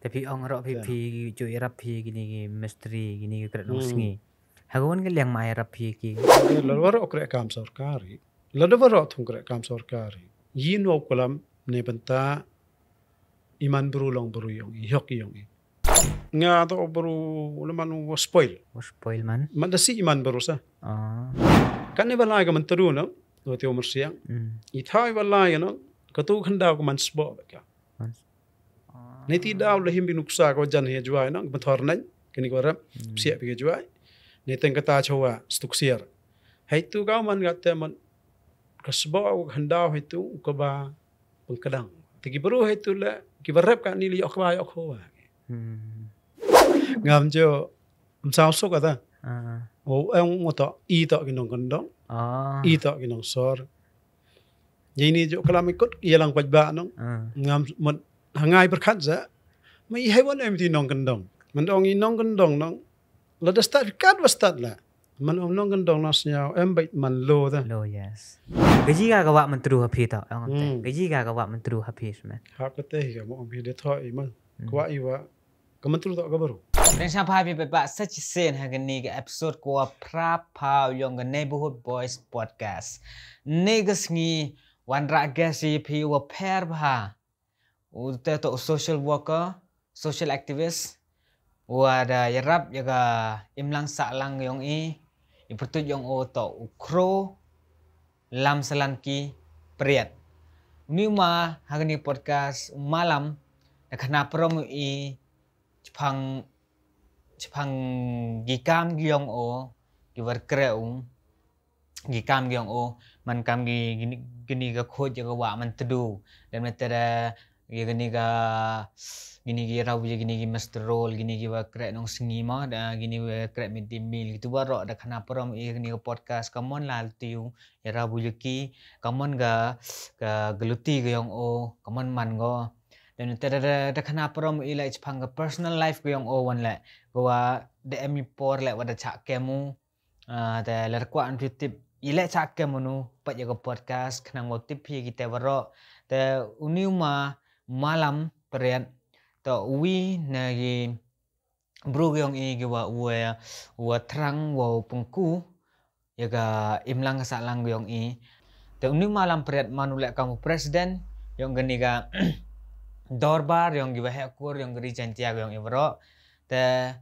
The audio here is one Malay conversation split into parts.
Tapi ong rok pi cuy rapi gini misteri gini kret nong sengi. Hagon kan yang mai rapi ki. Lalu okre kam sorkari. Lalu baru tung kre kam sorkari. Yin wau kolam ne benta iman berulong beruyong ihok yong. Nga to baru leman wo spoil. Spoil man. Man dasi iman baru sa. Oh. Kan ne balai ka menteru no. Do te umur siang. Ithai balai no. Katu khandau ka man sbo ka. Niti daw lahim binuksa ko jan he juai no bentor nan kini ko rap siap ke juai. Ni teng kata chowa stuk siar. Hai tu kau man gat man kasbo khandau itu ko ba pengkadang. Tigi baru itu la ki barap ka ni li ok ba ok ho. Ngam jo msao sok ata. O ang moto I to kinong kondong. I to kinong sor. Jadi jo kalam ikut ialang pajba nong. Ngam hangai berkat za. Mai hewan emti nong kendong. Mendong I nong kendong nong. La da start kat was start la. Man nong kendong nasnya embait man lo da. Lo yes. Gaji ka wak mentru hapi tau. Gaji ka wak mentru hapi semen. Ha ko te ga mo bi de thoi man. Kwa iwa. Ka mentru to ka baru. Dan sampai pi ba such sen ha gani ga episode ko pra pa yong ga neighborhood boys podcast. Negas ngi wan ra ga si pi wa pair ba. Uta to social worker, social activist, wada yarap yaga imlang saklang yong ipertut yong o to ukro lam salanki priat. Ni ma hagani podcast malam nakana promo Jepang gikam gyong o giwar kreung gikam gyong o man kam gini ga khoj ga wa man tedu dan metera gini raw gini master role gini wa krek nong sengi ma da gini wa krek mid meal gitu baro da kana prom gini podcast kamon lal tiu ya raw ki kamon ga geluti ga yong o kamon man go dan da kana prom ila Jepang ga personal life ga yong o wan la gowa de emi por la wada chak kemu da lar kwa an tip ila chak kemu nu pat ya podcast kana mo tip hi kita baro da uniuma malam perian to wi nagi bro yang giwa wa terang wa pengku yaga imlang salang yang to ni malam periat manulek kamu presiden yang ganiga dorbar yang giwa hekur yang geri jantia yang ibro te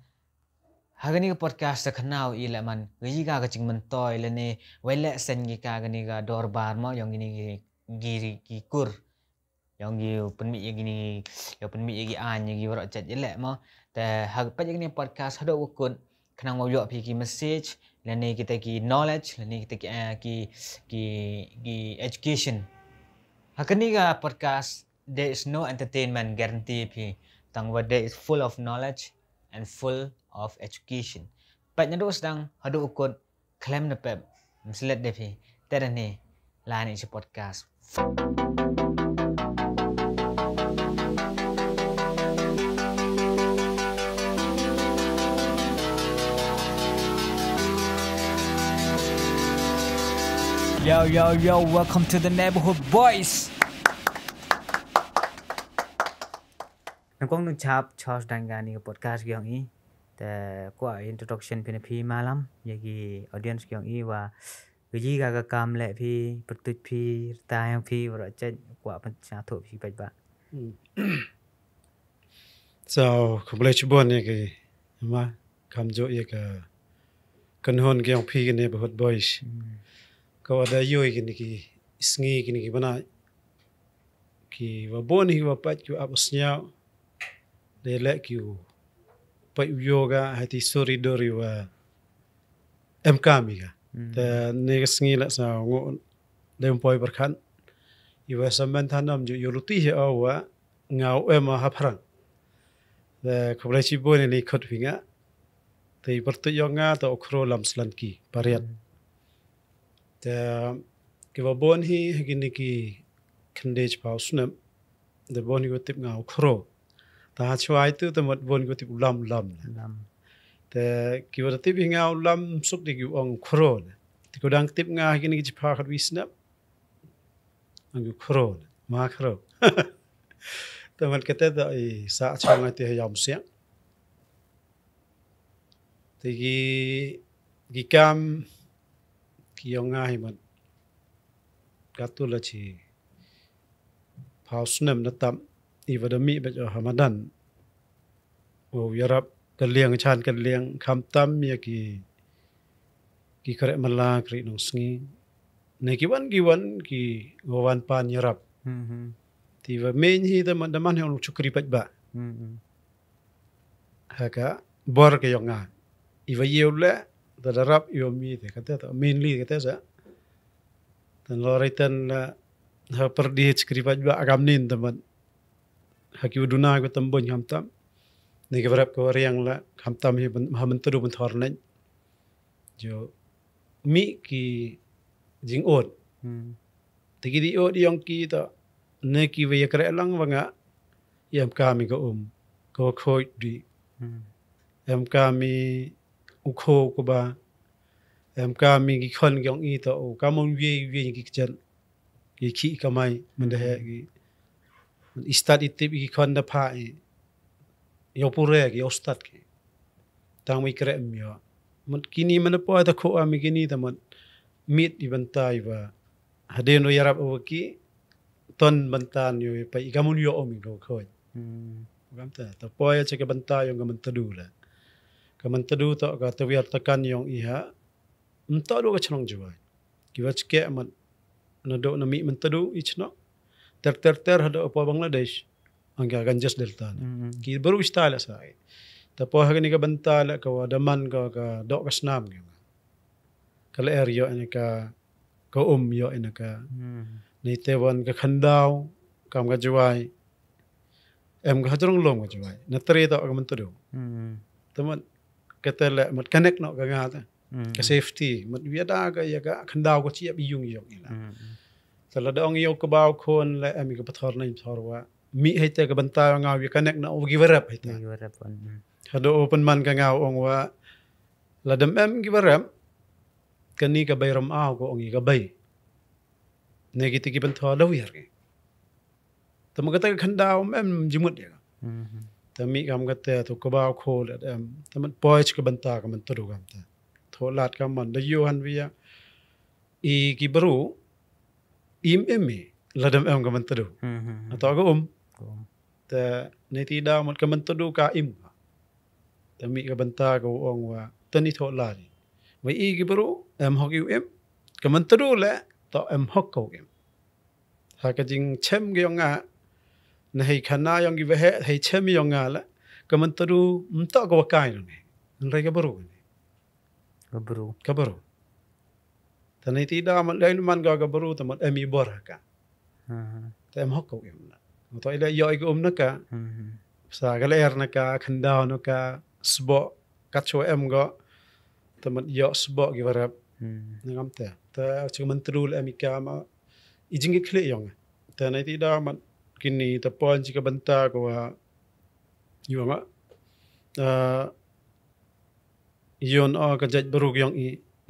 hagani podcast kenau ila man giga kacing mentoy lene welek sen gika ganiga dorbar mo yang gini giri gikur yang penmi gini yang penmi gi an gi rok chat jelek mo te hag pa gini podcast hado ukun kenang mau yo pi message lene kita ki knowledge lene kita ki education hakani ga podcast there is no entertainment guarantee pi tang what there is full of knowledge and full of education pa nyado sedang hado ukun claim na pep mslet de pi terane lani si podcast. Yo, welcome to the neighborhood boys. Nangkong nung chap Charles Dangani ke podcast gyong I. Te kwa introduction pina pi malam yagi audience gyong I wa gaji ga kam le pi pertut pi tayang pi wa chat kwa pan cha tho pi bai ba. So, kumulai chibon ya ke ma kam jo ya ke kanhon gyong pi ke neighborhood boys. Kau ada yoi kini ki sengi kini ki mana ki wabon hi wapat ki abusnya delek ki pat yoga hati sorry dori wa MK mi ka ta ne sengi la sa ngo dem poi berkan iwa samban tanam ju yoluti he awa ngau ema haprang da kholai chi bon ni khot winga te bertu yonga ta okro lam slanki pariat ta ki wabon hi gini ki khandej pausnam de bon hi tip ngau khro ta chwai tu ta mot bon ko tip lam ta ki wa tip ngau lam suk di ki ong khro ti ko dang tip nga gini ki pa khat wisnap ang khro ma khro teman kita tu sa chang ati hayam siang tigi gikam kiyonga himan katul chi pausnem natam ivadami bajo hamadan o yarap kaliang chan kaliang khamtam ya ki kare mala kri nong sngi ne kiwan ki gowan pan yarap ti va men hi da man hong chukri pat ba haka bor ke yonga iva yeule da darap yomi te kata ta mainly kata sa tan loritan ha perdi chukri pat ba agam nin teman haki uduna ko tambon khamtam ne ke berap ko riang la khamtam hi ha mentu ben thor nen jo mi ki jing ot tigi di ot yong ki ta ne ki ve kre lang wanga yam kami ko ko khoi di yam kami u kho ko ba yam kami ki khon gyong i ta o kamon ve ki chen ki khi kamai men de ki istat itip ki khon da pha yo pure ki ostat ki tang mi kre myo man kini man po ta kho ami kini ta man mit ibantai wa hadeno yarap o ki ton bantan yo pa igamun yo omi go khoi gamta ta poya che ke bantai yo gaman tadu la gaman tadu to ga tawiat takan yong iha mta do ka chnong jwai ki wa chke man na do na mi man tadu ichno ter hado po Bangladesh angga ganjas delta ki baru istala sai ta po ha ni ka bantala ka daman ka do ka snam kala area ene ka yo ene ka ni tewan ka khandau kam ka juai em ka hadrong lom ka juai na tre to ka mantu do teman ketele mat connect no ka nga ta ka safety mat wiada ka ya ka khandau ko chiap yung ila tala dong yo ka baw khon la em ka pathor na thor wa mi hete ka banta nga wi connect na o gi warap hete hado open man ka nga ong wa la dam em gi warap kani ka bayram aw ko ong ga bay negiti ki bantho daw yar ke tamagata khandao em jimut ya tami kam gate to ko ba kho la em tamat poich ka banta ka man tru kam ta tholat ka man da yo han wi i ki bru im emi ladam em ka man tru to ko ta neti da mat ka man tru ka im tami ka banta ko ong wa tani tholat wa i ki bru em hok yu em ka man tru la to em hok ko em ha ka jing chem ge nga na hei khana yong gi ve hei chem yong nga la ka man tru mta ko kai no ne nrai ka bru ka bru ta nei ti da man lein man ga bru ta man emi bor ka ta em hok ko em na to ila yo i ko na ka sa ga ler na ka khanda no ka sbo ka cho em go ta man yo sbo gi warap ngam ta chung man tru la emi ka ma ijing ki khle yong ta nei ti da man kini ta pon chi ka banta ko wa yong yon o ka jaj baruk yong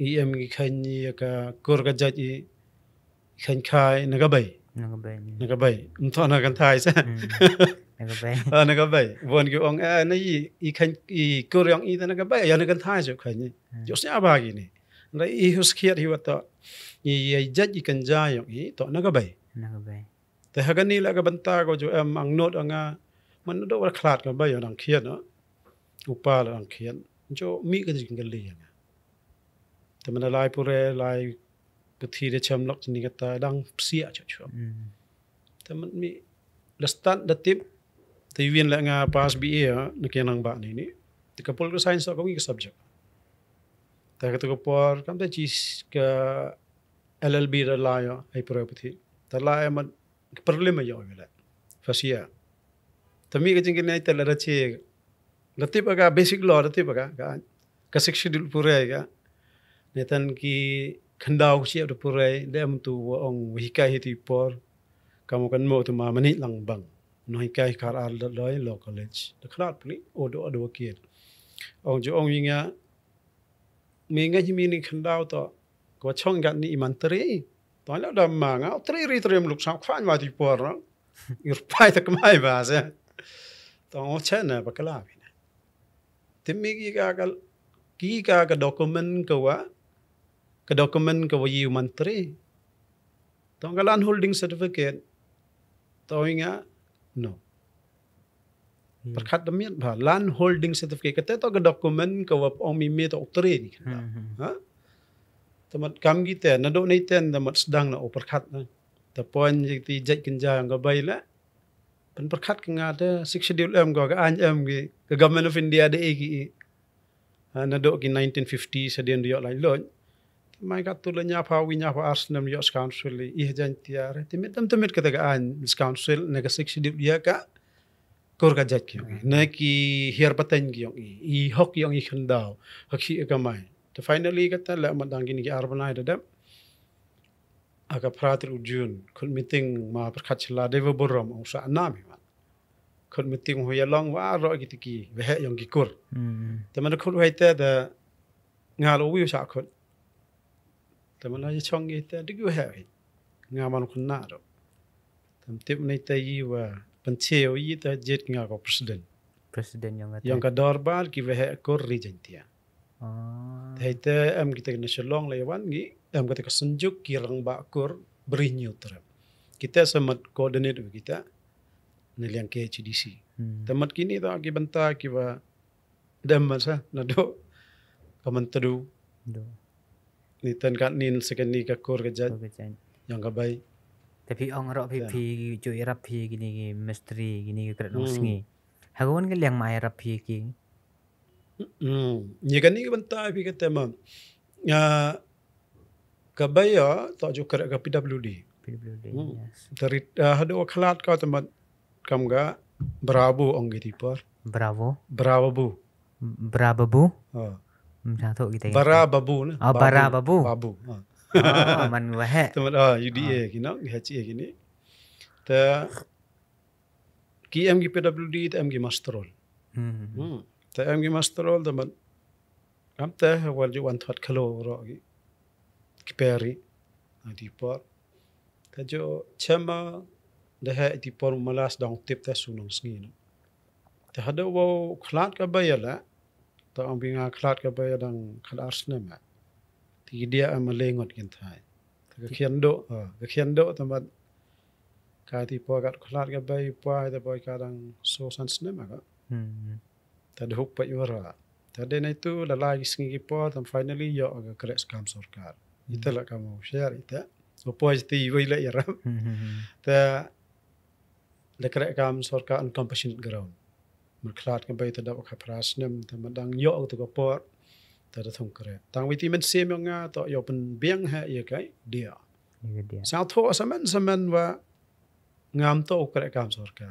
i em ki khan ni ka kor ka jaj i khan khai na ga bay mtho na kan thai sa na ga bay won ki ong na i khan i kor yong i na ga bay ya na kan thai so khan ni jo sia ba gi ni na i hus khiat hi wa to i jaj i kan ja yong i to na ga bay te hagani la ka banta ko jo em ang not anga man do wa khlat ka bay ang khiat no upa la ang khiat jo mi ka jing ka li nga te man lai pure lai ka thi de cham lok ni ka ta dang sia cho cho te man mi la stat da tip te win la nga pas bi e na ke nang ba ni te ka pol ko science ko mi ka subject ta ka to ko por kam ta chi ka LLB da la yo ai property ta la man problema yo wala fasia tami ka jing ni ta la che latip aga basic law latip aga ka schedule pura ga netan ki khandau siap de pura dem tu ong hikai hiti por kamu kan mo tu ma mani lang bang no hikai kar al loi law college the khnat pli odo kid ong jo ong winga mi nga hi mi ni khandau to ko chong ga ni man tre to la da ma nga tre ri tre luk sa khwan ma ti por no irpai tak mai bahasa tong chana bakala bina timmi ki ka dokumen ka yi mantri tong ka land holding certificate toinga no perkat demian bah land holding certificate kata to ka dokumen ka wa ong mi to tri ni ha tamat kam kita na do nei ten tamat sedang na perkat na ta pon ti jaj kenja ang ka bai la pen perkat ka ngada 6 schedule em ka an em ki government of India de ki na do ki 1950 sedien dio lai lon mai ka tu la nya pa wi nya pa arsenal yo council I jan tiare timit kata ka an council na ka 6 schedule dia ka kor ka jaj ki na ki hier patan ki I hok yang I khandao hakhi ka mai to finally kata la madang gini ki arbanai da aga pratir ujun kun meeting ma perkat chla deva borom usa anami man kun meeting ho ya long wa ro ki tiki ve yang ki kur teman kun ho ite da ngalo wi sa kun teman aja chong ite dik ve ngaman kun na ro tem tip nei te yi wa pencheo yi ta jet nga ko presiden yang ka dorbar ki ve kur regentia Thete am kita kena selong lewan gi am kita kesenjuk kirang bakur berinyu terap. Kita semat koordinat kita neliang ke HDC. Temat kini tak ki benta ki ba dem masa nado kamantedu. Ni tan kat nin sekeni ka kur kejat yang kabai. Tapi ong ro pi ju irap pi gini misteri gini kret ngi. Hagon ke liang mai rap pi ki. Ni kan ni benta pi kata mam. Kabaya tak jo kera ka PWD. Yes. Dari hado khalat ka temat kamga bravo ong gitipar. Bravo. Bravo. Brababu. Satu kita. Barababu na. Barababu. Babu. Man wahe. Temat UDA kina HA kini. Ta ki MG PWD ta MG masterol. Ta MG masterol temat kam ta wal ju 1/3 kilo ro ki kiperi dipor ta jo chama de ha dipor malas dong tip ta sunong sngi no ta hado wo khlat ka bayala ta ambinga khlat ka bayadang khalar snema ti dia amalengot kin thai ta ka khiando tamat ka dipor ka khlat ka bay pa ta boy ka dang so san snema ka ta de huk pa yura ta de na itu la lagi sngi po tam finally yo aga kres kam sarkar itulah kamu share itu so positif wila ira ta lekrek kam sorka on compassionate ground merklat kan bai ta da ka prasnem ta madang yo to ko por ta da thong kre tang witi men sem nga to yo pen biang ha ye kai dia sa tho saman wa ngam to krek kam sorka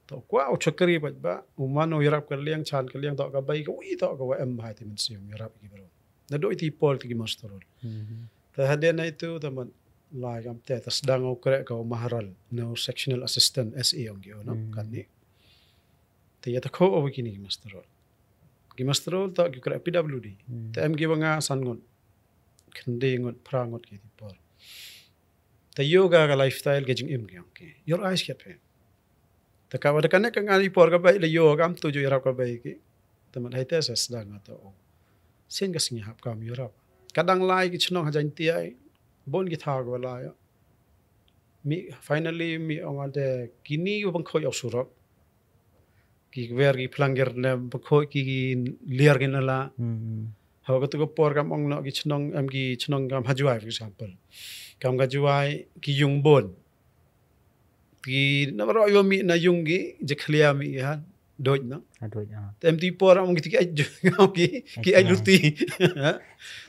to kwa o chakri ba umano yarap ka liang chan ka liang to ka bai ko wi to ka wa em hai ti men sem yarap ki bro na do iti pol tigi masterol ta haden na itu taman lai kam te tas dang o kre ka maharal no sectional assistant SA ong yo no kan ni te ya ta ko o kini gi masterol ta gi kre PWD ta em gi wanga san ngon khande ngot prangot ki por ta yoga ga lifestyle ge jing im gi ong your eyes ke pe ta ka wada kan ka ngali por ka bai le yoga am tu jo yarap ka bai ki taman hai te sa sedang ta o sen ka singi hap kam Europe kadang lai ki chnong hajan tiai bon ki thag wala ya mi finally mi onga de kini bang khoi ok surok ki ver ki planger na bang khoi ki liar ki nala ha ko to por kam ong no ki chnong am ki chnong kam hajuai for example kam ga juai ki yung bon ki na ro yo mi na yung gi je khlia mi ha doj no tem ti por am ki ki ai luti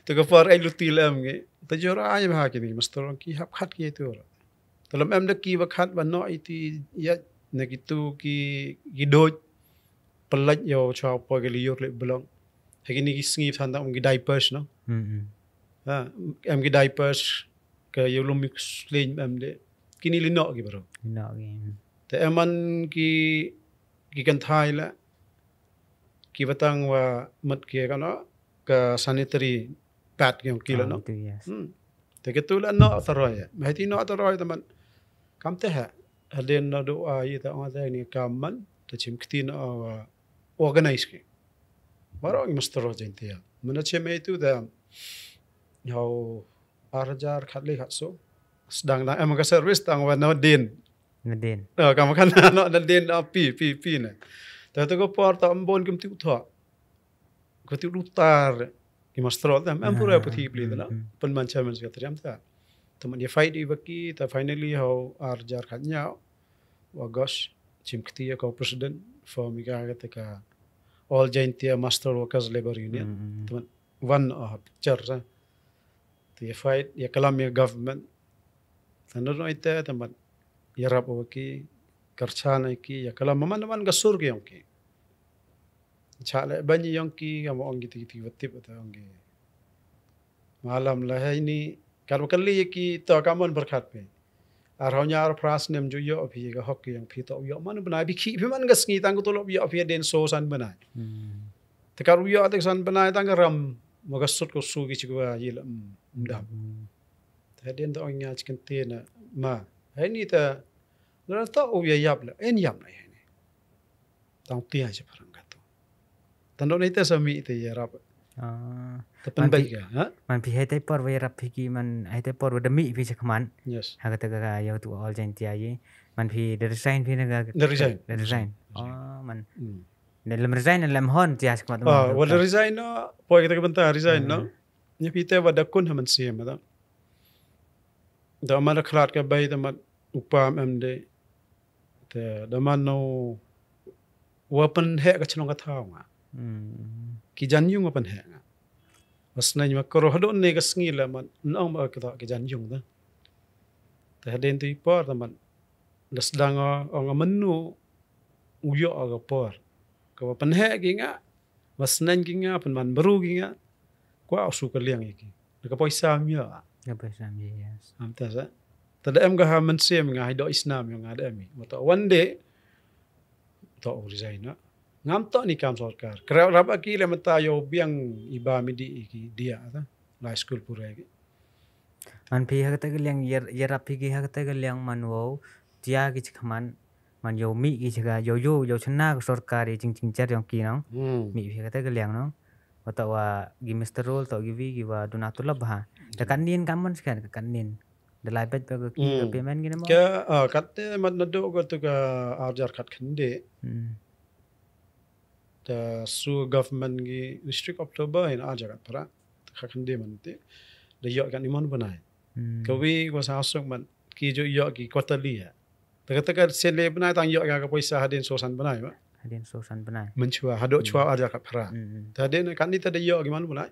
to ko por ai luti lam ge ta jora ai ba ki ni mastor ki hap khat ki to to lam am da ki ba khat ba no iti ya na ki tu ki doj pelaj yo chao po ke liyor le belong he ni ki sngi than da am ki diapers no ha am ki diapers ke yo lum mix lein am de kini li no ki bro no gi te aman ki kan thai la ki batang wa mat ke kana ka sanitary pad ki la no te ke tu la no taroy mai ti no taroy taman kam teh aden na doa yi ta ngata ni kaman ta chim ktin organize ki baro ngi mastro jentia mana cheme itu da hau arjar khatli khatso sedang na em ka service tang wa no din ngeden kam kan no na din pi na ta to ko por ta ambon kim tu tho ko tu lutar ki mastro da em pura puthi pli da pen man chairman ka triam ta teman dia fight di baki ta finally hau arjar khatnya wagos chim ktia ko president for miga ka all Jaintia Master Workers Labor Union. Teman one picture sa. Dia fight ya kalam ya government. Tanur no ite teman ya rap ki kerjaan ki ya kalam man gasur ki yongki. Chale banyi yongki kamu ongi tiki wetip atau ongi. Malam lah ini kalau kali ki to kamu berkat pe. Arhanya ar pras nem ju yo phi ga hok yang phi to yo man banai bi khi phi man ga sngi tang ko lo yo phi den so san banai te karu yo te san banai tang ram mo ga sut ko su gi chi ga yil dam te den to nya chicken te na ma hai ni ta na to o ya yap la en yap na ni tang tia chi parang ga to tan do ni te sa mi te ya rap te pen bai ga ha man pi hai te por we rap pi ki man hai te por de mi pi chakman yes ha ka ta ga yo tu all Jaintia yi man pi de resign pi na ga The resign. de resign man de lam resign lam hon tia chakman wala resign no poi kita benta resign no ni pite wada kun haman sim da mana khalat ka bai da mat upam amde te da man no weapon he ka chnong ka thawnga ki jan yung weapon he nga wasna ni makro hadon ne ka sngi la man nong ba ka ki jan yung da te den tu por da man dasdang ang menu uyo aga por ka weapon he ki nga wasnan ki nga pan man baru ki nga kwa usu ka liang iki ka poisa mya ga pa sam yes am ta sa tada em ga ha man sem nga do isnam yang ada mi mata one day to resign na ngam to ni kam sarkar kra rab aki le mata yo biang iba mi di iki dia ta la school pura iki man pi ha ta ga liang yer rap pi ki ha ta ga liang man wo tia ki chakman man yo mi ki chaga yo chana ko sarkari ching char yong ki nong mi pi ha ta ga liang no wata wa gi Mr. Roll to gi vi gi wa donato lab ha da kan nin kaman skan kan nin da lai bet ba ki ga payment gi mo ka katte man na do go to ka arjar kat khande the su government gi district October in arjar kat para kha khande man te de yo kan imon banai ka wi was asok man ki jo yo ki quarterly ha ta sele banai tang yo ka poisa hadin so san banai ba hadin so san banai menchua hado chua arjar kat para ta den kan ni ta de yo gi man banai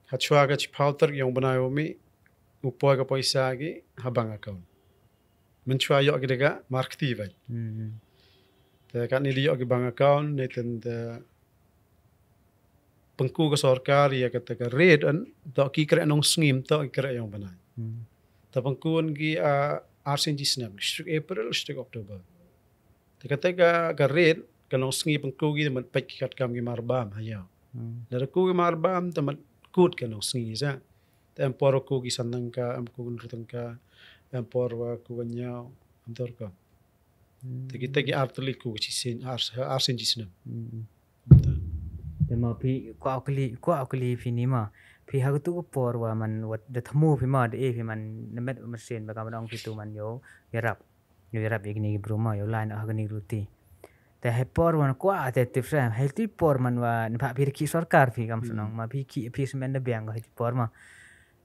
ha chua ka chpauter yang banai o mi upoy ka poisa gi habang account menchua yo gi dega markti ba te kan ni yo gi bank account ne ten te pengku ka sarkar ya kata ka red an to ki kre nong scheme to kre yang banai ta pengkuan gi RCG snap district April district October te kata ka red ka nong scheme pengku gi man pek kat kam gi marbam hayo dar ku gi marbam ta man kut ka nong scheme sa te empor ku gi sanang ka am ku nrutang ka empor wa ku nyao antor ka te kita gi artli ku chi sin RCG snap de ma pi ko akli pi ni ma pi ha tu ko por wa man wat de thmu pi ma de pi man nemet ma sen ba ka dong pi tu man yo yarap igni bru ma yo line ha gni ruti te he por wan ko ate tifra healthy por man wa ni pha pi ki sarkar pi kam sunong ma pi ki pi semen de biang ga por ma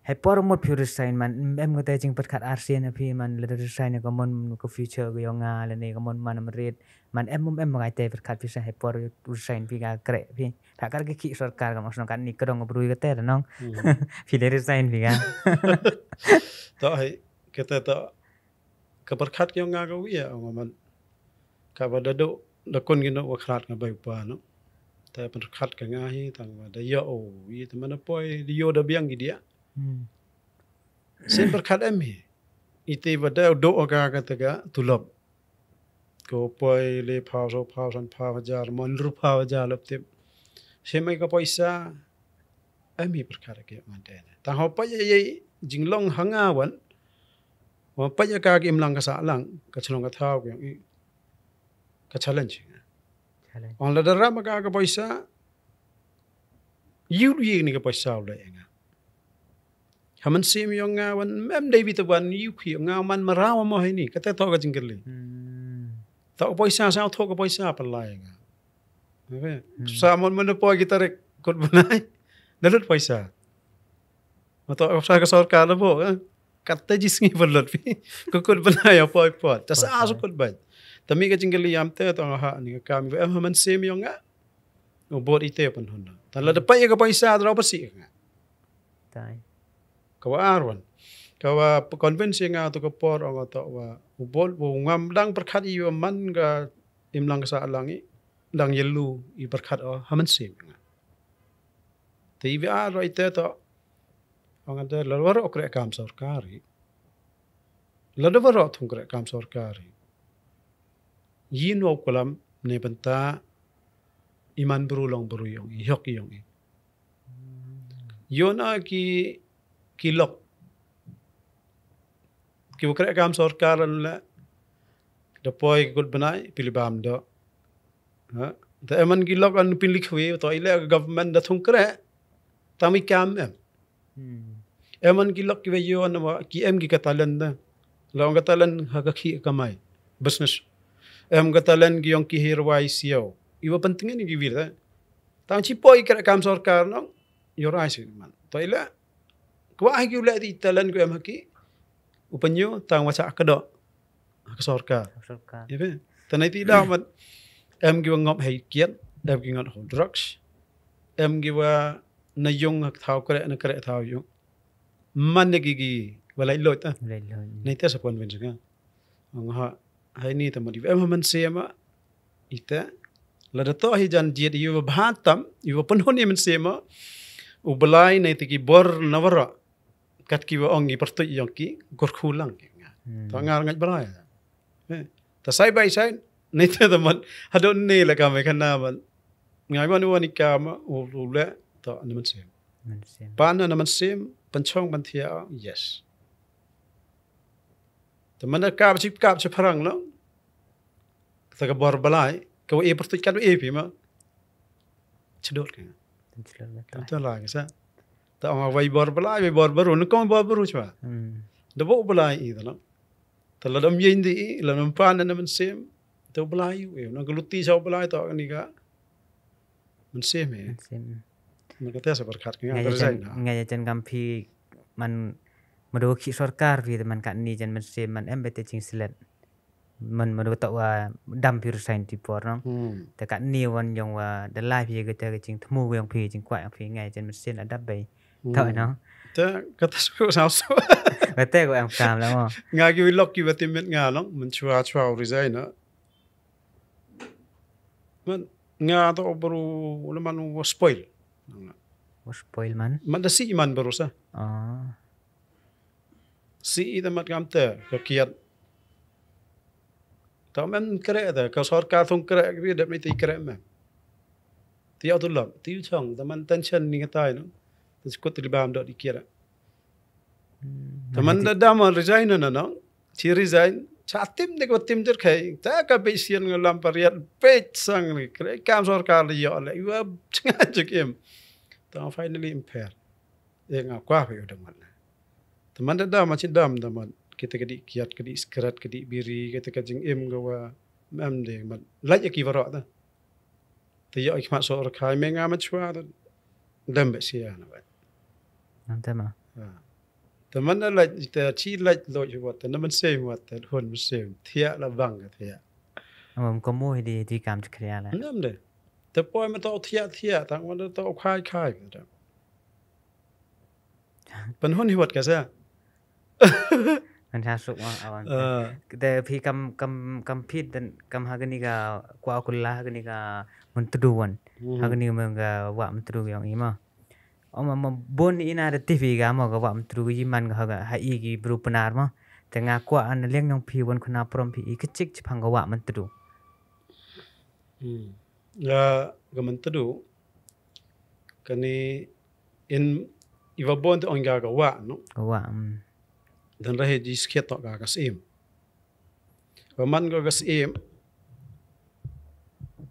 he por mo pi resign man em ga te jing pat khat RCN pi man le resign ga mon ko future ga yo nga le ne ga mon man red man em ga te pat khat pi sa he por resign pi ga kre pi ta kar ki sarkar ga masno kan ni krong bru ga te nong pi le resign pi ga to hai kita to ka berkat yo nga ga wi ya man ka badado da kon gi no wa khat nga bai pa no ta berkat ka nga hi tang wa da yo wi ta man poi di yo da biang gi dia sen berkat emi ite wada do ga ga ta ga tulab ko poi le phao san phao jar mon ru phao jar lop te semai ka paisa emi berkat ke man te ta ho pa ye jinglong hanga wan wa pa ya ka im lang ka sa lang ka chalong ka thao yang i ka challenge challenge on la dara ma ka paisa yu yi ni ka paisa le nga haman sim yo nga wan mem David wan yu khi nga man marawa mo hai ni ka ta to ka jingli ta paisa sa to ka paisa pa lai nga sa mon man po kita rek kot banai dalut paisa ma to sa ka sarkar la bo kata jisngi berlut pi kukut banai apa apa ta sa su kut bai tami ka jingli yam te to ha ni ka kami haman sim yo nga bot ite pan honda ta la dapat ya ka paisa dra pasi nga tai kawa arwan kawa convince nga to ka por ang to wa ubol bu ngam dang perkhat i man ga imlang sa langi dang yelu i perkhat o haman sim nga ti bi ar ite to ang ada lalwar okre kam sarkari ladawar thung kre kam sarkari yin wo kolam ne banta iman berulong beruyong yok yong yona ki lok ki ukre kam sarkaran la deploy gud banai pilibam do ha ta eman ki lok an pilik we to ile government da thung kre tami kam eman ki lok ki we yo na ki em ki katalan da long katalan ha ka khi kamai business em katalan ki yong ki hirwai siyo iwa pentingnya ni givir ta tang chi poi kre kam sarkar no yo rai si man to ile kwa ai ki le ti talan ko em haki upanyo tang wacha kado ka sarkar ya be tanai ti da man em ki ngop hai kiet em ki ngot drugs em ki wa na yung hak thau kre thau yung man ne gi walai lot ta lai nei ta sa pon wen nga ang ha hai ni ta modi em man se ma ita la da to hi jan jiet yu bhatam yu pon hon men se ma u balai nei ti ki bor nawara kat ki wa ongi pertu yang ki gor khulang nga to ngar ngai balai ta sai bai sai nei ta da man hadon ne la ka me kana man ngai ban wani ka ma u le to an man se man sim pan na man sem panchong ban thia yes ta man ka chip pharang lo ta ka bor balai ka e pertu kat e pi ma chidot ka tentu ta la ka sa ta ang vai bor balai bor baru no kom bor baru chwa da bo balai i da no ta la dam yin di la nam pan na man sem ta balai e no ka luti sa balai to ni ka man sem e man simมันก็เทศบาลขัดกันก็ได้นะ ngai jan kam phi man mado khi sarkar vi man kan ni jan man sim man em bete ching silet man mado ta wa dam phi resign ti por no ta kan ni wan yong wa the life ye ga ta ching thmu yong phi ching kwa yong phi ngai jan man sim adap bai thau no แต่ก็ถ้าสู้สาวสู้ ga te ko am kam la mo งานกิวิล็อกกิวติเม็ดงานน้องมันชัวรีไซน์นะมันงานต้องบรูแล้วมันว่าสปอยล์ was spoil man มันจะสีมันบรูซะ สีแต่มันกำเตะก็เกียดแต่มันกระแต่ก็สอดการทงกระก็ได้ไม่ตีกระแม่ที่เอาตัวหลับที่ช่องแต่มันเทนชันนี่ก็ตายเนาะแต่สกุลที่บ้านดอดีเกียดแต่มันได้ดามันรีไซน์นะน้องที่รีไซน์ชาติมเด็กว่าติมจะใครแต่ก็ไปเสียงลำปริยัติเป็ดสังเลยกระการสอดการเลยเยอะเลยว่าช่างจะเกี่ยมแต่ finally impair เองเอากว่าไปอยู่ดังมันแต่มันได้มาชิดดำแต่มันkita kedi kiat kedi skrat kedi biri kita kajing em gawa mam de man laj ki wara ta te yo ikmat so or khai me nga ma chwa ta dam be sia na ba nam ta ma te man laj te chi laj lo ju wat te man se wat te hon se thia la bang ka thia am ko mo hi di kam chkria la nam de te poi ma to thia ta man to khai ta pan hon hi wat ka saมันชาสุกว่าอาวันแต่พี่กำพิดdan kam hagani ga kwa akulla hagani ga mentuduan hagani ga wa mentudu yang ima ma bon ina de tv ga ma ga wa mentudu yiman ga ga hai gi bru penar ma te nga kwa an leng yang pi won khna prom pi kecik chipang ga wa mentudu ga mentudu kani in iwa bon te onga ga wa no wa dan rahe di skiat tok ka kasim paman go kasim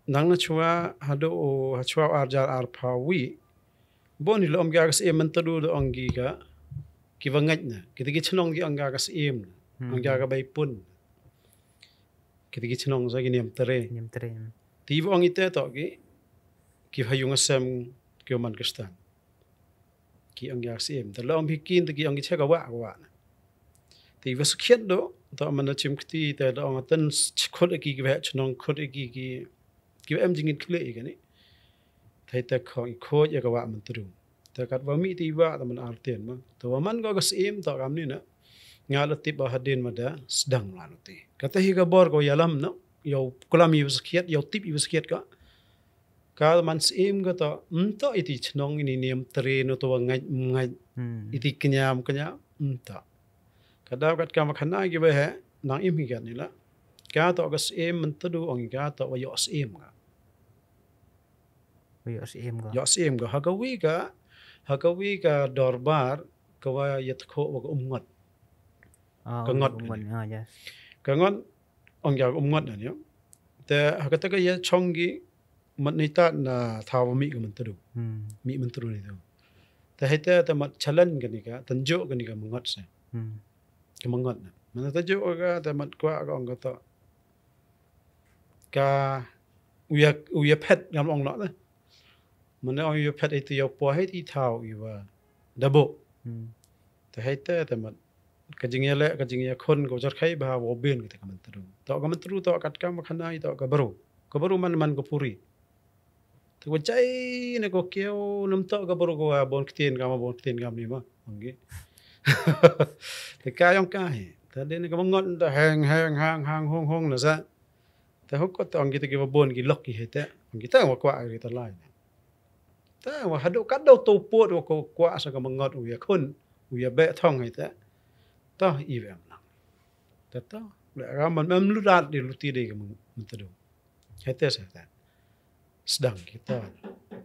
nang na chua hado chua arjar arpawi boni lo omga kasim mentadu do ongi ka ki wangat na kita chenong gi anga kasim anga ka bai pun kita chenong sa gi niam tere Nyam tere. ti vo ongi te tok ki hayung asam ki man kristan ki anga kasim ta lo om hikin ta ki ongi cheka wa na ti va skiat do to man chim kti ta do ong tan khot ki ve chnong khot ki em jingin kle ki ni thai ta khoi kho ya ka wa man tru ta kat wa mi ti wa ta man ar ten ma to man go kasim to kam ni na ngala tip ba hadin ma da sedang la no ti kata hi ka bor ko yalam no yo kulam yu skiat yo tip yu skiat ka man sim ga to to iti chnong ini niam tre no to ngai iti kenyam to kada kat ka makhana gi ba he nang im hi ga ni la ka to ga sim man tu ong ga to wa yo sim ga Yo sim go. yo sim ga hakawi ga dorbar ka wa yat kho wa ngot ka ngot Yes. ka ngot ong ga ngot na ni te hakata ka ya chongi mat ni ta na thaw mi ga man tu mi man tu ni do te hete ta mat chalan ga ni ka tanjo ga ni ka ngot se ka ngot na mana ta jo ga ta mat kwa ga ong ga to ka uya pet ngam ong no na mana ong uya pet itu yo po hai ti thaw i wa dabo te hete ta mat ka jingya le ka jingya khon ko jar khai ba wo ben ka man tru to kat ka ma khana i to ka baru man ko puri te ko chai ne ko keo nam to ka baru ko bon ktien ka ni ma ongi te ka yong ka he ta den ka ngon ta hang hong na sa ta hok ko tong ki te ki bon ki lok ki hete ongi ta wa kwa ki ta lai ta wa hado ka do to po ko kwa sa ka ngot u ya khun u ya be thong he ta ta i ve na ta le ra man mem lu rat di lu ti de ka man ta do hete sa ta sedang kita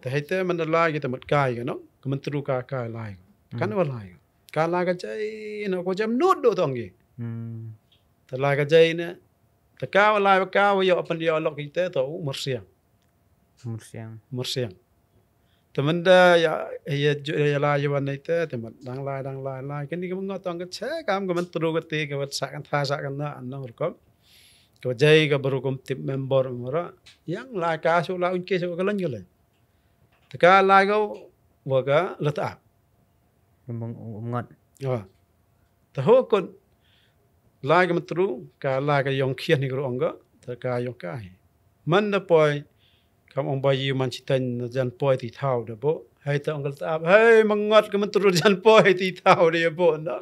ta hete man da lai kita mat kai ka no ka man tru ka lai kan wa lai ka lai ka chai no ko jam nut do tong gi ta lai ka chai ne ta ka wa lai ka wa yo pan yo lok kita to mursiang ta man da ya lai ya wan te ta man dang lai kan ni ka ngot tong ka che kam ka man tru ka te ka wat sa kan tha sa kan na an no ko ko jai ka baru kom tip member mara yang lai ka so la un ke so ka lan ka le ta ka lai ka wa ka la ta Ngot. ta ho kon lai ka matru ka lai ka yong khian ni ro ong ta ka yong ka man da poi kam ong ba yi man chitan jan poi ti thau da bo hai ta ong ta hai mangot ka matru jan poi ti thau de bo na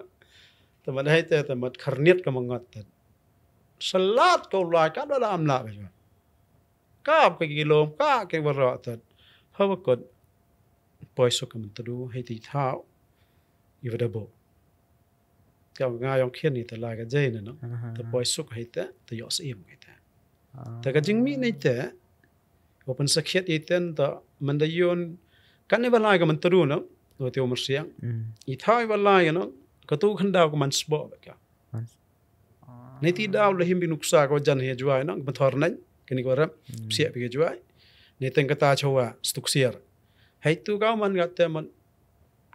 ta man hai ta mat kharniat ka mangot ta salat ko lai ka da am la ba ka ka kilom ka ke wa ro ta ho ko poi so ka matru hai ti thau i va da bo ka nga yong khian ni ta la ka jai na no ta poi suk hai ta yo sim hai ta ka jing mi nei te open sakhiat i ten ta man da yon kan ne ba la ka man tru no do te umar siang i thai ba la no ka tu khan daw ka man sbo ba ka nei ti daw la him bi nuksa ko jan he juai no ban thor nan kini ko ram sia bi ke juai nei ten ka ta chowa stuk siar hai tu ka man ga te man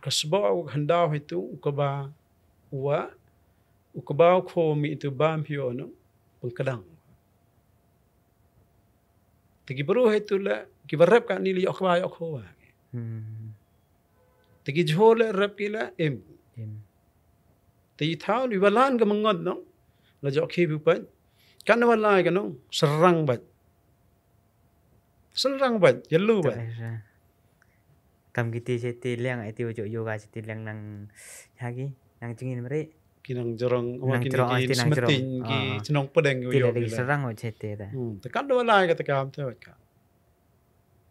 kasbo khan daw hai tu ko ba wa ukbaw ko mi itu bam pio no pengkadang tegi baru itu la ki barap ka ni li okba yok ho tegi jhole rap ki la em tegi thau ni balan ka mangot no la jo khi bu pan kan wala ka no serang bat yelu bat Kam kiti seti liang itu yoga seti liang nang hagi nang cingin meri kinang jorong Nang ki jorong, ki nang jorong. smeting ki chnong pedeng yo tidak lagi serang o seti ta. te kan do la ka te kam te ka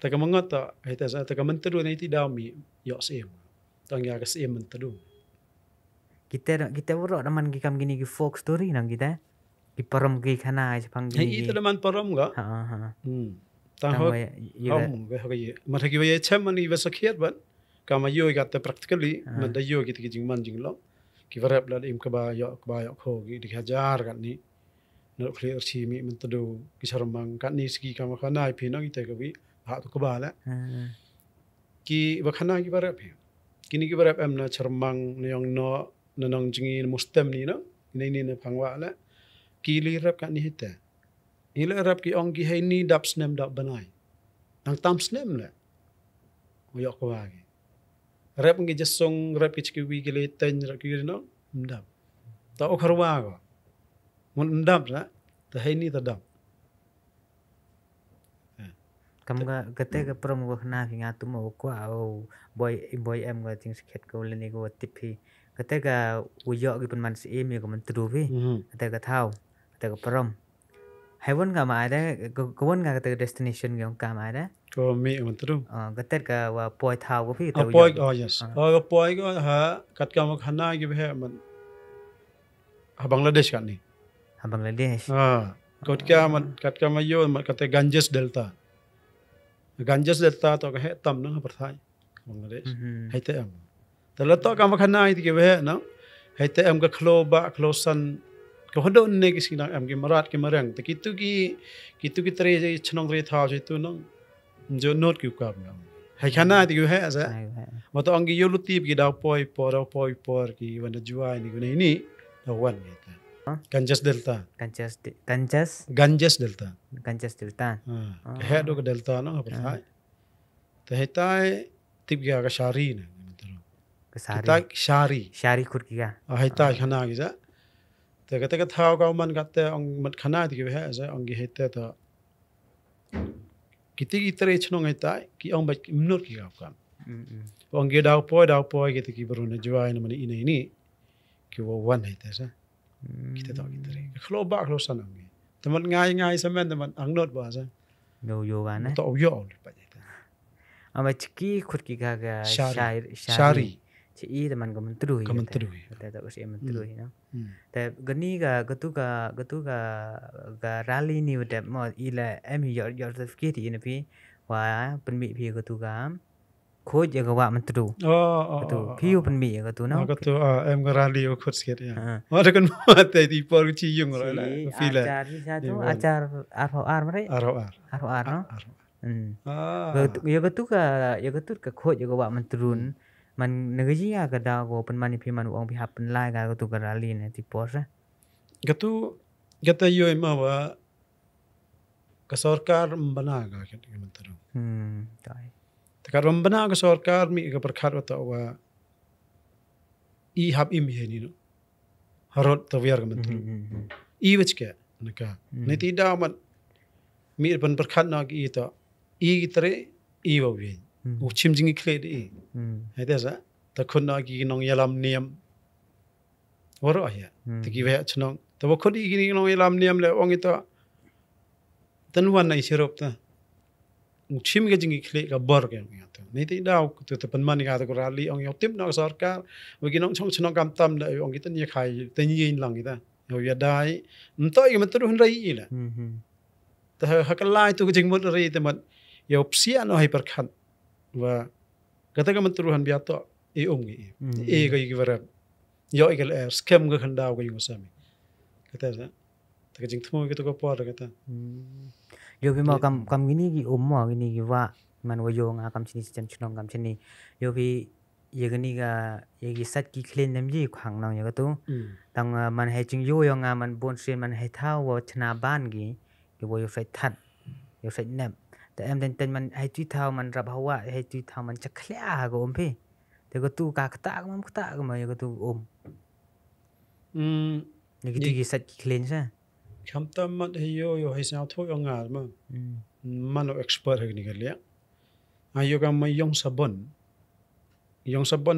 te ka mangot ta ai ta sa te ka mentru ni ti daw mi yo sim tang ya ka sim mentru Kita urok naman ki kam gini ki folk story nang kita. Ki param ki khana ai pang hai gini. ita man param ga Ha. tang ho Yo hom ve ho ye ma thaki ve chem mani ve sakhiat ban ka ma yo ga te practically man da yo ki ti jing man jing lo kivarap la im kabayo ko dihajar kan ni no clear chi mi mentedu kisarmang kan ni segi kama kana pino kita kabi ha to kabala ki bakana kivarap kini kivarap am na charmang yang no nanong jingi mustem ni no ini na phangwa la ki li rap kan ni hita ila rap ki ong ki hay ni dap snem dap banai nang tam snem la yo ko wagi rap ngi jasong rap ki chiki ki le ten rap ki no ndap ta o kharwa go mun ndap la ta hay ni ta dap kamu ga kate ga prom go na fi nga tu mo ko au boy em ga ting sket ko le ni go tipi kate ga uyo gi pun man si em go man tu vi kate ga thau kate ga prom heaven ga ma da ko won ga kate destination ga ka ma da ko mi man tu kate ga wa poi thau go fi a poi yes a poi go ha kat ka ma khana gi be man ha Bangladesh kan ni Bangladesh kat ka ma yo man kate Ganges Delta to ka he tam nang perthai Bangladesh hai te am tala to ka ma khana ti ke be no hai te am ka khlo san ko hodo ne ki sinang am ki marat ki marang te kitu ki tre chnong re tha je tu no jo not ki ka hai khana ti ke he asa ma to ang ki yo luti ki daw poi por ki wana juai ni ni da wan ni ta Ganges Delta he do ka Delta no ka thai te he tai tip ga ka shari na shari khut ki ga hai tai khana gi ja te ka thau ka man ka te ong mat khana ti ke he sa ong gi he te ta kiti ki tre chnong hai tai ki ong ba minut ki ga ka ong ge daw poi ki te ki baru na juai na mani ini ki wo wan hai te sa kita tahu kita re khlo san ang teman ngai semen teman angnot ba sa yo ga na to yo pa ta ama chiki khut ki ga shari chi i teman ko mentru ta ta us mentru no ta gani ga gatu ga rally ni de mo ila em yo certificate ni pi wa penmi pi gatu ga khoj ga wa mentru gatu piu penmi gatu no gatu em ga rally o khot sket ya wa de kan ma te ti por chi yung ro la fi la acar ROR mare ROR no yo gatu ka khoj ga wa mentrun man nagaji ga da go pen mani pi man ong pi hap pen lai ga gatu ga rally ne ti pos gata yo ma wa ka sarkar bana ga ke mentru tai Tekaram bana ka sarkar mi ka perkhat ta wa i hab im he ni no harot ta wiar ka mentru i wich ke naka ne ti da man mi pan perkhat na ki ta i tre i wa wi u chim jing kle de hai ta sa ta khun na ki nong yalam niam waro ya ta ki wa chnong ta wa khodi ki nong yalam niam le ong ita tan wan nai sirop ta chim ga jingi khle ka bor ke ya to nei ti daw tu te pan man ga ta rally ong yo tip na sarkar we gi nong chong chong kam tam da ong gi tan ye khai te yin lang gi ta yo ya dai to i man tu hun rai ila ta ha ka lai tu jing mot rai te man yo psia no hai par khan wa ga ta ga man tu han bia to e ong gi ga gi var yo i ga scam ga khan daw ga yu sami ka ta ga jing thmo ga to ko por ga ta yo bi mo kam gini gi mo gini gi wa man wo yo nga kam chini chem chnong kam chini yo bi ye gani ga ye gi sat ki clean nem ji khang nang ya tu tang man he ching yo nga man bon sin man he thao wo chna ban gi wo yo sai that yo sai nem ta em ten man he tu thao man rap hawa he tu thao man cha khlia go om phi te go tu ka khta ga ma yo tu om ye gi sat ki clean sa kham tam mat he yo he sa tho yo nga ma man expert he ni ga le ayo ka ma yong sabon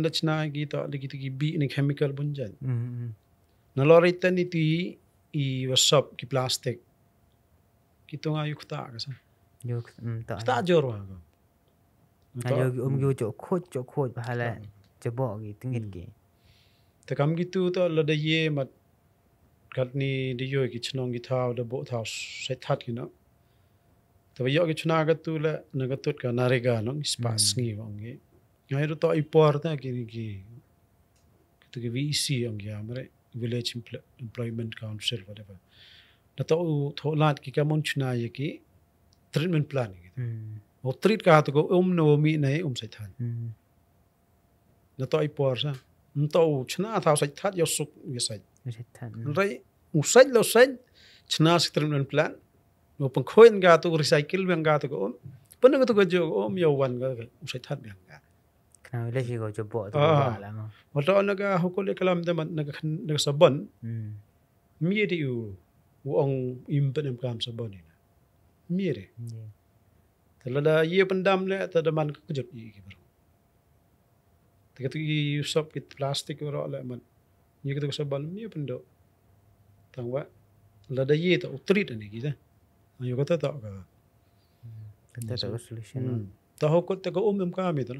da chna gi ta ki bi ni chemical bun jan na lori tan ni ti i wasap ki plastic ki to ayo khta ka sa yo ta jor wa ga ayo yo cho khot ba hala che bo gi tingit gi ta kam gi tu to la da ye mat kat ni di yo ki chnong gi thao da bo thao se that ki no ta yo ki chna ga tu la na ga tut ka narega no spas ngi wong gi ngai ru to i por ta ki to VEC ang ya mere village employment council whatever na to tholat ki kamon chuna ye ki treatment plan ki o treat ka to go no mi nei sai than na to ai por sa to chuna tha sai that yo suk ye sai rai usai lo sai chuna treatment plan no pang khoin ga to recycle bang ga to go pun ga to go jo yo wan ga sai that bang ga Kenapa dia sih kau coba tu buat lah mah. Walau naga hukul kalam teman naga sabon, mire you uang impen kalam sabon ini, mire. Terlada ia pendam le, terdaman kejut ini baru. Terkata i usap kit plastik baru le man, ia kita sabon mire pendok. Tangwa, lada ia tak utrit ini kita. Ayo kata tak ke. Kita tak solution. Tak hukul tak kami tu.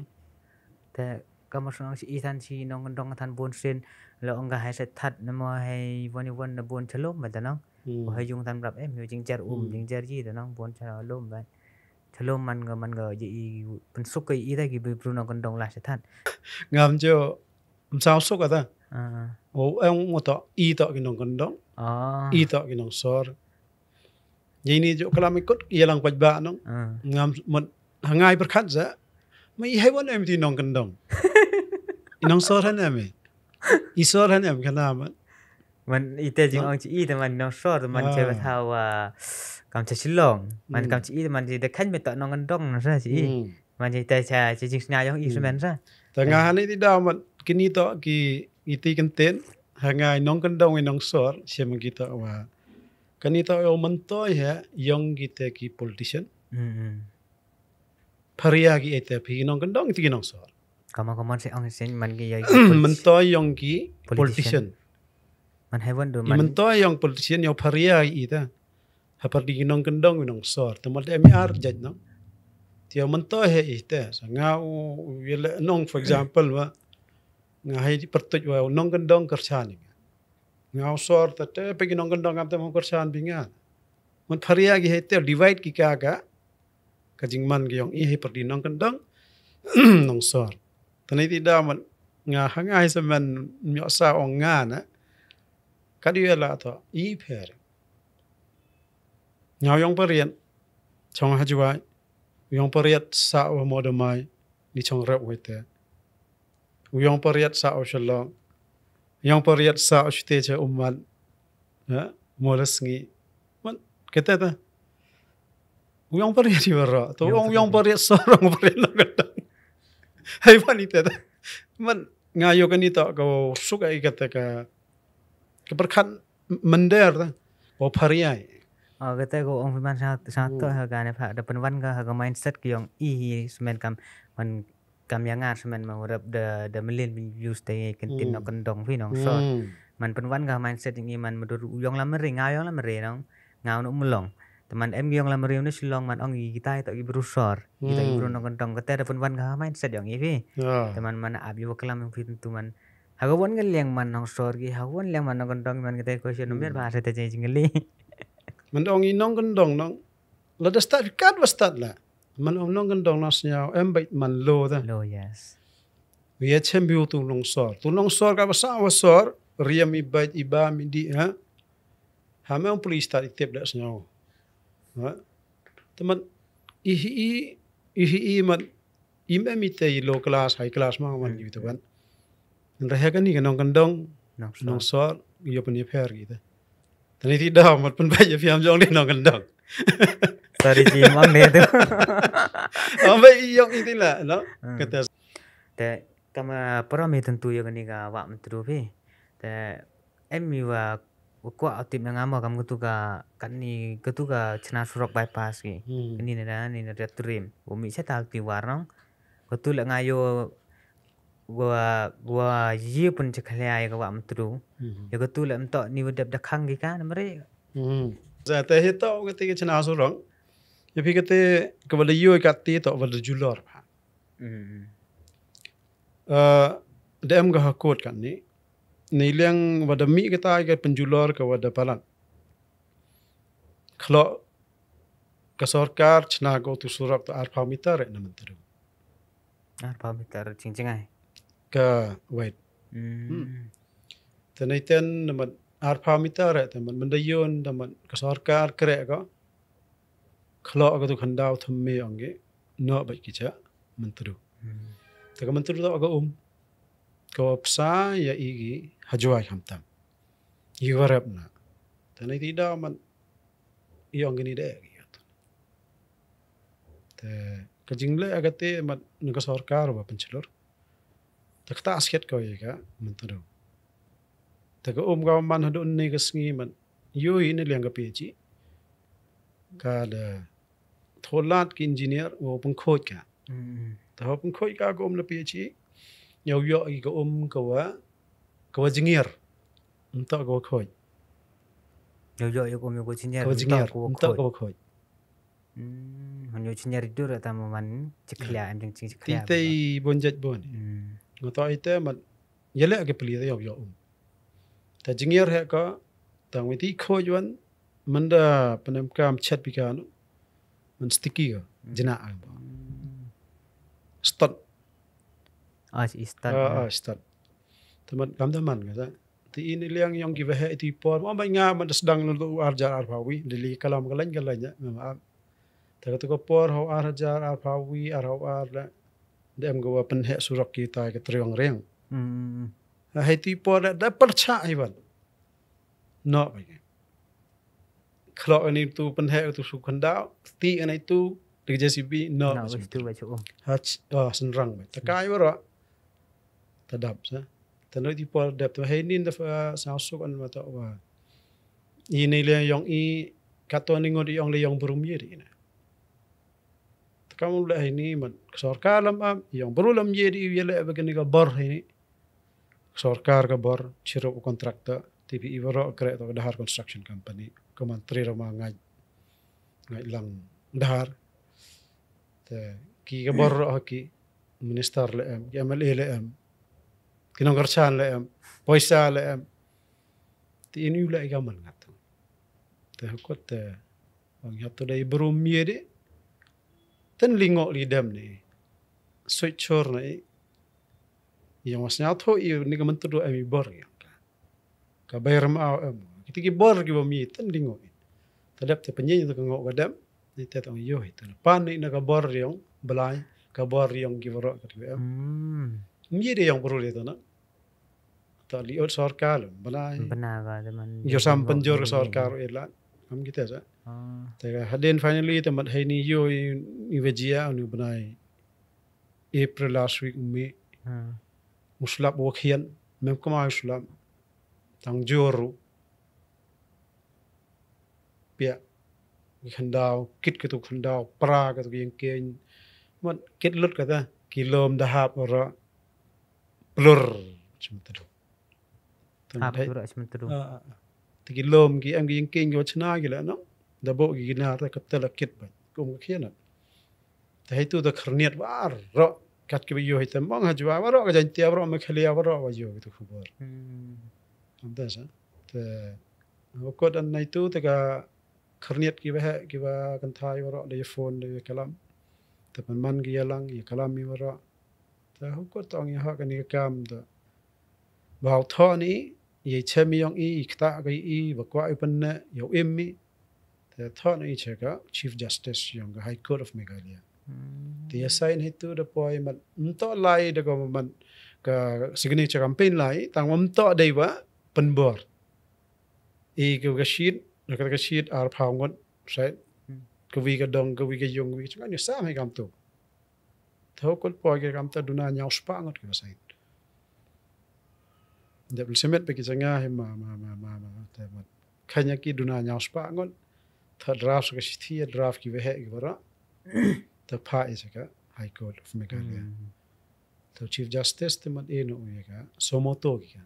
แต่ก็มาสนองอีทันชีน้องกันดองทันบนเส้นแล้วองค์การให้เสร็จทัดนโมให้วันบนฉลมไปแต่น้องให้ยุงทันรับอยู่จริงเจอจริงเจอยี่แต่น้องบนฉลมไปฉลมมันก็ยี่เป็นสุกอีได้กี่ปีปรุน้องกันดองลาเสร็จทัดงามเจ้ามันสาวสุกอะท่าโอ้เอ็งว่าต่ออีต่อกินน้องกันดองอีต่อกินน้องซอร์ยี่นี่เจ้ากลาไม่กดยี่หลังปัจจุบันน้องงามมันหางไงประคัดซะไม่ให้วันเอ็มที่น้องกันดองน้องซอร์ท่านเอ็มอีซอร์ท่านเอ็มขนาดมันอีแต่จริงองจีแต่มันน้องซอร์มันใช้เท่าว่ากำจะชิลองมันกำจะอีแต่มันจะได้ขั้นไปต่อน้องกันดองนะใช่จีมันจะแต่จะจริงๆนายองอีสแมนใช่แต่งานนี้ที่ดาวมันกินนี่ต่อกี่ตีกันเต้นหางไงน้องกันดองไอ้น้องซอร์เชื่อมันกี่ต่อว่ากันนี่ต่อเอามันต่อยฮะยองกี่แต่กี่ politician Paria ki ete pi nong kendong ti nong sor. Kamu se ong sen man ki yai. Man toy yong ki politician. Man heaven do man. Man toy yong politician yo paria ki ita. Ha par di nong kendong nong sor. Temal mi ar jaj no. Ti man toy he ite. Sa nga yele nong for example wa nga hai pertuj wa nong kendong kerchan. Nga sor ta te pe nong kendong am te mo kerchan binga. Man paria ki ite divide ki ka kajing man gyong i perdi nong kendang nong sor tani tidak man nga hangai sa man myo sa ong nga na kadiya la to i pher nga yong parian chong hajwa yong pariat sa wa modamai ni chong rap wete yong pariat sa o shalong yong pariat sa o shte cha umman ha molasngi man kete ta Uyang pariat di bara, tu uyang pariat sarang pariat nak kadang. Hai wanita tu, man ngayo kan itu kau suka ikat keberkan mender tu, kau pariat. Kata kau orang firman sangat tu harga ni pak, depan wan kau harga mindset kau yang semen man yang ngar semen mau the million views tadi kentin nak kendong fi nong so, man penwan kau mindset ini man mendur uyang lama ngayong lama nong ngau nak mulong. Teman yang lama riu ni silong man ongi kita itu berusor kita ibu nong kentong kita ada penwan kah mindset yang ini teman mana abi wakalam yang fit tu man hawan ngeliang man nong sor ki hawan liang man nong kentong man kita question nomor bahasa tu jadi ngeli man ongi nong kentong nong lada start kat was start lah man nong kentong nasnya embait man lo dah lo yes dia champion tu nong sor ka basa wasor riam ibait iba midi ha hame on please start tip dah senyaw teman ihi man imemite low class high class mah man gitu kan reha kan ni nong kendong nong sor iyo punya fair gitu tadi tidak mat pun baca film jong ni nong kendong sorry cimang dia tu ambil iyo itulah no kata te kama perami tentu yang ni ka wak mentru pi te emi wa kuat aktif dengan apa kamu ketuga kan ni ketuga cina surok bypass ki ini nada trim bumi saya tak aktif warnong ketul ngayo gua ye pun cekali ay gua mentru ya ketul entok ni wedap dakang ki kan mereka saya teh itu ketika cina surok ya pi kete kepada yo kati to pada julor dem gah hakut kan ni Niliang wada mi kita ke penjular ke wada palang. Kalau ke sorkar cina go tu surap tu arpa meter nak menteri. Arpa meter cincin ay. Ke wait แต่ในเต้นมันอาร์พามิตาระแต่มันได้ย้อนแต่มันกสรการเกระก็คลอก็ตุขันดาวทำเมียงเงี้ยเนาะไปกิจมันตรุแต่ก็มันตรุตัวก็ก็ภาษาอย่าอีกฮัจวายคำตามอีกว่ารับนะแต่ในที่ดาวมันอีองกันนี่ได้gituแต่ก็จริงเลยอากาศมันนึกสรการว่าเป็นเชลล์แต่ก็ตาสเก็ตก็อีกมันตรุ แต่ก็ก็มันหาดุนนี่ก็สงี้มันยูอินเลี้ยงกับพีจีก็ได้ทอลาดกินจิเนียร์ว่าเป็นโคดกันแต่ว่าเป็นโคดก็ละพีจียาวๆอีกก็ว่าจิเนียร์มันต้องก็โคด Yo yo ko chinyar ก็จิเนียร์มันต้องก็โคด มันyo chinyar itu rata man ciklia em jing ที่ ciklia ที่บนจัดบนก็ต่อไอ้เต้มันยัลเล่ก็เปลี่ยนยาวแต่จิเนียร์เหรอก็ต่างวิธีโคดวันมันได้เป็นการเช็ดพิการมันสติ๊กกี้ก็จิน่าอ่ะสตัด istan start. Teman teman kata. Ti ini liang yang kita he itu por. Mau banyak man sedang lalu arjar arpawi. Dili kalam kalanya. Maaf. Tapi tu ko por hau arjar arpawi arhau arla. Dem go pen he surak kita ke triang reng. He itu por da percaya iban. No bagi. Kalau ini tu pen he tu sukan dau. Ti ini tu di JCB no. itu baca Senrang. Takai baru. Tadap sa. Tanoi di por dap tu hai nin da sausuk an mata wa. Ini le yang kato ni ngod yang le yang berum yeri na. Kamu le ini man sarkar lam am yang berulam yeri yele begini ka bar ini. Sarkar ka bar chiro kontrakta TV Ibaro kre to dahar construction company komantri rama ngai lang dahar. Te ki ka bar ki minister le am MLA le am kinong kerjaan le am poisa le am ti ini ula igaman ngatu te hukot te ang yato dai berum yede ten lingo li dem ni switchor na yang masnya tho i ni gaman tu ami bor ka bayar ma am kiti ki bor ki bami ten lingo tadap te penyi tu ngok gadam ni te tong yo itu pan ni na ka bor riong belai ka bor riong ki boro ka am yede yang perlu itu na tak lihat sarkar balai benar ka teman yo sam penjor sarkar elan am kita saแต่hadin finally temat hai ni yo i vejia anu banai April last week me muslap wakhian mem kama muslap tang joru pia khandau kit ke tu khandau pra ke tu yang ken man kit lut kata kilom dahap ora blur sementara Hapura sementara kilom ki am yang ken yo chna gila no dabo gi na ta kaptala kit ba kum khiana ta itu ta kharniat war ro kat ke yo hitam mong ha jwa ro ga jan tia ro me khlia ro wa yo tu khubor amda sa te ko dan nai tu ta ga kharniat ki ba kan thai ro de phone de kalam ta man gi yalang ya kalam mi ro ta ko tong ya ha kan ni kam da bau tho ni ye chemi yong i kta ga i ba kwa i pan na yo emmi the thought ni cheka chief justice yang high court of Meghalaya the assign itu the point man unto lai the government ka signature campaign lai tang unto dei ba penbor I ka sheet ka sheet ar phawngot sai ka wi ka dong ka wi ka yong wi changa ni sa mai kam tu tho kol poi ka kam ta duna nyau spa ngot ka sai de semet pe ki changa he ma ta ma khanya ki duna nyau spa ngot ta draft ka shithia draft ki vehe ki bara ta pha isaka high court of Meghalaya to chief justice te mat eno ka somoto ki ka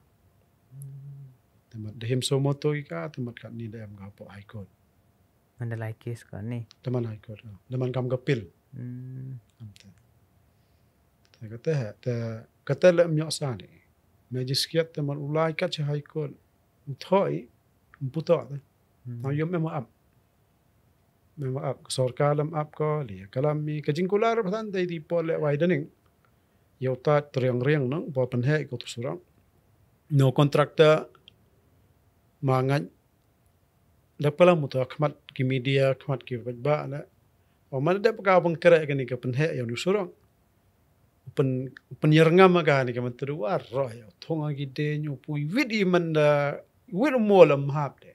te mat de him somoto ki ka te mat ka ni dem ga po high court Mana like case ka ni te man high court te man kam gapil te kata le myo sa ni magistrate te man ulai ka che high court thoi puto ta yom me ma memang up sarkar lam up ko li kalam mi kajingkular patan dai di pole waidening yo ta triang riang nang bo pen he ko surang no kontraktor mangan dapalah mutu khmat ki media khmat ki ba na man da paka bangkara kan ni ka penhe yang nusurang penyerngam aga ni ka mentru war ro ya thonga gi de nyu pui vidi man da wir molam hap de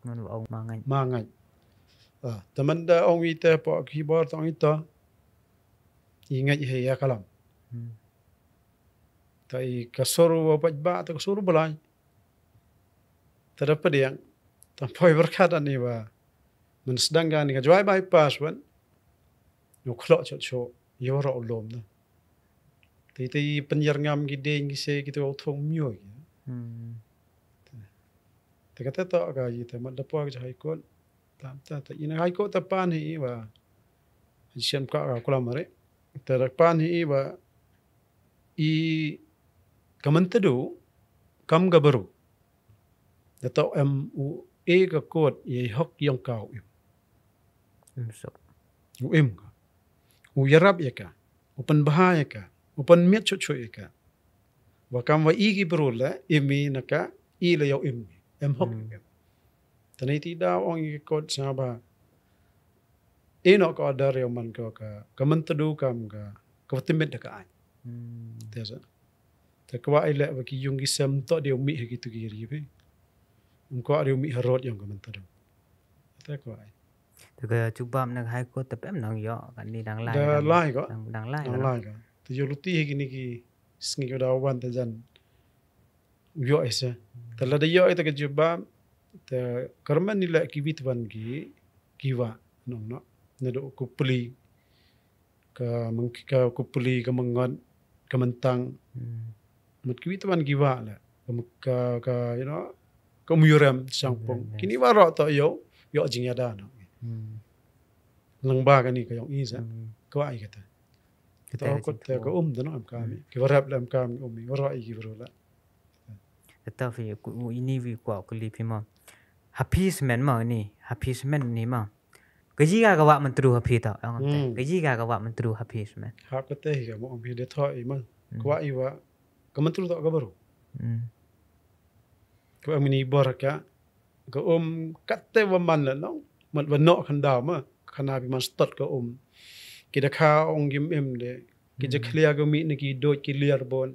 man au mangan mangan teman da ong ite po keyboard ong ito ingat he ya kalam tai kasuru ba ta kasuru balai terdapat yang tanpa berkata ni wa men sedangkan ni ka joy bypass wan no klok cho yo ro lom na ti penyerngam gi deng gi se gitu thong myo te kata to ka yi te man da po ga hai ko tam ta ina hai ko ta pan hi wa siam ka kula mare te da pan hi wa i kamantedu kam ga baru dato mu e ka kot ye hok yang kau so im ka u yarab ya ka upan bahaya ka upan miat chuchu ya ka wa kam wa igi berula imi naka i la yau em hok tani ti da ong i kot saba eno ko dar yo man ko ka kamantedu kam ka kawtimit ka ai tesa ta kwa ile wa ki yung gi sem to de mi he gitu gi ri be ko ari mi harot yang kamantedu ta ko ai tu ka cuba nak hai ko tapem nang yo kan ni dang lai da lai ko dang lai dang lai ko tu yo luti he gini ki sngi ko da wan ta jan yo esa ta la da yo ita ka juba ta karman ni la ki bitwan ki kiwa nong no na do ku puli ka mengka ku puli ka mengon ka mentang mat ki bitwan kiwa la ka you know ka muyuram sangpong kini waro to yo jingya da no lang ba ka ni ka yung isa ko ai kata kita ko ta ko da no am ka mi ki warap lam ka mi mi waro ai ki bro la ta fi ku ini vi kwa ku li phi ma happy men ma ni happy men ni ma ka ji ga wa man tru happy ta ang te ka ji ga wa man tru happy men ha ko te ga mo mi de tho i ma ko ai wa ka man tru ta ka bro ko am ni boraka ko katte wa man la no man wa no khan da ma khana bi man stot ko ki da kha ong gim em de ki je clear go mi ni ki do ki clear bon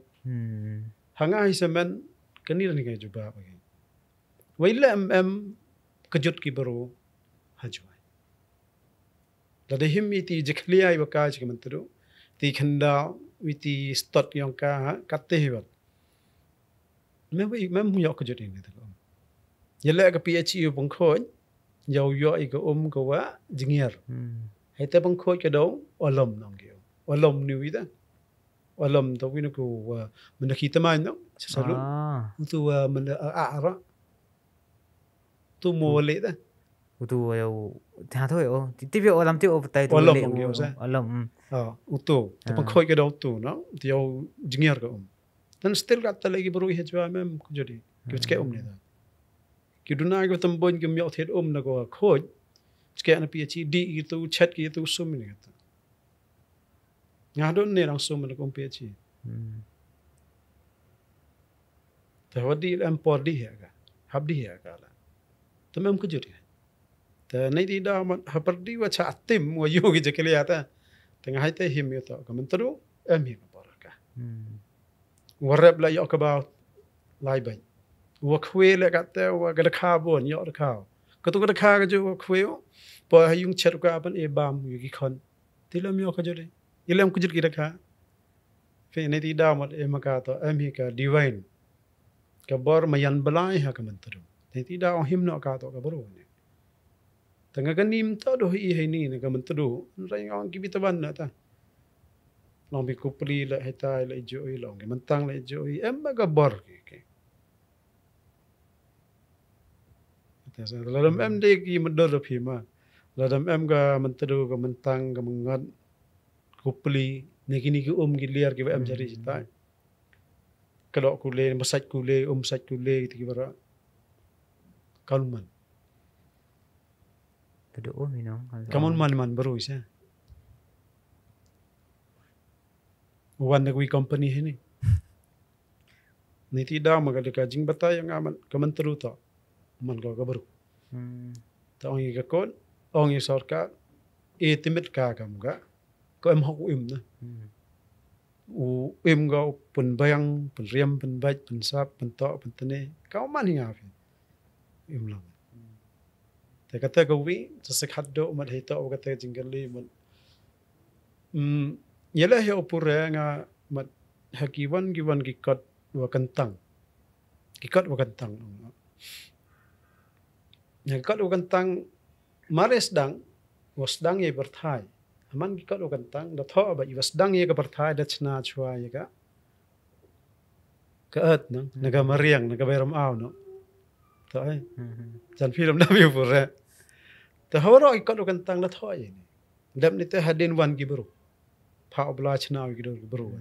hanga hi semen kani ni ga juba ba ge wa ila em kejut ki bro hajwai la de him iti je clear i ba ka ji man tru ti khanda witi stot yong ka katte hi ba mem mu yo kejut ni ta ko yele ka PhD bong khoi yo yo i ko ko wa jingier hai te bong khoi ka do olom nong ge olom ni wi da olom to wi no ko men ki ta mai no salu tu men a ra tu mo le da tu yo ta thôi o ti vi olam ti o tai tu olom le nong ge sa olom tu te bong khoi ka do tu no ti yo jingier ko dan still kat ta lagi baru hejwa mem ko jadi ki ke ni da ki duna ko tambon ki myot het na ko khoj ske na PhD gitu chat gitu sum ni kata ngado ne rang sum na ko PhD ta wadi am por di ya ka habdi ya ka la tamam ko jodi ta nei di da man hapardi wa cha atim wa yo gi jekeli ata tengah hai te him yo to ka mentru em hi ka por ka warab la yo ka ba lai bai wa khwe le ka te wa ga kha bon yo da kha ka tu ga kha ga jo khwe po ha yung chet ka ban e bam yu ki khon ti lam yo ka jo de ilam ku jit ki da kha fe ne ti da mat e ma ka to em hi ka divine ka bor ma yan balai ha ka man tu ne ti da him no ka to ka bro ne tanga ka nim to do hi he ni ne ka man tu rai ngong ki bitawan na ta long bi ku pri la he tai la jo i long man tang la jo i em ma ka bor ki Ladam em de ki medor phi ma ladam em ga mentru ga mentang ga mengat kupli ne kini ki ki liar ki em jari cita kalau kule masaj kule saj kule ti ki bara kalman tu mi no kamun man baru isa wan na kui company he ni Ni tidak magada ka jing batay ang aman kamantaru to. Man ko kabaru. Ta ong ka kon ong i sorka timit ka kamga. Ko em hok im na. U im go pun bayang pun riam pun bait pun sap pun to pun tene. Kau man hinga fi. Im lang. Te kata ko wi sa haddo mat hito kata jinggali man. Yala he opure nga mat hakiwan giwan gikot wa kentang. Gikot wa kentang. Gikot wa kentang mares dang was dang ye berthai. Aman gikot wa kentang da tho ba was dang ye ka berthai da chna chwa ye ka. Ka at no naga mariang naga beram aw no. To ai. Jan film na bi pure. Ta horo gikot wa kentang da tho ye ni. Dam ni te hadin wan gi bro. Pha obla chna gi do bro.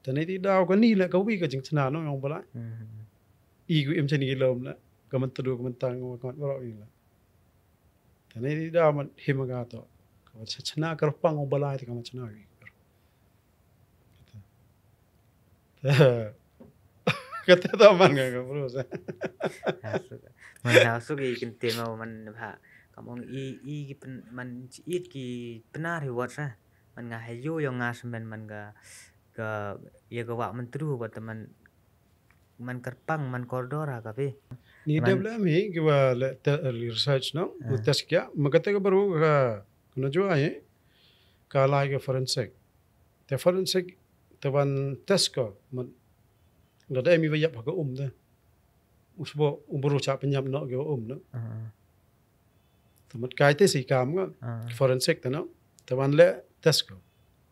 Te ni ti daw ko ni la ka wi ka jing chna no yong bala. I gu im chani lom la ka man tu ka man tang ko ro i la. Te ni ti daw man himaga to. Ka chna ka pang obala ti ka man chna gi. Kata to man ka bro sa. Man hasuk i kinte mau man pha kamong i man it ki benar hi wat sa man nga hayo yang ngasmen man ga ya ga wa man tru ba teman man kerpang man koridora ka pe Ni dabla mi ki wa la research no utas kya magata ka baru ka kuna jo ai ka lai ka forensic. Te forensic tawan test ko man ga dai mi ba yap ka da. Usbo umburu cha penyam no ga no. Tamat kai te si kam ko forensic ta no. Tawan le test ko.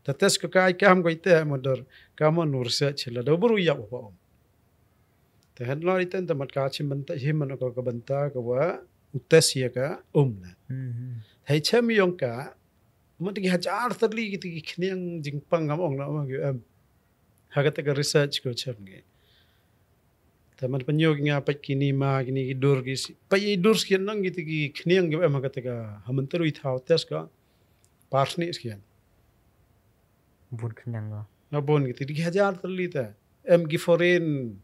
Ta test ko kai kam ko ite modor kam on research la do buru yap pa Te han lari ten tamat ka chim banta him no ka banta ka wa utas ya ka na. Hai chem yong ka mo ti hajar tali ki khniang jingpang ngam ong na ma gi am. Hagata ka research ko chem ge. Tamat panyo nga pa kini ma kini dur ki pa dur skian nang gitu ki khniang ge am hagata ka hamantaru i thau tes ka parsni skian. bun kenyang go Na bon gitu di hajar tali ta. Em gi foreign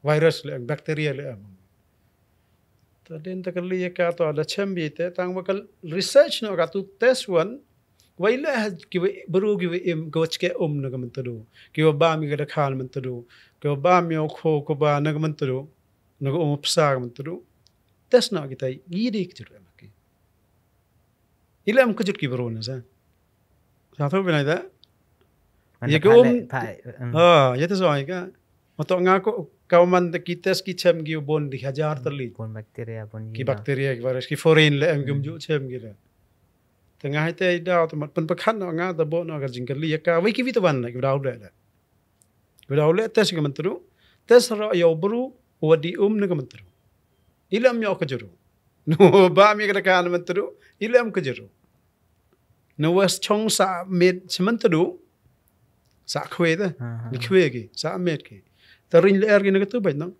virus le bacteria le am. Ta den ta kali ka to ada chambi te tang bakal research no ka tu test one waila ki baru ki im goch ke na gaman tadu ki ba mi ga khal man tadu ki ba mi kho ko ba na gaman tadu na go psa gaman tadu test na kita yidi ki jur ki ilam ko jur ki baru na sa tho bina da ye ko ya ta so ai ka mato nga ko kauman de kites ki chem gi bon di hajar tali bun bakteria bun ki bacteria ki virus ki foreign le em gum ju chem gi la tengah itu dah tu mat penpekan nga ta bo no ka jingkali ka wi ki vitawan ki daw le tes ki mentru tes ro yo bru wadi na ka mentru ilam yo ka juru no ba mi ka kan mentru ilam ka juru no was chong sa med sementru sa khwe da ni khwe ki sa med ki tarin le er gi na ka tu ba no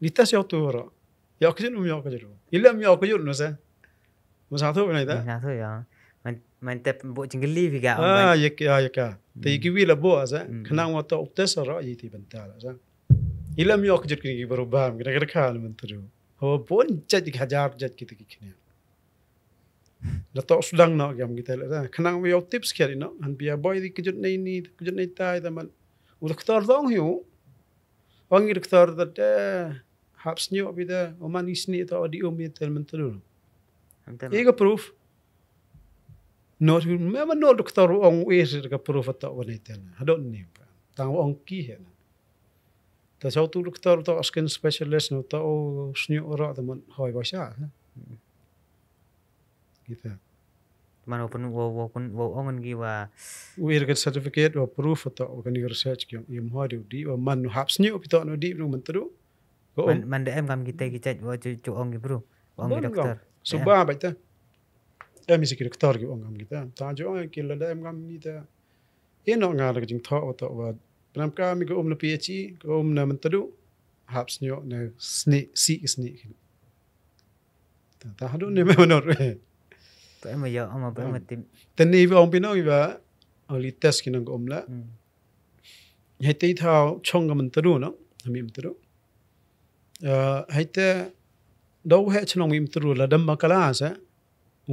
ni tes yo tu ro yo ka juru ilam yo ka juru no sa Masa tu mana ita? Nah tu ya man tep bo jingli vi ga Ya ka. Te ki wi la bo asa. Khnang wa to tes ro yi ti bantala sa. Ilam yok jit ki baru bam kira kira khal man tu. Ho bon jat ki hajar jat ki ki khne. La to sudang no gam kita la. Khnang wi yo tips kiri no. Han bia boy di ki jut nei ni ki jut nei tai ta man. U doktor dong hiu. Wang doktor da haps nyo bi da o man isni to di mi tel man tu. Ega proof. Memang no doktor ong wes ka proof ta wanita na. Hadon ni pa. Tang ong ki he na. Ta sau tu doktor ta skin specialist no ta o snyo ora ta man hoi ba sha. Kita. man open wo ongan gi wa We get certificate or proof ta o kan research ki im ho di o man haps ni o pito no di no man tu. man de em kam kita ki wo chu ong gi bro ong gi doktor Suba ba ta. Em isi ki doktor ki ong am kita. Ta jo ong ki la da em kam ni ta. Eno nga la jing tho o ta wa pram ka mi ko na PhD ko na man tu. Haps ni o na sni. Ta hadu ni me no re. pa em yo ama pa em tim Tani vi ong pino iba oli test ki nang omla. hai te thao chong ga man tru no mi tru hai te do he chnong mi tru la dam makala sa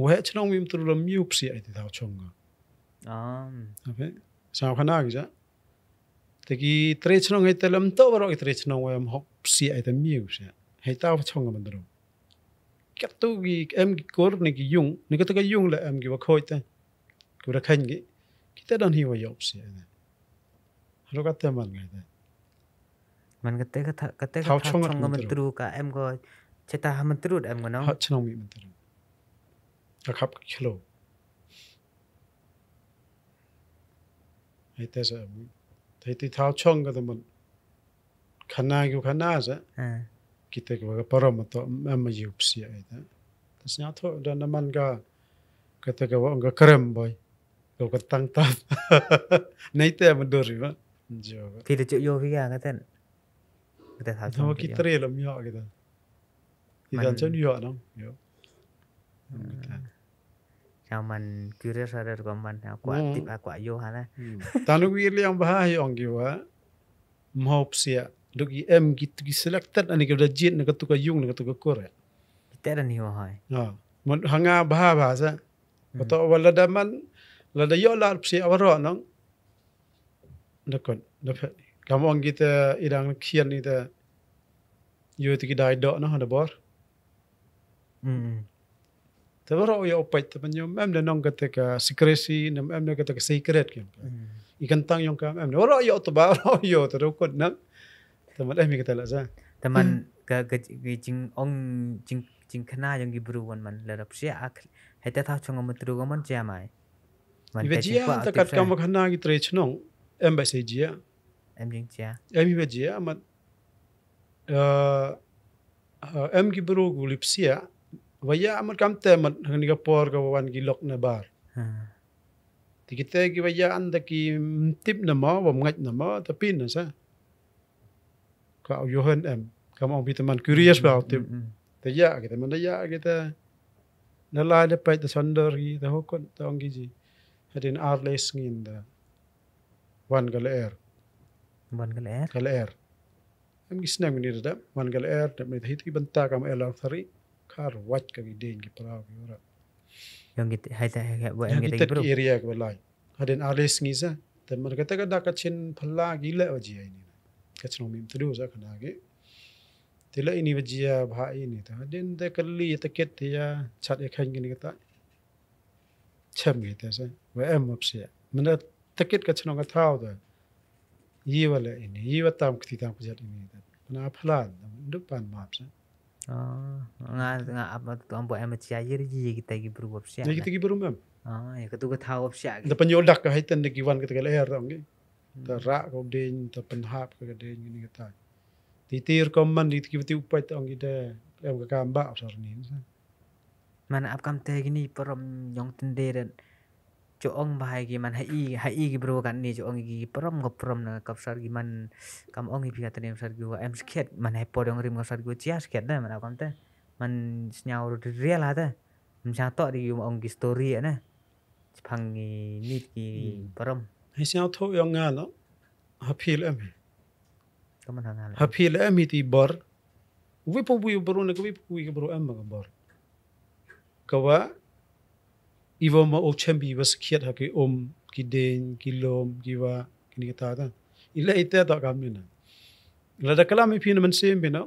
we chnong mi tru la miup si ai te thao chong ga ape sao khana gi te ki tre chnong hai te lam to ro ki tre chnong we am hop si ai te miu sa hai tao chong ga man tru kat tu gi em gi kor ni gi yung ni ka ta ga yung la em gi wa khoi te ku ra khan gi kita dan hi wa yop si ai ro ka te man ngai teมันก็เตะก็ thao ช chong ง ga ก็ man มัน tru ตรูกะเอ็มก็เชตามันตรูดเอ็มก็เนาะ ha chnong mi man tru ka khap khlo hai te sa hai te thao chong ga man khana gi khana sa อ่า kita ke ga param to am ma yup si ai ta tas nya tho da na man ga kata ga wa ga krem boy go ka tang ta nei te ma do ri ba jo พี่จะจุโยพี่กาก็เต้นก็แต่ถามช tho ง ki tre lam yo ga da ki dan chen yo no yo ชาวมันคิวเรสอะไรก็มันเอากว่าติบอากว่าโยฮะนะ ta nu wi liang ba ha yong gi wa mhop sia du gi em gi selected ani ga da jin na ka tu ka yung na ka tu ka kor แต่ดันหิวหอย มันhanga ba sa to wala da man la da yo la sia wa ro no da kon da phe kam ong kita idang khian ni ta yo ti ki dai do no da bor อืม ta ro yo pai ta ban yo em da nong ka ta ka secrecy nam em da ka ta ka secret ki ikan tang yong kam em ro yo to ba ro yo ta ro kon na ta man em mi ka ta la sa แต่มันก็จริงองจริงขนาดยังกิบรูวันมันระดับเสียอักให้แต่ท้าชงก็มันตรูก็มันเจ้าไหมมัน i แต่ ve จริง jia กว่า ta kat kam khana gi tre chnong em ba se jia เอ็มจริงเจ้า em ve jia mat em gi bro gu lipsia waya amat kam te mat ni ka por ka wan gi lok na bar ti kita gi waya an da ki tip na ma wa ngaj na ma ta pin na sa ka yo hen em kam ong vitamin curious ba tip ta ya kita man da ya kita na la de pai ta sandor gi ta hokon ta ong gi ji hadin arles ngin da wan ga er บอลกันแล้ว kala er em gi snang ni da wan ga er da me hit ki banta kam el thari khar wat ka gi den gi pra gi ora ยังกิให้แต่ว่าเอ็มกิ gi แต่ tet กิบรู ki area ga lai hadin arles ngi sa ta man ka ta ga da ka chin phalla gi le wa ji ai ni ka chno mi tu sa khana gi tila ini wa ji ya bha ini ta hadin da kalli ta ket ya chat e khan gi ni ta cham gi ta sa wa em up se man ta ket ka chno ga thao da yi wala ini yi wa tam kti tam kjat ini ta na phlan du pan map sa อ๋องาอัพมาตัวบ่เอ็มเชียยืดยี่กิแต่กิบรูแบบเสีย ni kita gi berum em อ๋ออย่างก็ตัวก็เท้าแบบเสีย da panyo dak ka haitan de gi wan ka ta er ta ngi ta ra ko den ta pan hap ka den ni ka ta ti tir kom man di ki ti upai ta ngi de em ka kam ba sar ni sa มันอัพคำเตกินี่ปรมยองตันเดรจะองบายกี่มันให้อีกี่บรูกันนี่จะองกี่ปรมกับปรมนะกับสารกี่มันคำองกี่พิจารณาสารกี่ว่าเอ็มสเก็ตมันให้ปอดองริมกับสารกี่เจียสเก็ตได้มันอัพคำเตมันสญาวเรียลฮะเตมันช่างต่อดีองกี่สตอรี่นะพังกี่นิดกี่ปรม hai sia tho yong nga no ha phil em ก็มันทำงาน ha phil em ti bor wi po wi bro na wi po wi bro em ma bor ka wa iwo ma o chambi was khiat ha ki ki den ki lom ki wa ki ni ta ta ila ite ta kam ni na la da kala mi phin man sem bi no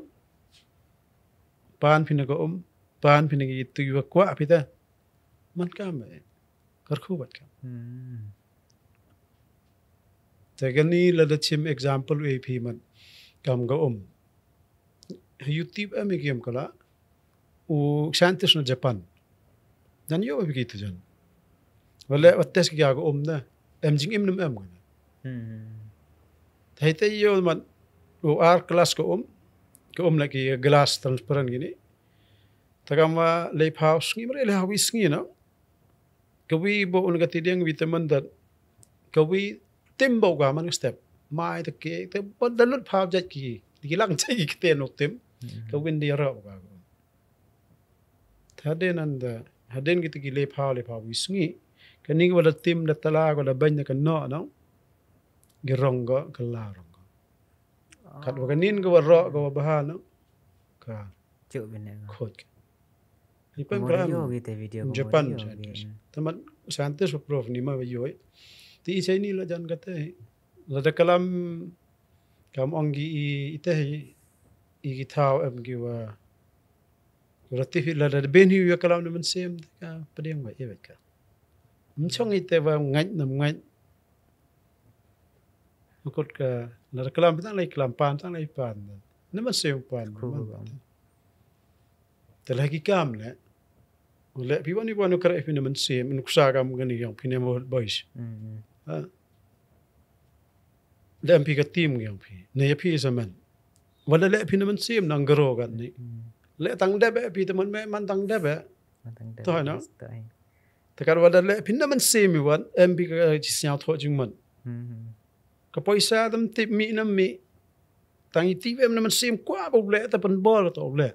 pan phin ko pan phin ki tu wa kwa pi ta man ka me kar khu bat ka อืม แต่กันนี้เราได้ชิม example เอพีมันกำก็ยูทูบเอ็มเกี่ยมก็ละอูชันติสในญี่ปุ่นนั่นโย่ไปกี่ตัวจันวันแรกวัดเทสกี้ก็นะเอ็มจริงนุ่มกันนะ อืม แต่ที่โย่มันอูอาร์คลาสก็เลยกี่ glass transparent กินี่แต่ก็มาเลยพาวส์งี้ไม่ได้เลยฮาวิสงี้นะก็วิบอุณกติเดียงวิตามินดัดก็วิtim bau ga man step mai ta ke te ban dan lut phao jat ki ki lang chai ki te no tim ka win dia ra ga tha den an da haden ki le phao wi sngi ka ni wala tim da tala ko da ban ka no no gerong go kelarong kat wakanin go ro go bahan no ka Cuk bina ko. khot ipan Morio kram gitu video ko Japan Morio scientist gitu. teman scientist prof ni ma yoi ti isai ni la jan kate la da kalam kam ongi ite i gitau em gi wa rati la da ben hu ya kalam man sem ka padeng wa e ka mchong ite wa ngai Makot ka naraklam tang lai kelampan tang lai pan. Nama seung pan. Terlagi kam le. Oleh piwan ni piwan ukar epin nama sem nuksa kam gani yang pine mo boys. Le ampi ka tim yang pi. Ne pi zaman. Wala le epin nama sem nang garo kan ni. Le tang debe pi teman me man tang debe. Tahu no. Tekar wala le epin nama sem wan ampi ka jisiang tho jing man. Kapoisa tam tip mi nam mi tangi tip em nam sim kwa bo le ta pan bol to le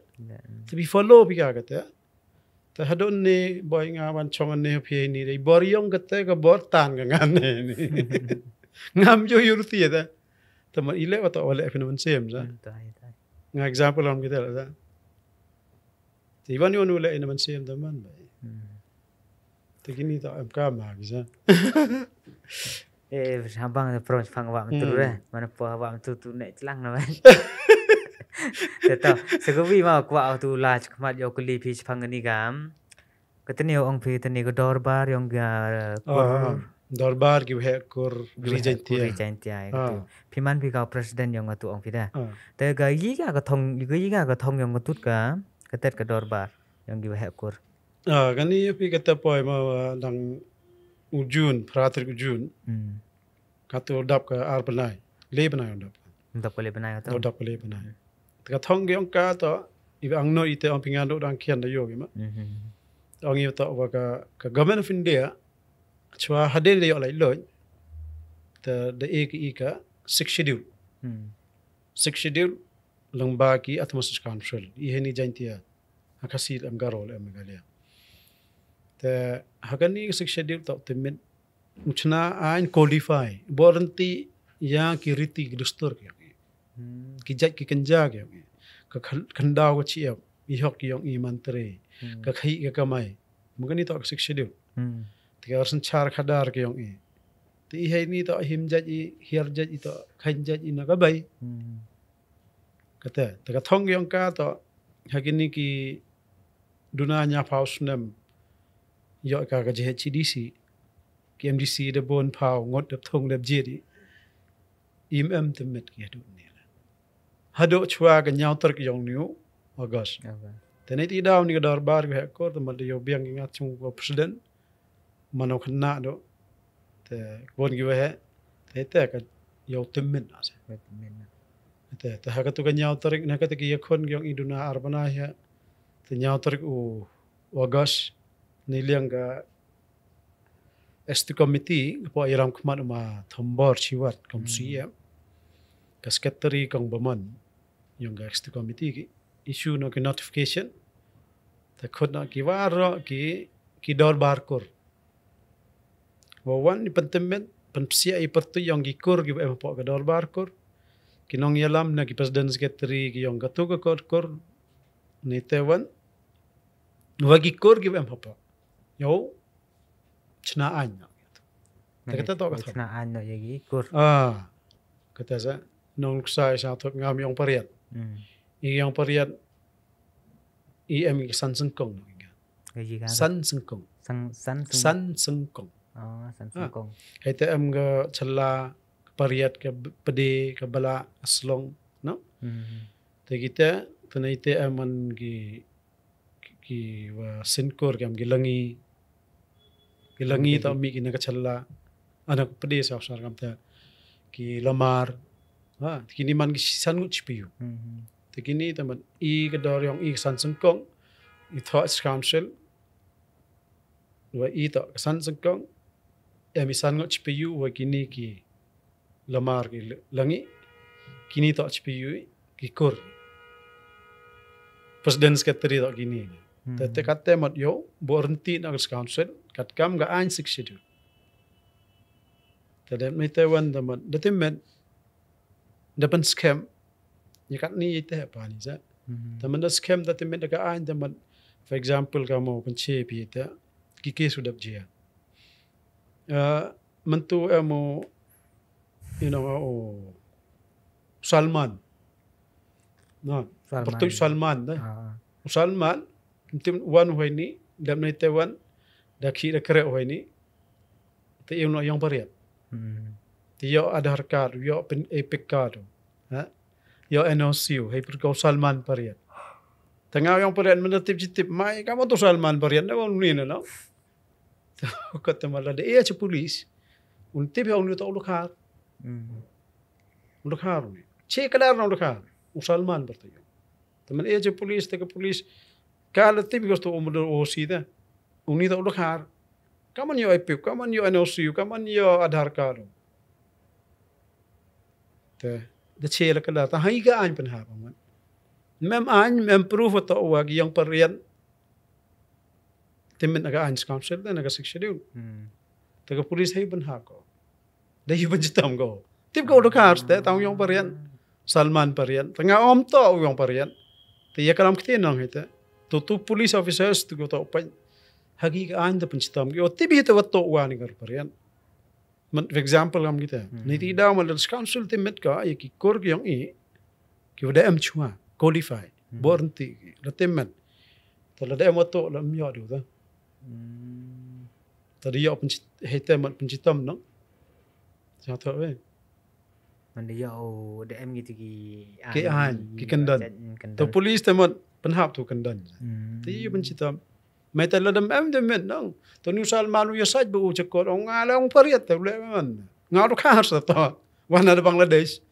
tapi follow pi ka kata ta hadon ni boy nga wan chong ne phi ni dei bor yong kata ka bor tan ka ngan ne ni ngam jo yur ti ta ta ma ile wa to le fi nam sim sa nga example am kita la ti wan yo nu le nam sim ta man bai ta gini ta am ka ma bisa Habang approach phang wa tu re mana po wa tu nek celang na ban tetap segobi ma kwa tu la chmat yo kuli pi phang ni gam katni ong pi tani ko dorbar yong ga dorbar ki he kor regentia gitu piman pi ka president yong tu ong pi da te ga yi ga thong yong tut ka katet ka dorbar yong gi he kor gani pi kata poi ma dang ujun prater ujun katu dap ka ar banai le banai dap ko le banai to dap le banai ka thong gyong ka to i ang no ite ang pingan do dang khian da yo gi ma ang i to wa ka government of India chwa hadel le yo lai lo the e ka 6 schedule 6 schedule lengba ki atmosphere council i heni jantia akasil am garol am galia te hagani 6 schedule to temen uchna ain codify boranti ya ki riti dustur ki jat ki kanja ka khanda ko chi i hok yong i mantre ka khai ka kamai mugani to 6 schedule te ka san char khadar ke yong i te i hai ni to him jat i hier jat i to khan jat i na ka bai kata te ka thong yong ka to hagini ki dunanya pausnem yo ka je HDC ki MDC de bon pau ngot de thong de jedi im temet ki hadu ni la hado chwa ga nyaw tar ki yong niu agos tene ti daw ni ga dor bar ga ko to mal yo biang ngat chung ko president mano khna do te bon gi we te ka yo temet ase te ha ka tu ga nyaw tar na ka te ki yakhon gyong iduna arbana ya te nyaw tar u agos ni liang ga ST committee po iram kman ma thambor chiwat komsia ka secretary kong baman yung ga ST committee ki issue no ki notification ta khod na ki waro ki dor bar kor wan ni pentemen pensia I pertu yung gi kor gi em po ga dor bar kor ki nong yalam na ki president secretary ki yung ga tu ga kor ni tewan wagi kor gi em po yo chna anya kata to ka chna anya yagi kur kata sa nong sai sa thok ngam yong pariat I yong pariat I em san sung kong san sung kong san sung kong san sung kong hai te em ga challa pariat ka pede ka bala aslong no te kita tenai te aman ki wa sinkor kam gilangi ta mi kina ka challa anak pede sa sar kam ta ki lamar kini man ki san ngut chipiu te kini ta man I ka dor yong I san sung kong I thought council wa I ta san sung kong emi san ngut chipiu wa kini ki lamar ki langi kini ta chipiu ki kor president secretary ta kini te kate mat yo bornti na council kat kam ga ein 6 schedule Tadam ni Taiwan damat datimet dapat scam yakat ni ite apa ni sa taman da scam datimet daga ain damat for example kamu penche pi ite kike sudah jia mentu emo Salman no Portu Salman dah Salman tim wan hoy ni dam ni Taiwan da ki da kere hoy ni te yang pariat yo Aadhaar card yo Epic card yo NOC hay perkau Salman pariat tengah yang pariat menetip citip mai kamu tu Salman pariat na ni na kata malah dia je polis untip yang ni tak ulukar ni cek kadar na ulukar Salman bertanya teman je polis tega polis kalau tip gosto umur OC dah uni tak ulukar kaman yo Epic kaman yo NOC kaman yo Aadhaar card da cela kala ta haiga an penha paman mem proof to wagi yang perian timin naga an council da naga schedule taga police hai penha ko da yu benjitam go tip go dokar te tang yang perian Salman perian tengah om to yang perian te ya kalam kite nang hete to police officers to go to pen hagi ga an da benjitam go tibi te watto wani gar perian for example kam kita ni tidak malah council timet ka ya ki kor yang ki udah chua qualify bornti la timet tala da moto la myo du da tadi yo hete mat pencitam no sa tho we man dia DM gitu ki an ki kandan to police temat penhap tu kandan ti pencitam mai tala dam demet nang to New Salman yo saj bu cekor ong ngalong pariat te le man ngau do khar sa to wana de Bangladesh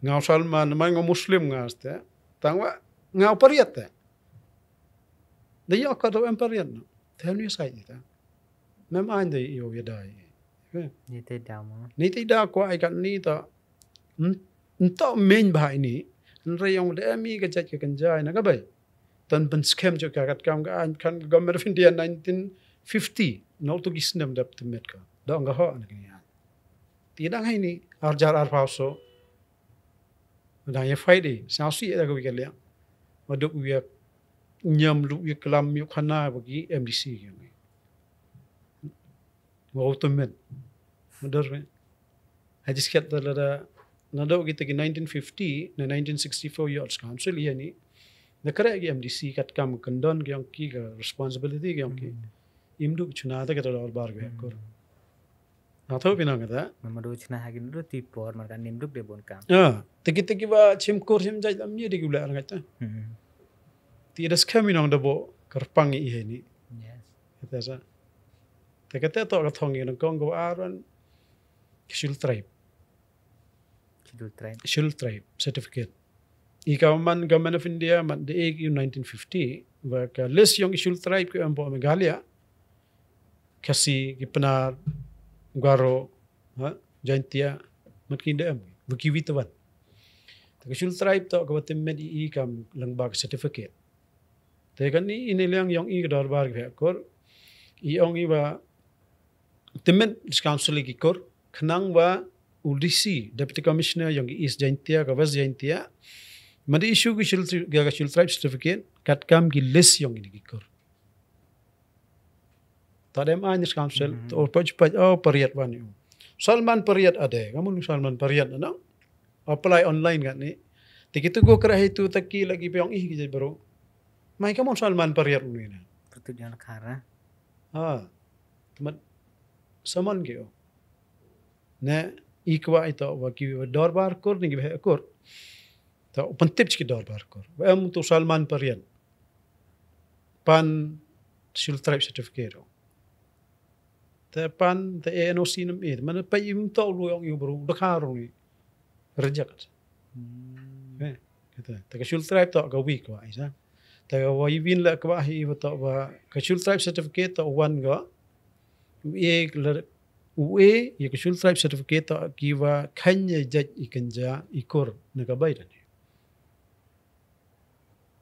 ngau Salman man ngau muslim ngas te tangwa ngau pariat te de yo ka do pariat no te ni saj ta mem an de yo ya dai ni te da ko ai kan ni ta nto main ba ini nrayong de mi ga jaj ka kanjai na ga bai tan ban scam jo ka kat kam ga an kan government of India 1950 no to gisnem dap temet ka do nga ho na kini tidang hai ni arjar ar pauso da ye friday sao si da go wi kelya maduk wi nyam lu wi klam yu khana bagi MDC ki wo to men madar me hadis kat da na do kita ki 1950 na 1964 years council yani na kare ki MDC kat kam kandon gyang ki ga responsibility gyang ki imdu chuna da ka dor bar ge kor na tho pinang da mamadu chuna hagin do tipor marka nimduk de bon kam teki ba chim kor chim jai lam ye de gula ngai ta ti das kaminong da bo karpang i he ni yes kata sa tekete to ka thong ni kong go aran shul tribe certificate Ikaman Government of India man de ek 1950 wa ka list yung shul tribe ko ambo Meghalaya kasi gipanar Garo Jaintia matkinda am wikiwitawan ta shul tribe to ka batim med I kam langbag certificate te kan ni inilang yung I darbar ge kor I ong I ba timet council ki kor khnang wa UDC deputy commissioner yung East Jaintia ka West Jaintia madi issue ki shul tribe certificate kat kam ki list yung inikikor tadem anyes council or paj pariat wan yu Salman pariat ade kamu Salman pariat na apply online kan ni tikitu go kra itu taki lagi peong ih ki bro mai kamu Salman pariat ni na pertujuan khara teman saman ki ne ikwa ito wa ki dorbar kor ni be kor ta pentip ki dorbar kor wa am tu Salman pariat pan shul tribe certificate ta pan ta NOC nam mana pa im to lu yung bro dakaro ni reject kata ta shul tribe to ga week wa isa ta wa win la kwa hi to wa ka shul tribe certificate to one ga uwe ye ka shul tribe certificate to ki wa khanye jaj ikanja ikor na ka bai ni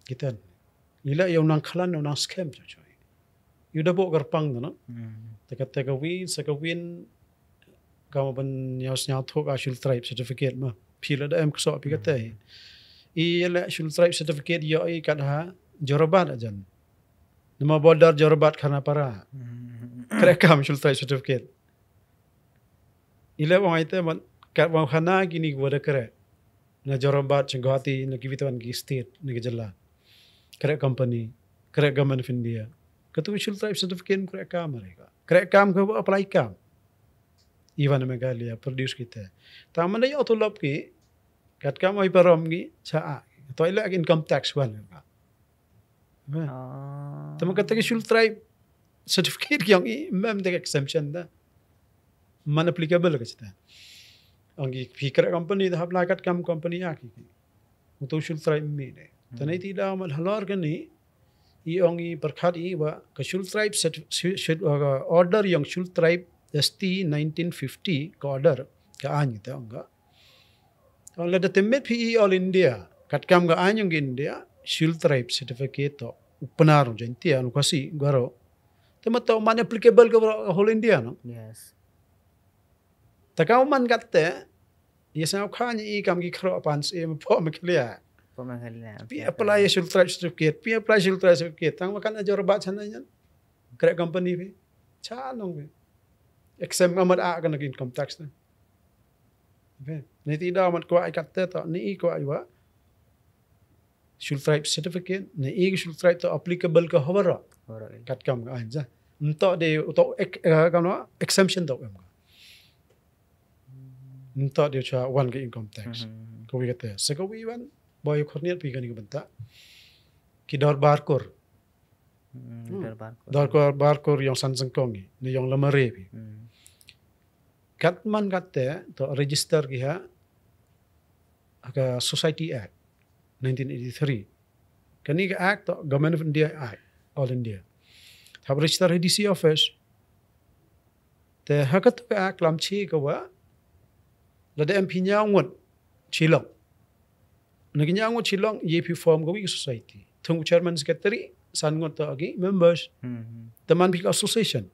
kita ila yung nang khalan yung nang scam jo yuda bo garpang no teka win kamu pun nyau thok a shul tribe certificate ma phila da em kso pi kate I le shul tribe certificate yo I kadha jorabat ajan nama border jorabat khana para kerekam shul tribe certificate ile wang ite man kat wang khana gini boda kere na jorabat chenggati na kivitan gi state na gejala kere company kere government of India katu shul tribe certificate kere kam mereka kere kam ko apply kam Ivan Megalia produce kita taman ay otolop ki kat kam ay param gi cha to ile income tax wan Tama kata ke shul tribe certificate yang I mem de exemption da man applicable ke kita Anggi fikir company dah apply kat kam company aki untuk shul tribe me de tanai tidak mal halor kan ni I ongi perkhat I wa ke shul tribe should order yang shul tribe ST 1950 ke order ke an kita enggak oleh the temet PE all India kat kam ga an yang India shul tribe certificate to upanar janti anu kasi garo tema to man applicable ke whole India no Yes. takau man katte yesau khanya I kam gi khro pans e po me clear Pemahalan. pi apply shul tribe certificate pi apply shul tribe certificate tang makan ajar bat sananya krek company pe cha nong pe exempt amat a kan income tax na pe ni tidak amat ko ai katte to ni ko ai wa shul tribe certificate ni I shul tribe to applicable ke hawara Alright. kat kam ga anja untuk de untuk kan exemption to em untuk dia cha one ke income tax ko wi kata se ko wi wan boy khorniat pi kan ni banta ki dor barkor barkor yang sansengkong ni yang lamare pi kat man katte to register ki ha aga society act 1983 kani ka act to government of India act all India thab register hi DC office te hakat ka act lam chi ka wa la de MP nyangot chilong nagi nyangot chilong YP form go wi society thung chairman secretary san ngot to agi members teman pi association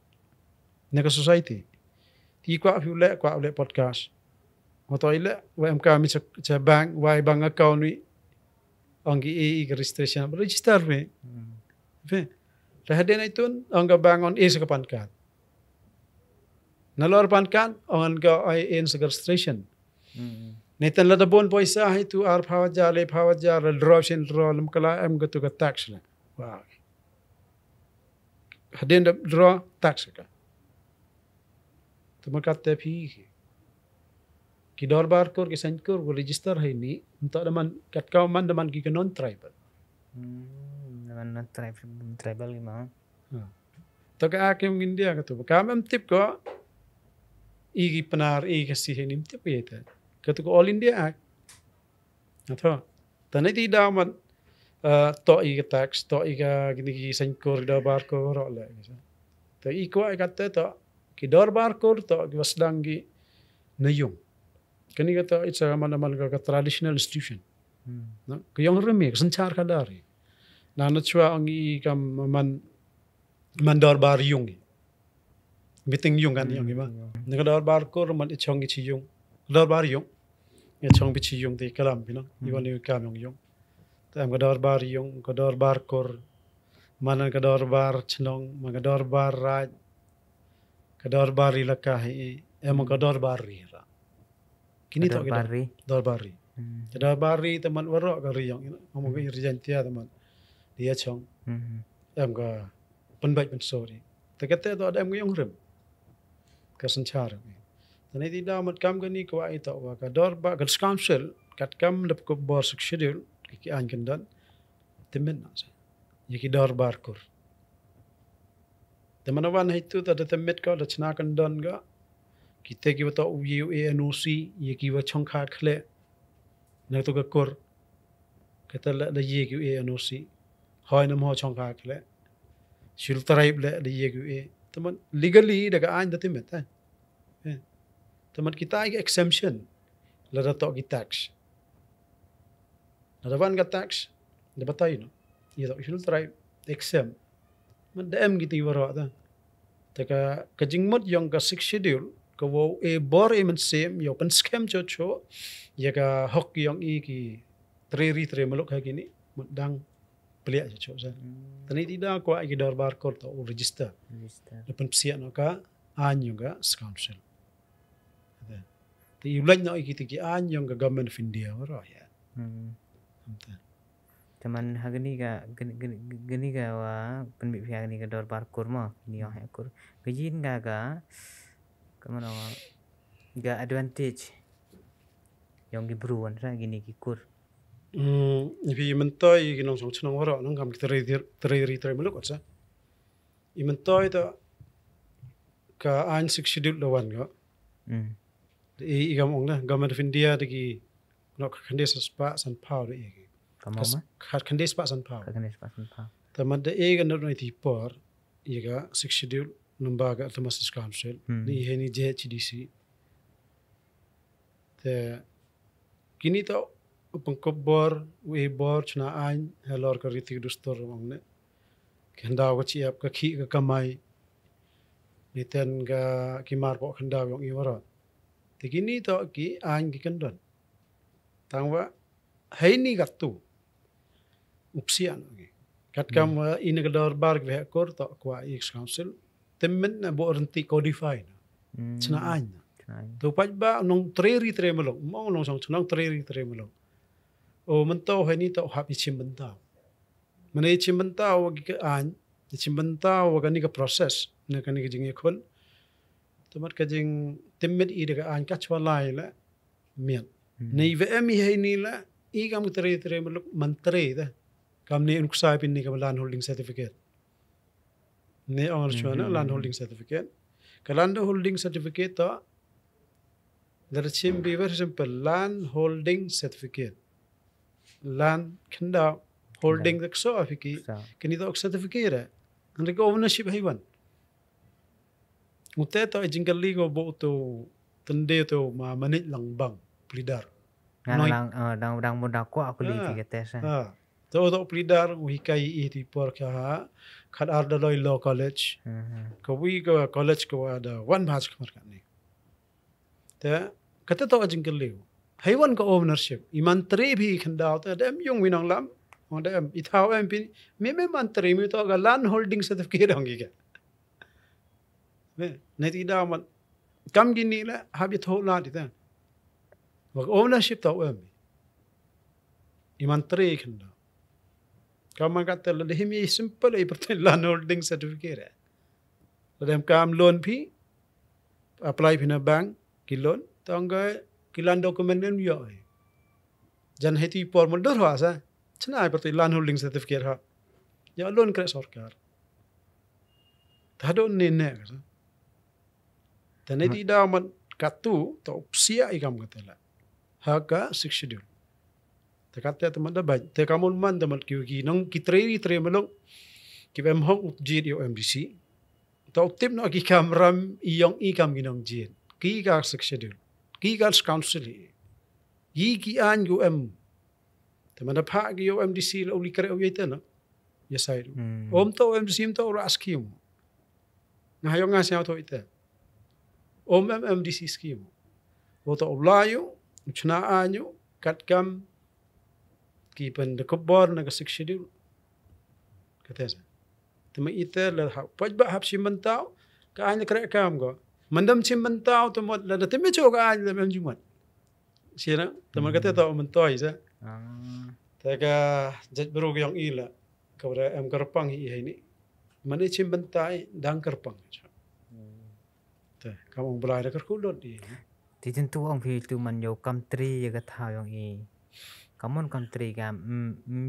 naga society ti kwa fi le kwa le podcast moto ile WMK mi cha bank wai bank account wi anggi e registration register we fe rahden itun angga bank on e sa pan card nalor pan card on ga in sa registration Netan la dabon poisa itu ar phawaja le phawaja draw sin draw lam kala am gatu ka tax la wow hadin draw tax ka tumakat te phi ki dorbar kor ki sankur ko register hai ni untuk daman kat kau man daman ki non tribal Naman tribal gimana? to ka akim India ka tu ka am tip ko igi penar igi si hinim tip yeta katu ko all India act atho tanai ti daman to igi tax to iga gini ki sankur dorbar ko ro la to I ko ai katte to ki dorbar ko to ki wasdangi nayung kani kata it's a man ka traditional institution no ko yang remi sanchar ka dari na na chua angi kam man dorbar yung meeting yung kan yung ba na dorbar ko man ichong chi yung dorbar yung ichong bi chi yung ti kalam bino iwan ni kam yung tam ka dorbar yung ka dorbar kor man ka dorbar chnong man ka dorbar raj ka dorbar ilaka hi em ka dorbar ri ra kini to dorbari dorbari teman waro ka ri yang ngomong ka irjantia teman dia chong em ka penbaik pensori tekete to ada em yung rem ka sanchar tani ti da mat kam gani ko ai to wa ka dorba ka council kat kam lep ko bor schedule ki an kendan temen na sa yiki dorbar kur teman wan hitu ta temet ko da chna kendan ga kita ki bata UANOC ye ki wa chongkha khle na to ka kor kata la ye ki UANOC hoy nam ho chongkha khle shul tribe la ye ki teman legally daga an da temet teman kita ai exemption la da to ki tax na wan ga tax da batay no ye to shul tribe exempt man da em ki ti waro da taka kajingmot yang ka 6 schedule ka wo e bor e men sem yo pen scam cho ya ka hok yang i ki tre meluk ha gini mudang pelia cho sa tani tidak ko ai ki darbar kor to register depan psia no ka an juga council ti ulan no i ki an yang ka government of India ro ya teman hagani ga wa penbit pihak ni ga dor bar kurma ni yang kur gejin ga kemana wa ga advantage yang gibruan sa gini kikur ibi mentoy ginong song chnong waro nang kam tre meluk sa i mentoy to ka an sik schedule lawan ga i gam ong na government of India de no khande spa san pau de kamama khat khande spa san pau pa taman de e ga no ti por i ga sik schedule number ga Thomas Council ni he ni JHDC te kini to pengkobor we bor chna an helor ka riti dustor mong ne khanda ko chi ap ka khi ka kamai ni ten ga kimar po khanda yong i wara te kini to ki an ki kandon tangwa hei ni gatu upsian gi kat kam in ga dor bar ve kor to kwa ex council temmen na bo renti codify chna an to paj ba nong tre melong mong nong song chnong tre melong o mentau hai ni tau hap ichim mentau mane ichim mentau gi ka an ichim mentau ga ni ka process ne ka ni ka jing khol tomat ka jing timmet i de ka an ka chwa lai la mian nei ve mi hai ni la i kam tre meluk mantre da kam ni un kusai pin ni ka land holding certificate ne on chwa na land holding certificate ka land holding certificate to there chim be very simple land holding certificate land kenda holding the so afiki kini to certificate and the ownership haiwan ute to jingal ligo bo to tende to ma manit lang bang plidar dang mo da ko aku li ti tes to plidar wi kai i ti por ka khat ar da loy law college ko wi ko college ko ada one batch kamar ka ni te kata to jingal ligo haiwan ka ownership iman tre bhi khandao ta dem yung winang lam on dem ithao em pin me man tre mi to ga land holding certificate hongi ga me ne ti da man kam gi ni la habi tho la di ta wa ownership to em iman tre khanda kam ga ta la de mi simple e per land holding certificate la dem kam loan phi apply phi na bank ki loan tong ga kilan dokumen nem yo jan heti por mo dor ha sa chna per land holding certificate ha ya loan kre sarkar ta do ne ne ka tane di da man katu to sia i kam katela ha ka six schedule te katte te man da ba te kamon man da man ki nong ki tre melong ki bem hong ji yo MDC to tip no ki kamram i yong i kam ginong jin ki ka six schedule Girls Council yi ki an gu em te mana pha gi yo MDC lo li kare o yete no yes I do om to MDC to ras kim nga yo nga sa to ite om MDC scheme wo to layo chna anyo kat kam ki pen de kobor na ka schedule katesa te ma ite la ha paj ba hap simantao ka an kare kam go mandam chim mentau to mod la te me choga an la mem jumat sira te ma kate to mentoi sa te ka jaj bro yang ila ka ra em karpang hi hai ni mane chim bentai dang karpang te ka mong blai da kar kulot di ti tentu ong phi tu man yo country ya ga thao yong i common country ga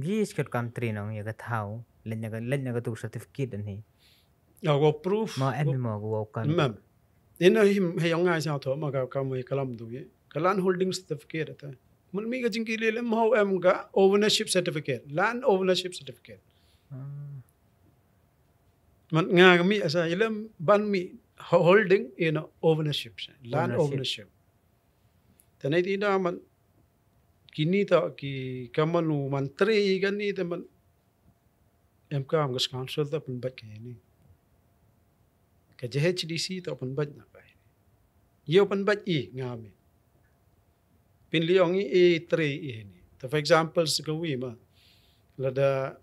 yi skat country nong ya ga thao len na ga tu certificate ni ya go proof ma em mo go kan mem ina him he yong ngai sa tho ma ga kam mai kalam du ye kalan holding certificate ta mun mi ga jing ki le mo em ga ownership certificate land ownership certificate man nga ga mi asa ilem ban mi holding in ownership land ownership tanai ti da man kini ta ki kamanu mantri ga ni ta man em kam ga council ta pun bat ke ni ka JHDC to pun bat na ba Yo pan bat I ngami. Pin liong I 3 ini. For example segawi ma. Lada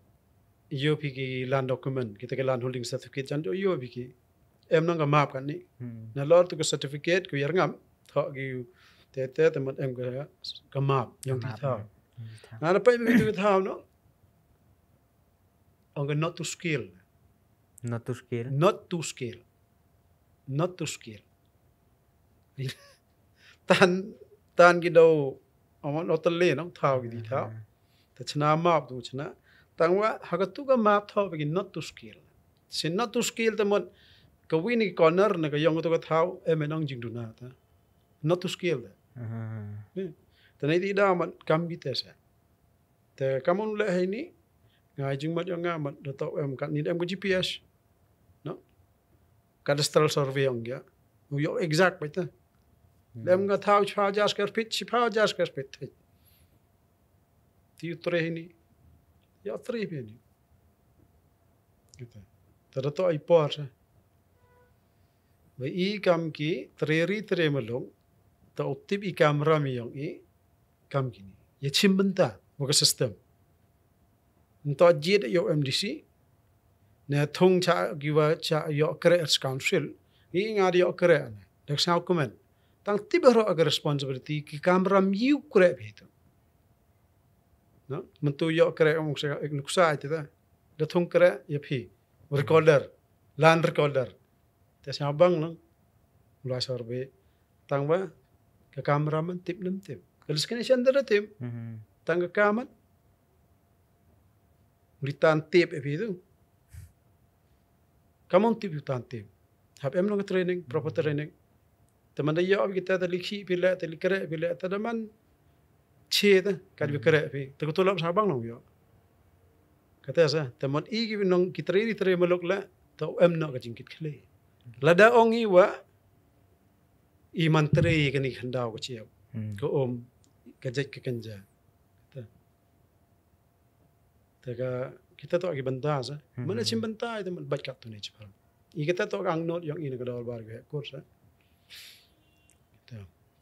yo piki land document kita ke land holding certificate jan yo piki em nang map kan ni. Na lor tu ke certificate ku yar ngam thok gi te temat em ke map yang di thao. Na pa mi tu thao no. Ong not to scale. Not to scale. Not to scale. Not to scale. tan gi do amon otale no thao gi di thao. Ta chna map tu chna tangwa hagatu ka map thao begin not to scale. Sin not to scale temat ka wini corner na ka yong to ka thao emenong jing duna ta. Not to scale. Ta nei di da man kam gi te sa. Te kamun le hai ni ngai jing mat yang ngamat do to em kan ni em ko GPS. No. Cadastral survey ong ya. Yo exact baita. Lem ga thao chha jas kar pit chha jas kar pit. Ti tre ni. Ya tre pe ni. Kita. Ta to ai por sa. Ba I kam ki tre malong ta optip I camera mi yong I kam ki ni. Ye chim benta mo ka system. Nto jid yo MDC na thong cha giwa cha yo kre council I nga yo kre na dak sa comment tang tibero ag responsibility ki camera miu kre bito no mentu yo kre ong sa nuksa ite da da thong kre ye phi recorder land recorder ta sa bang no la sorbe tang ba ka camera man tip nem tip kalis kene sandara tip tang ka kamat Litan tip itu. Kamu tip litan tip. Hab em long training, proper training. Teman dia ab kita terliki bila terlikere bila teman che ta kad bikere pi. Te ko tolap sabang long yo. Kata sa teman I ki nong kita ri melok la tau em no ka jingkit khle. Lada ong I wa I mantri kani khandau ko chiap. Ko om ka jek ka kanja. Teka kita tu agi benda sa. Mana cim benda itu man baca tu ni cepat. I kita tu ang note yang ini kedua bar ke kurs sa.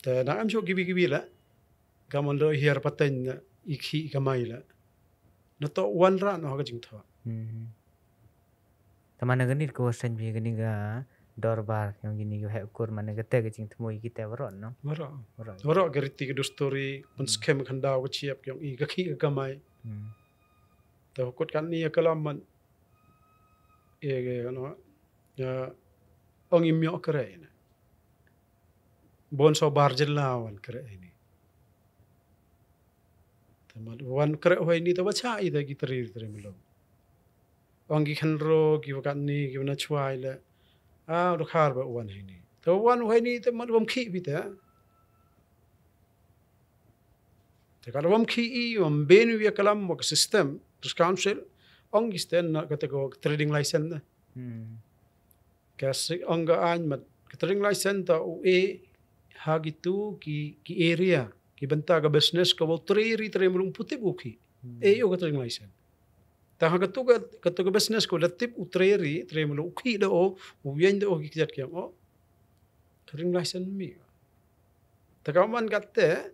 Ta na am jo gibi la. Kamu lo hiar paten ikhi kamai la. Na to one run ho ka jing tho. Tamana ganit ko san bi gani ga dorbar yang gini ga kur mana ga te ga jing thmoi kita waron no. Waro geriti ke story pun scam khandau ko chiap yang I ka khi kamai. Ta kot kan ni kalam man no ya ong imyo kre ina bon so barjel lawan kre ini tamad wan kre hoi ni ta bacha ida ki tri melo ong ki khanro ki kan ni ki na chwai la do khar ba wan ini to wan hoi ni ta mad bom khi bi ta kalau bom khi I om benu ya kalam mo system terus council ong isten na kata ko trading license na kasi ong gaan mat trading license ta UE hagitu ki area ki benta ga business ka tri mulung putih buki yo ka trading license ta hagatu ka business ko latip tri mulung uki da o uyen da o ki jat kyang o trading license mi ta ka man gatte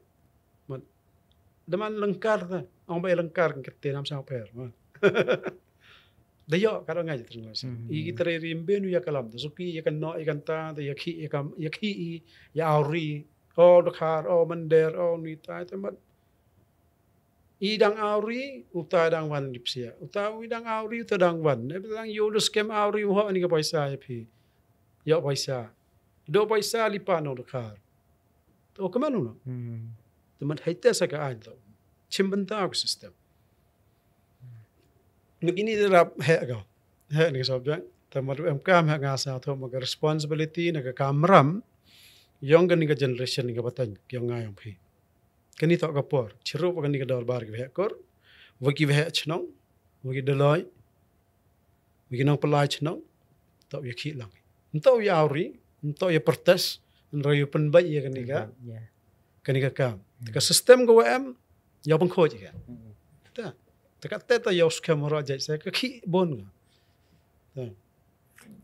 mat daman lengkar ta ong bay lengkar kete nam sang per man dayo karo ngai terus I kitre rimbenu ya kalam to suki ya kan no ikan ta ya khi ya auri o dokar o mander o ni ta temat idang auri uta dang wan dipsia uta idang auri uta dang wan ne dang yo do scam auri ho ni ka paisa ya phi ya paisa do paisa lipa no dokar to kemana no temat haita sa ka an to chimbanta ko system Nagini dirap he ni sabda tamadu em kam ha ngasa tho mag responsibility na ka kamram yong gani ka generation ni ka batan kyong ngayong phi kani to ka por chiru pa gani ka dor bar ke kor wagi ve chnong wagi deloi wagi nang palai chnong to ya khi lang nto ya auri nto ya protes nro yu pen bai ya kani ka kam ka system go em ya pang khoj ka ta Dekat teta yaus kamera jai saya ke ki bon.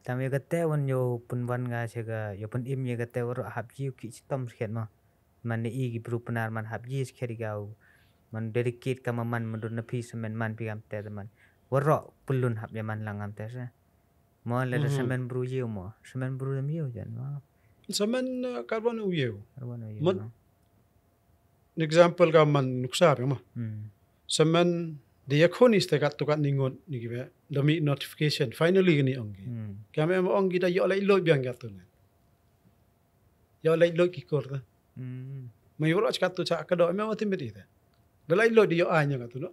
Tam yo kate wan yo pun wan ga chega yo pun im yo kate waro habji ki chitom skhet ma man i gi bru penar man habji skhet gau man dedicate kama man mendun na pi semen man pi am te man waro pulun hab ya man langam te sa mo le semen bru yo mo semen bru yo jan ma Saman karbon uyew. arwan yo Man example ka man nuksa ma. Saman dia konis te kat tukat ningot ni gibe demi notification finally gini ongi. Kami mo ongi da yo lai lo biang kat tu. Yo lai lo ki kor ta. Mai woro kat tu cha ka do me mati meti ta. Da lai lo di yo anya kat tu no.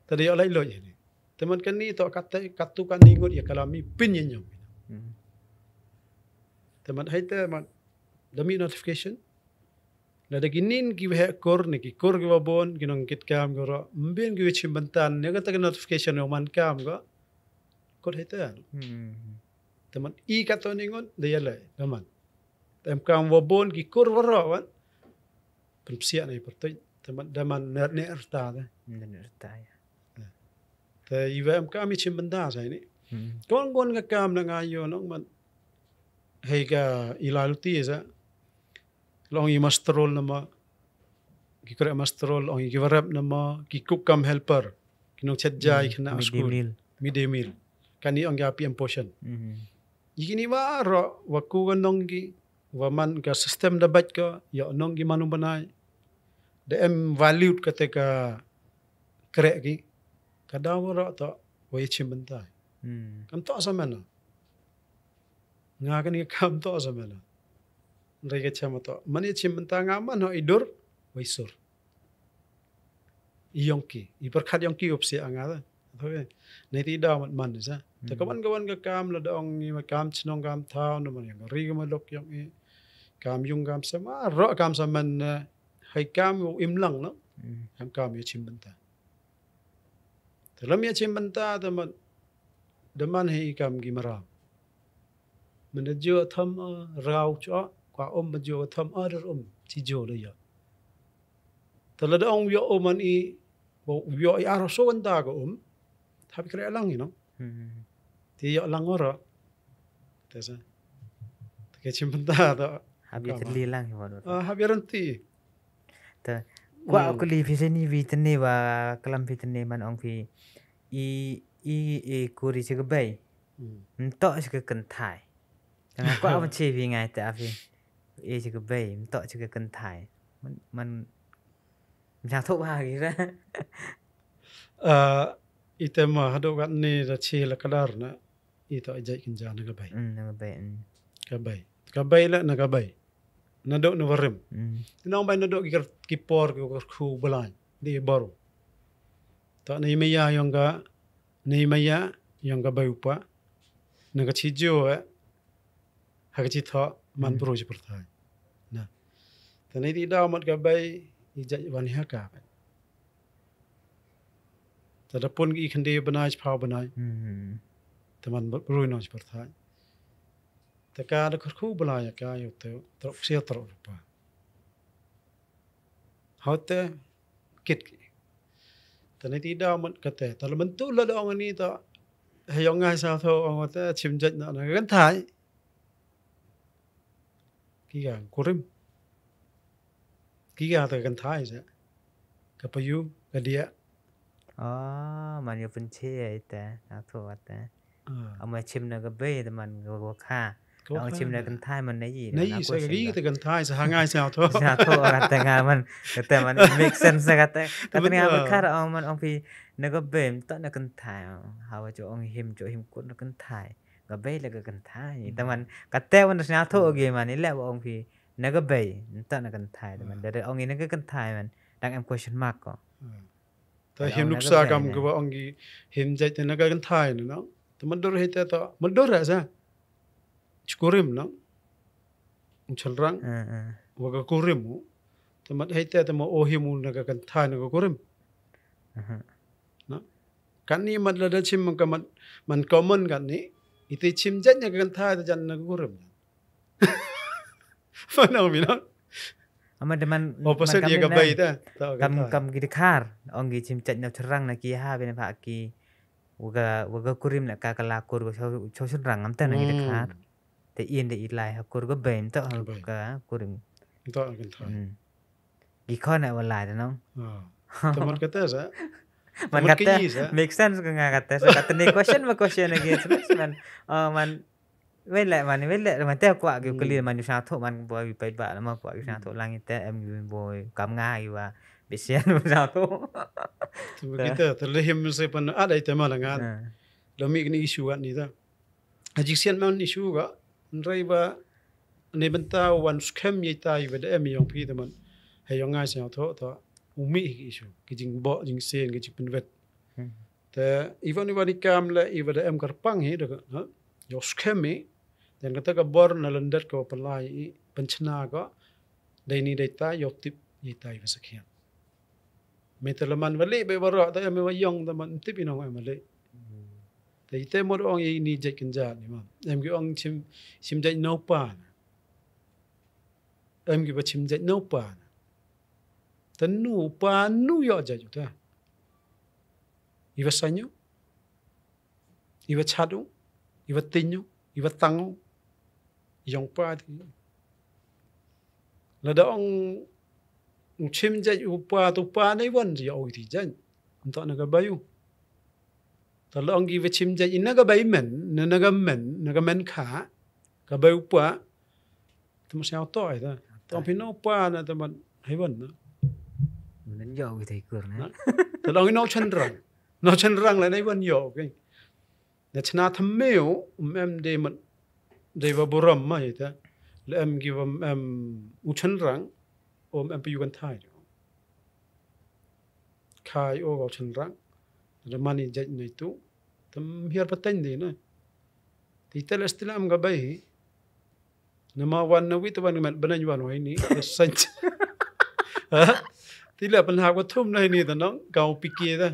Ta yo lai lo ni. Teman kan ni to kat tu kan ningot ya kalami pin yen nyom. Teman hai te man demi notification la da ginin ki he kor ni ki kor ki babon ginong kit kam goro mbin ki chimbantan ne ga ta notification o man kam go kor he te teman I ka to ningon de yale teman tem kam babon ki kor waro wan pen sia nei pertoy teman daman ne erta de ne erta ya te iwem kam I chimbanda sai ni kon gon ga kam na ngayo nong man hei ka ilaluti sa long I masterol nama ki kore masterol ong ki warap nama ki cook kam helper kinong chatjai kena school midday meal kani ong ga PM portion yini waro waku nong ki waman ka system dabat ka ya nong ki manu banai de em valued ketika krek ki kadawara to way chimbentai kam to samana nga kan kam to samana rega chama to mani chimbenta nga man ho idur waisur iyongki iperkhat yongki opsi anga ta thoe nei ti da man sa ta kawan ka kam la dong ni ma kam chnong kam thao no man yang ri ma lok yong I kam yung kam sama ro kam saman hai kam im lang no kam ye chimbenta ta lam ye chimbenta ta man de man hei kam gi maram man jo tham rau cho qua mà jo tham other chi jo le ya tala da ong yo man I bo yo I aro so anda go thabi kre lang you know ti yo lang ora ta sa ta ke chimbanda da habi tli lang ho do habi ranti ta kwa ko li fi ni vi tne wa kalam fi tne man ong fi i ko ri se ga bai to se ga kan thai ta kwa ma che vi ngai ta fi e chứ cái bể tọ chứ cái cân thải mình sao thốt ba cái ra itema hado gat ni da chi la kadar na ito ajai kinja na ka bai la na ka bai na do na warim nong bai na do ki por ki khu balai di baru ta ni maya yang ga bai upa na ka chi jo ha ka chi tho man bro ji perthai na ta ni di da mat ka bai I jai wan ha ka ta da pun ki khande banai phau banai ta man bro no ji perthai ta ka da khu balai ka yo te trop sia trop pa hote kit ta ni di da mat ka te ta man tu la dong ani ta hayong ngai sao tho ong ta chim jai na kan thai kiga kurim kiga ta kan thai sa ka payu ka dia man yo pun che ai ta na tho ta ama chim na ga be ta man go khaเอาชิมในกันท้ายมันในยี่นะ ใส่กี่แต่กันท้ายสหง่ายสาวทั่ว สาวทั่วแต่งานมัน make sense แต่งานมันคาดเอามันเอาพี่นักเบมต้นนักกันท้ายหาว่าจะเอาหิมกุดนักกันท้ายก็เบยแล้วก็กันท้ายแต่มันก็แต่วันสาวทั่วเกมมันนี่แหละว่าเอาพี่นักเบยต้นนักกันท้ายแต่มันเดี๋ยวเอางี้นักกันท้ายมันดัง am question mark ก็แต่หิมลูกสาวกำก็ว่าเอางี้หิมใจแต่นักกันท้ายเนาะแต่มันโดนให้แต่ต่อมันโดนอะไรซะkurim no chalrang waga kurim tamat haite tama ohimu naga kan tha naga kurim no kan ni mat la da chim man common kan ni ite chim jan naga kan tha ta jan naga kurim fana mi no ama de man opposite dia ga bai ta kam gi khar ong gi chim chat na chalrang na ki ha be na pha ki waga kurim la ka kala kur cho chun rang am ta na gi khat te in de ilai ha kur go beim ta ka kurim ต่อกันทาย gi kho na wa lai ta no แต่มันก็แต่ซะ man Teman kata keyi, sa? make sense ka nga kata so kata ni question again terus man wele man te kwa gi kuli man sa tho man boy pai ba la ma kwa gi sa tho lang te em gi boy kam nga gi wa bisian sa tho แต่มันก็แต่แต่เลยมันใส่ปันอะไรแต่มาละงานเรามีกันisu kan ni ta ajiksian man isu ga nrai ba ne banta wan scam ye tai ba de em yong phi ta man hay yong ngai sa tho to umi isu ki jing bo jing sen ki jing pen vet te ivan ni kam la iva de em kar pang hi de ha yo scam me dan kata ka bor na landat ko palai panchna ko dai ni dai ta yo tip ye tai ba sakhian metalaman wali be baro ta em wa yong ta man tip inong em le te ite mod ong ye ni jek kan ja ni ma em ki ong chim jek no pa em ki ba chim jek no pa ta nu pa nu yo ja ju ta iwa sanyo iwa chadu iwa tinyo iwa tango yong pa ti la da ong chim jek upa tu pa nei wan ji oi ti jan to na ga bayu ta la ong gi wa chim jek ina ga bai men na ga men kha ga bai upa tu ma sao to ai ta to pi no pa na ta man hai wan naมันยาวgi thai kur na ta la ong no chen rang la nei wan yo ke na chna tham meo em de man de wa boram ma ai ta la em gi wa em u chen rang em pi yu kan thai khai o go chen rang la mani jaj nei tu tam hiar patan de na ti tel istilam ga bai na ma wan na wi ta wan man banan wan wai ni san ti la pan ha ko thum nai ni ta nong gau pi ke ta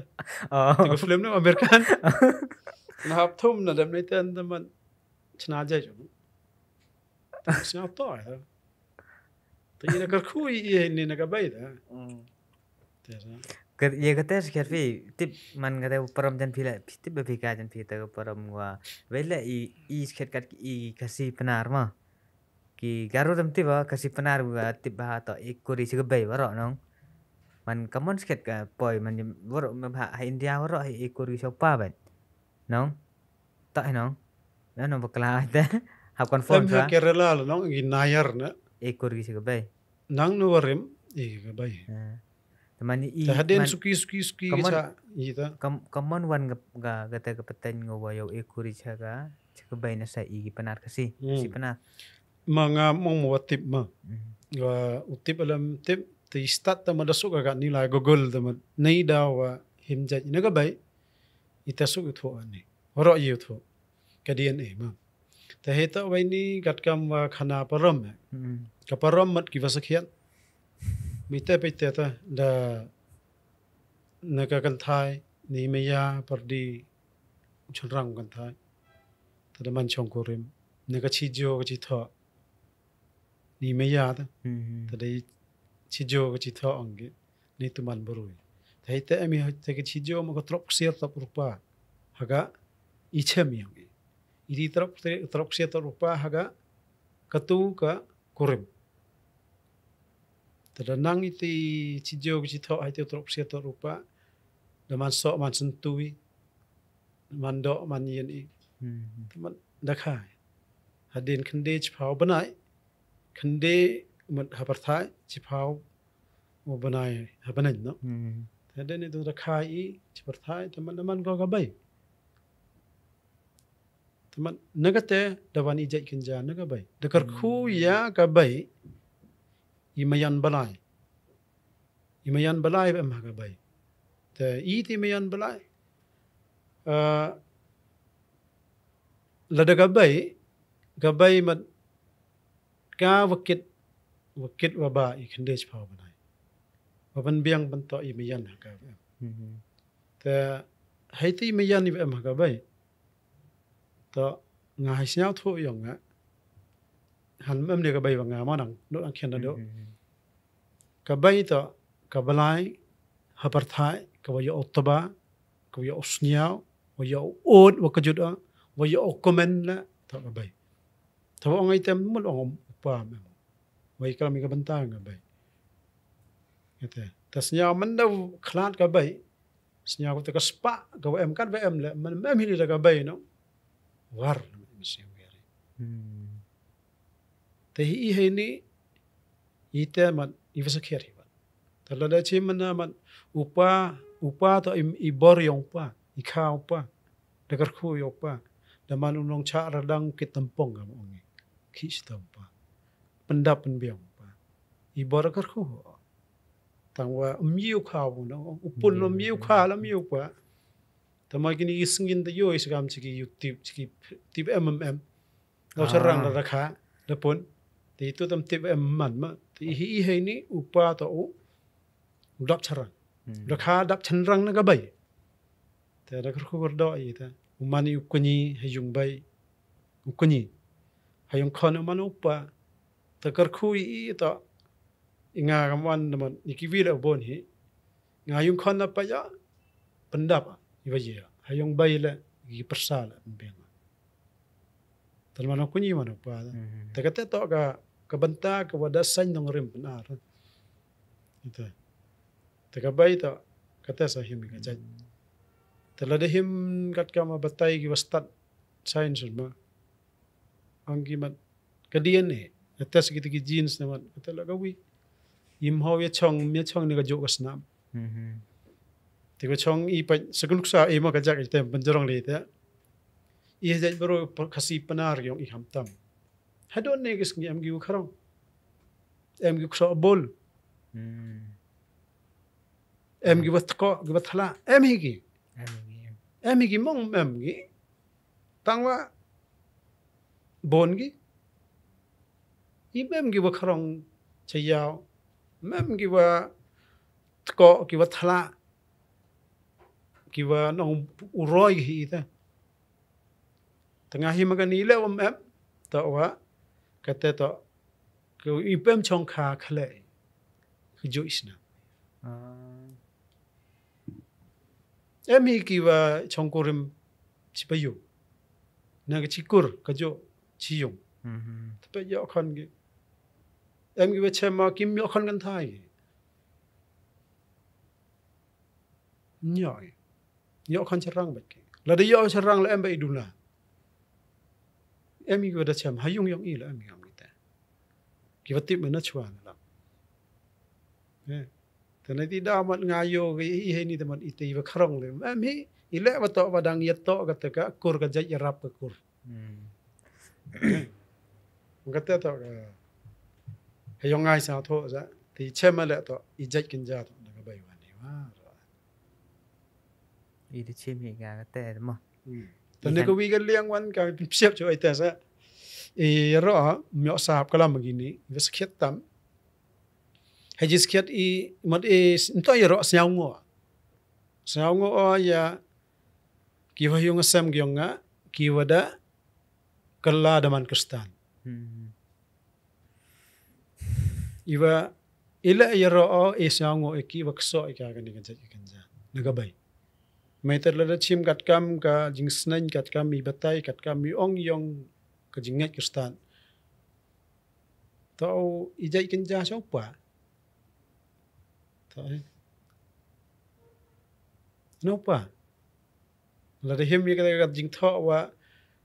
ti ko film na american na hap thum na dam nei tan ta man chna jaj ta sna to ta ti na kar khu i ni na ga bai ta te sa ke ye kata sekar fi tip man kata param jan phi la tip be ka jan phi ta param wa wele i sekar kat i kasi penar ma ki garu dam tiba kasi penar wa tip ba to ik kuri sig bai waro nong man kamon sket ka poi man waro ma ha india waro ik kuri so pa ban nong ta nong no bakla ta ha confirm em sa ha kerala la nong gi nayar na ik kuri sig bai nang no warim i ga bai teman i ta haden suki cha i ta kamon wan ga gata ka patan ngo yo ik kuri chaga chaka bai na sa i penar kasi si penar mga mong mo tip ma wa utip alam tip ti start ta madasuk ga ni la google ta ma nei da wa himja ina ga bai ita su tho ani ro yu tho ka dna ma ta heta wai ni gat kam wa khana param ka param mat ki vasakhian mi te pe te ta da na ka kan thai ni me ya pardi chulrang kan thai ta da man chong ko rim na ka chi jo ka chi tho ni me ya ta ta dai chi jo ka chi tho ang ge ni tu man borui ta heta ami ta ka chi jo ma ko trop sier ta rupa haga i chem yang ge iri trop sier ta rupa haga katu ka kurim ta da nang iti chi jo ka chi tho ai te trop sier ta rupa da man so man sentui man do man yen i man da khai hadin khande chpau banai khande mat haparthai chpau mo banai habanan no ta den itu da khai i chparthai teman ko ga bai teman nagate dawani jai kinja naga bai dakar khu ya ga bai imayan balai em ga bai te i ti imayan balai la da ga bai mat ka wakit wa ba i khande chpau banai wa ban biang ban to i mayan ga te haiti mayan ni em ga bai to nga hai snao tho yong nga han em de ga bai wa nga ma nang no ang khen do ka bai to ka balai haparthai ka wa yo otba ka yo osniao wa ya od wa kejut wa ya komen la ta ka bai ta ong ai tem mo ong upa me wa ikala mi ka bantang ka bai kata ta snya man da khlat ka bai snya ko ta ka spa ka em kat em la man em hi da ka bai no war mesti ngari te hi ni ite man i va sakher hi ta la da chi man man upa to i bor yong pa i kha pa da kar khu yo pa da man unong cha radang kit tampong ga ongi khi stam pa pendap pen biang pa i bor kar khu tang wa miu kha bu no upun no miu kha la miu pa ta ma kini isngin da yo isgam chiki youtube chiki tip lo charang da kha da pon ti tu tam tip man ma ti hi ni upa to dap charang da kha dap chanrang na ga bai ta da kar khu gor do i ta umani ukuni hayung bai ukuni hayung khon umanu pa ta kar khu i ta inga gaman man ikiwi la bon hi nga yung khon na pa ya pendap i ba ye hayung bai la gi persala ben ta man ukuni man pa ta ka to ka banta ka wada san nong rim benar ita ta ka bai ta kata sa him ka jaj tala de him kat ka ma batai ki wastat science ma anggi mat ka DNA atas gitu ki genes na mat tala ka wi im ho ye chong ni ka jo ka snam ti ko chong i pa sakuluk sa e ma ka jak ite banjarong le ta i jaj baro khasi panar yong i ham tam hadon ne gis ngi am gi kharong em gi kso bol em gi wat ko gi wat thala em hi gi em gi mong em gi tangwa bon gi i mem gi wa kharong chayao mem gi wa tko gi wa thla gi wa nong uroi hi ta tanga hi magani le om em ta wa kate to ko i pem chong kha khle hi jo isna em hi ki wa chong korim chipayu na ga chikur ka jo chiyong pa yo khon gi em gi wa chema kim yo khon gan thai nyoi yo khon charang ba ki la de yo charang la em ba idula em gi wa da chem hayung yong i la em gi ta ki wa tip na chwa la ta na ti da mat nga yo gi hi he ni ta mat ite wa kharong le em hi ile wa to wa dang yet to ga ta ka kur ga jaj rap ka kur ngata to hayong ngai sa tho za ti chema le to i jaj kin ja to ga bai wa ni wa i de chim hi ga te mo ta ne ko wi ga liang wan ka siap cho ai ta sa e ro myo sap kala magini ves khet tam hajis khet i mat e to ro syao ngo ya ki wa yung sam gyong nga ki wada kala daman kristan iwa ila ya ro e syao ngo e ki wa kso e ka ga ni kan ja naga bai mai tar la chim kat kam ka jing snain kat kam mi batai kat kam mi ong yong ka jing ngai kristan to i jai kan ja so pa to no pa la de him ye ka jing tho wa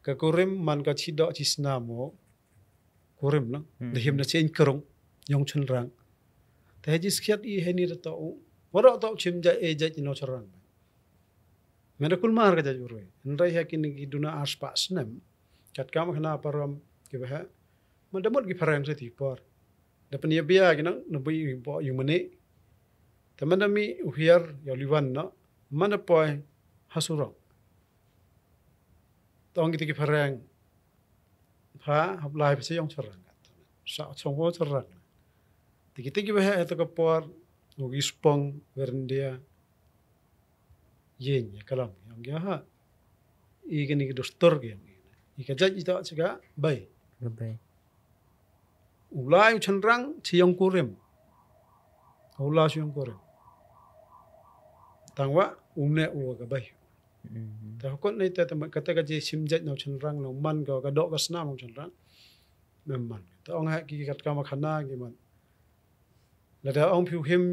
ka kurim man ka chi do chi sna mo kurim no de him na chen krong yong chun rang te jis khiat i he ni to waro to chim ja e ja no charang mera kul mar ka ja uroi nrai ha kin gi duna aspas nam kat kam khna param ki ba madamot gi farang se ti por da pania bia gi no bui bo yu mane tamanami uhiar yo liwan no mana poi hasuro tong gi farang pha hablai pse yong charang sa chong ho charang tiki ba ha to ka por ugi spong verndia yen ya kalam yang ya ha i gani gi dostor gi i ka jaj ita chiga bai ulai chanrang chiyong kurim ula chiyong kurim tangwa umne u ga bai แต่คนในแต่มันก็แต่ก็จะชิมเจ็ดเอาชนรังเรามันก็กระโดดก็สนามของชนรังมันแต่องค์ให้กี่กัดกรรมขันหน้ากี่มันแล้วเดี๋ยวองค์ผิวหิม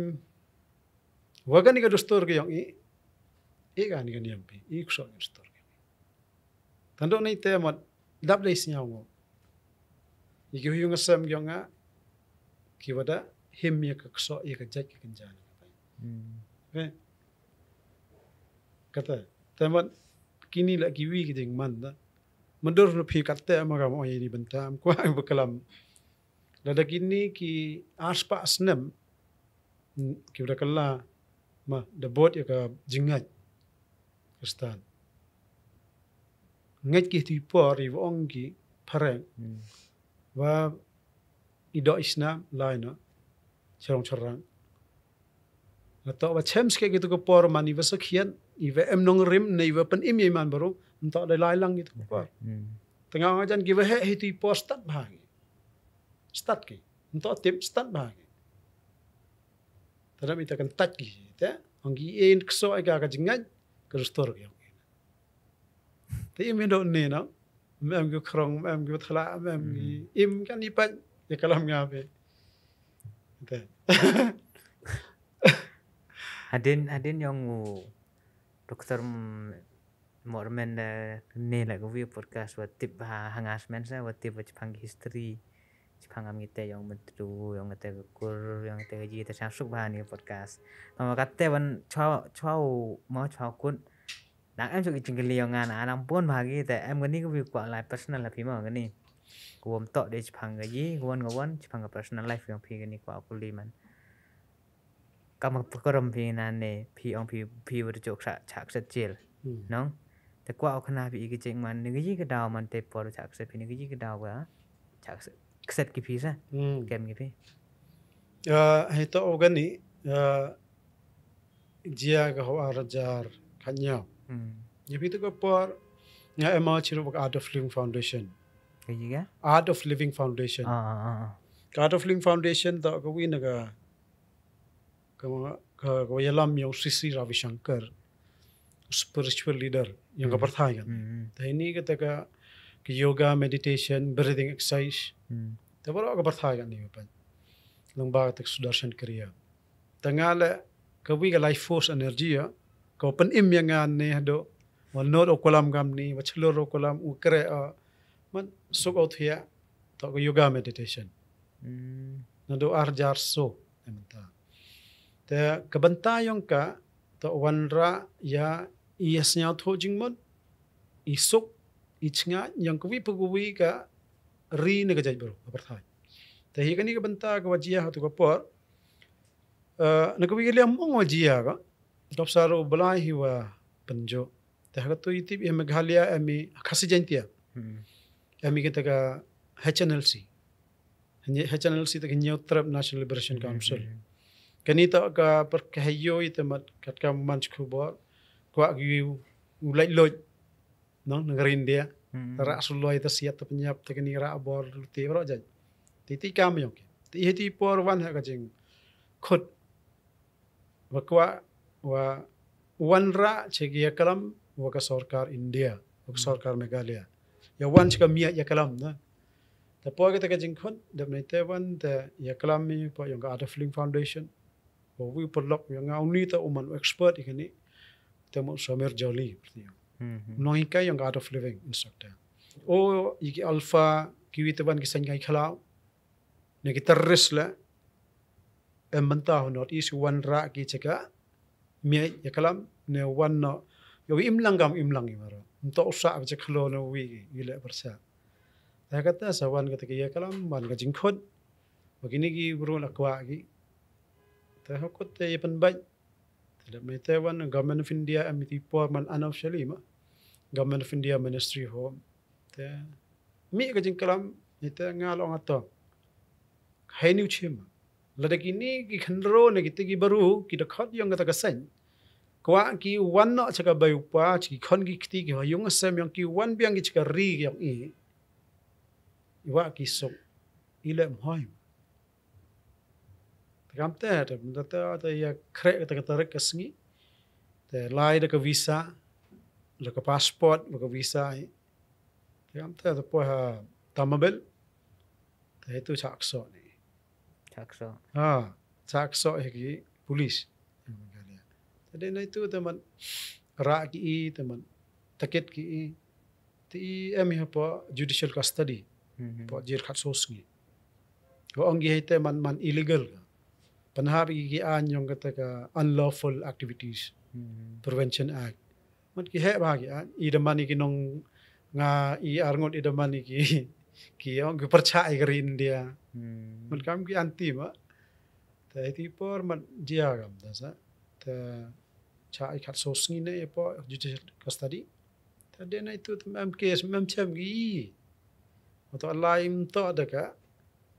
ว่ากันนี่ก็ดูสตอร์กี่อย่างอีกันนี่ก็เนี่ยปีอีกส่วนสตอร์กี่ทั้งโดนในแต่มันดับได้สิ่งเอาอีกอยู่กับเสมกี่อย่างกี่ว่าได้หิมยังก็ส่วนอีกจัดกันจานก็แต่มันกินนี่แหละกิวีกิจมันนะมันดูรพีกัดแต่มากับอ๋อนี่บันทามกว่าบุกลำแล้วกินนี่กี่อาสปะสเนมกี่ว่ากันละมาเดบอทยกับจิงเงยกสตานเงยกี่ที่พอรีวองกี่พารงว่าอีดออิสนามลายนะชรองชรังแล้วต่อว่าเชมส์แกgitu ke por mani va sekian ive em nong rim nei va pen im yeman baru entah ada lai lang gitu ke por tengah ajan ki va he hitu por start bahagi start ki entah tip start bahagi tadam ita kan tat ki ta anggi en kso aga ka jingan ke store ki te im do ne na mem ki krong mem ki thala mem ki im kan ipat ya kalam ngabe ta Adin yang dokter Mormen ni lah gue podcast buat tip hangasmen saya buat tip Jepang history Jepang amite yang betul yang kata kur yang kata gaji kita masuk bahan ni podcast. Nama kata wan chow mau chow kun nak em suka cingkeli yang anak pun bahagiแต่ em gini gue kuat life personal lah pima gini. Gue mentok di Jepang gaji gue Jepang personal life yang pi gini kuat aku liman. Kamu perkara mpinan ni pi ong pi berjok cak secil, nong. Tapi kuat aku kenapa iki ceng man negeri ke daw man te por cak se pi negeri ke daw ga cak set ki pi sa kem ki pi. Itu organ ni dia ke hawa rajar kanya. Jadi itu ke por nga emma chiru Art of Living Foundation. Gaji ga? Art of Living Foundation. Art of Living Foundation tak ke win ga ke yalam yang Sri Ravi Shankar spiritual leader yang ke perthai kan. Tapi ini ketika ke yoga, meditation, breathing exercise. Tapi baru ke perthai kan ni apa? Lomba tak sudarshan kriya. Tengah le ke wi ke life force energy ya. Ke open im yang ni do. Wanot okulam gam ni, wachlor okulam ukre man sok out here tak ke yoga meditation. Nado arjar so emta. Te kebentayong ka to wanra ya iasnya tho jingmon isuk ichnga yang kuwi pagwi ka ri ne ka jaj bro aparthai te hi kani ka benta ka wajia hatu ka por na kuwi le mong wajia ka top saro balai hi wa panjo te ha to iti bi meghalaya ami khasi jantia ami kita ka HNLC ta New Trap National Liberation Council kanita ka perkahayo itamat kat ka manch kubor kwa giu ulai loj nong ngarin dia ra suloi ta siat ta penyap ta kani ra bor ti ro jaj ti kam yo ti heti por wan ha ka jing khut wa kwa wa wan ra chegia kalam wa ka sarkar India wa sarkar Meghalaya ya wan chka mia ya kalam na ta po ka ta ka jing khut dab nei te wan ta ya kalam mi po yung Art of Living Foundation we perlok yang ngau ta uman expert ikani temo Samer Jolly noi kai yang Art of Living instructor iki alpha kiwi teban kisan kai khalau ne ki terris la emanta not is one ra ki cheka mi ya kalam ne one no yo imlang imaro nto usa je khlo no wi ile persa ta kata sawan kata ya kalam man ka jingkhot begini ki bro lakwa ki ta hakot te penbaj tidak metawan government of India amiti por man unofficially ma government of India ministry home te mi ka jingkalam ite ngalong ato hainu chim ladak ini ki khandro ne ki tigi baru ki dakhot yang kata kasan kwa ki wan no chaka bayu pa ki khon ki kti ki yung asam yang ki wan biang ki chaka ri yang wa ki sok ile mhoy Kam te ta ya krek ta ka tarik kasngi te lai da ka visa แล้วก็พาสปอร์ตแล้วก็วีซ่าที่am ta po ha tamabel ta itu chakso ni Chakso. chakso ki police tadi na itu teman ra ki teman taket ki ti em ha po judicial custody po jir khat sos ngi ko ang gi te man illegal panhar ki an yong kata ka unlawful activities prevention act man ki he ba ki an I damani ki nong nga I arngot I damani ki ang ki percaya ke India man kam ki anti ma ta ti por man dia gam da sa ta cha I khat sos ngi ne po judicial custody ta de na itu am case mem chem gi to laim to da ka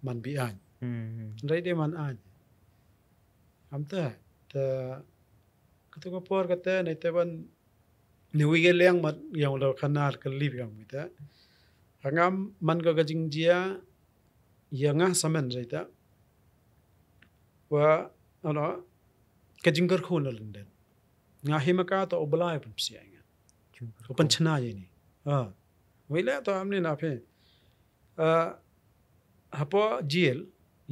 man bi an rai de man an am ta ketua por kata na iteban niwi geleng mat yang lo kanar kelip yang kita hangam man ka gajing dia yang saman zaita wa ano kajing gar khon lenden nga himaka to oblai pun sia nga ko panchana ye ni wila to amne na phe hapo jail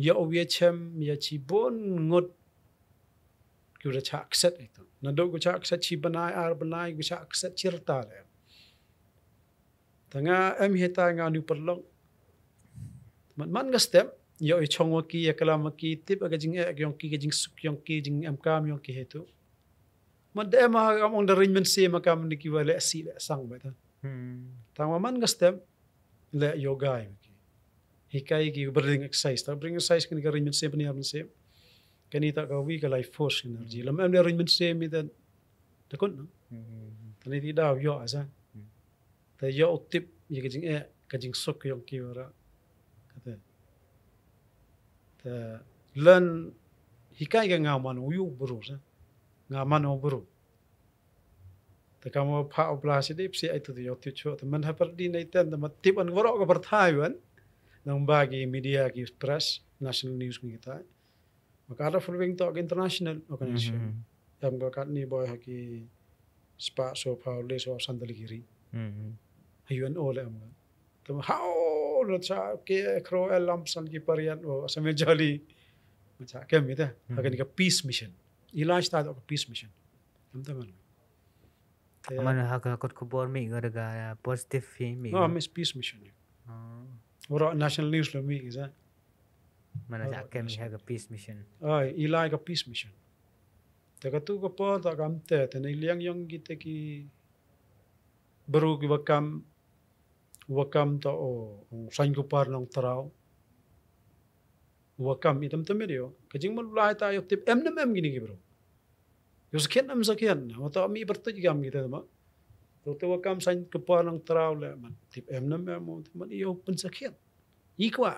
ya owie chem ya chi bon ngot kura cha akset itu nado ku cha akset chi banai ar banai ku cha akset cirta le tanga em heta nga nu perlong man ga step yo I chongwa ki ya kalam ki tip aga jing yong ki jing suk yong ki jing am kam yong ki hetu man de ma am on the arrangement se makam ni ki wale si le sang ba ta tanga man ga step le yoga ki hikai ki bring exercise ta bring exercise ki arrangement se pani am se kanita ka wi ka life force energy lam am arrangement se mi dan takon no tani ti daw yo asa ta yo tip ye ka jing sok yong ki ora kata ta learn hikai ka ngaman uyu buru sa ngaman o buru ta kamo pa obla se dip se ai tu yo tu cho ta man ha perdi nei ten ta tip an woro ka perthai wan nang bagi media ki press national news kita maka ada following to international organization yang bakat ni boy haki spa so paule so sandali kiri hayun ole am to how lo cha ke kro elam san ki parian o asame jali cha ke mita akan ka peace mission ilaj ta do peace mission am ta man Mana haka kot kubor mi gara positive fi mi. no miss peace mission ora national news lo mi is Mana jake mi haka peace mission. ilai ka peace mission ta ka tu ko po ta kam te nei liang yong kita ki baru ki wakam ta o sain ko par nong tarau wakam itam tamerio kajing mal lai ta yo tip em gini ki bro yo sakit am sakit wa ta mi bertu gam kita ma to wakam sain ko par nong tarau le man tip em mo man yo pun sakit ikwa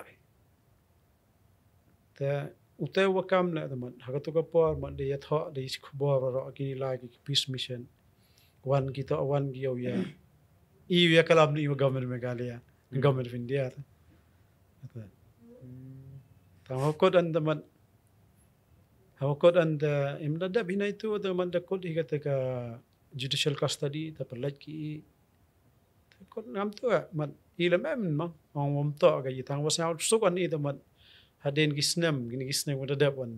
ta utai wakam la teman hagato ka por man de yatho de khobor ro ki lai ki peace mission wan kita wan gi ya ya kalam ni government Meghalaya government of India ta hokot an teman hokot an da imda da bina itu teman da kod higata ka judicial custody ta perlat ki kod ngam tu man ilam em ma ong to ga yitang wasal sukan ni teman haden gisnam gini gisnam wada dap wan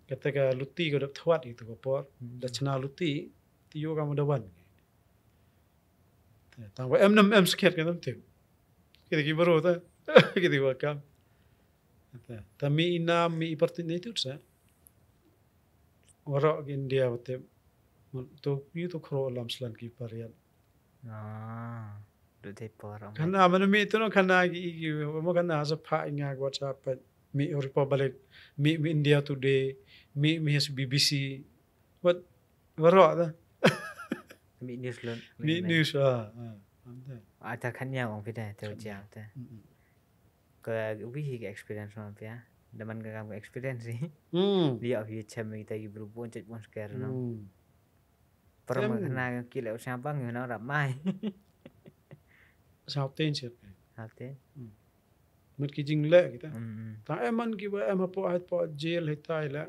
kata ka luti ko dap thwat itu ko por da chana luti ti yo ka mo wan ta wa em sket ka nam tem kita ki baro ta kita wa kam ta mi ina mi opportunity sa wara India wate to yu to kro lam slan ki parian Do te por. Kana man mi to no kana gi mo kana sa pha nga WhatsApp mi Republic mi India Today mi BBC what waro da Mi news lon. mi news Ata kanya ong pida te jam te. Ka wi hi experience ma pia. Daman ka kam experience ni. Dia of you chem mi ta gi bru bon chet bon scare no. Pero kana ki le sa bang no ra mai. sao tên chết Hate. mất cái jing lệ kita ta em ăn ki ba em po jail hay tai la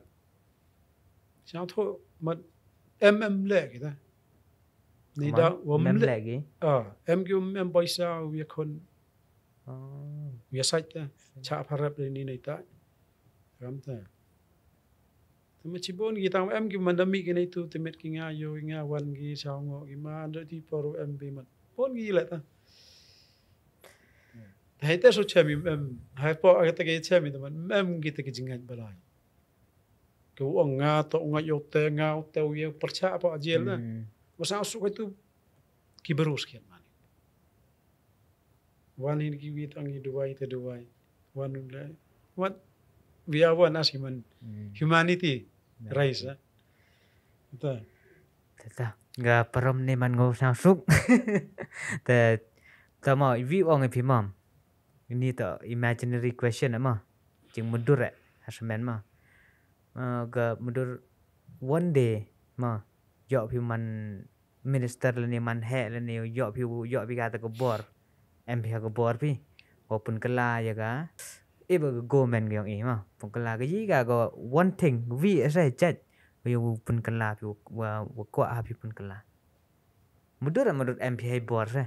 sao thôi mất em lệ kita Ni da wam mem le lagi em kêu em paisa we kon oh we site ta cha pharap le ni nei ta ram ta Tama cibon gi tang em gi mandami gi nei tu temet ki nga yo nga wan gi sao ngo gi ma do ti poru em bi mat pon gi la ta hai ta so chami em hai po aga ta ge chami ta man em gi ta gi jingat balai ko ong nga to nga yo te nga te ye percha apa ajel na masa su ko tu ki berus kian man wan hin gi wit angi duai te duai wan le what we are one as humanity rise ta ta ga param ni man ngo sao suk ta ta ma vi ong e phimam ini ta imaginary question ama jing mundur hasmen ma ga mundur one day ma yo phi man minister le ni man he le ni yo phi ga ta ko bor em phi ga bor phi open kala ya ga eba go men gyong e ma pon kala ga yi ga go one thing vi asa chat yo pun kala phi wa ko a phi pun kala mundur em phi hai bor se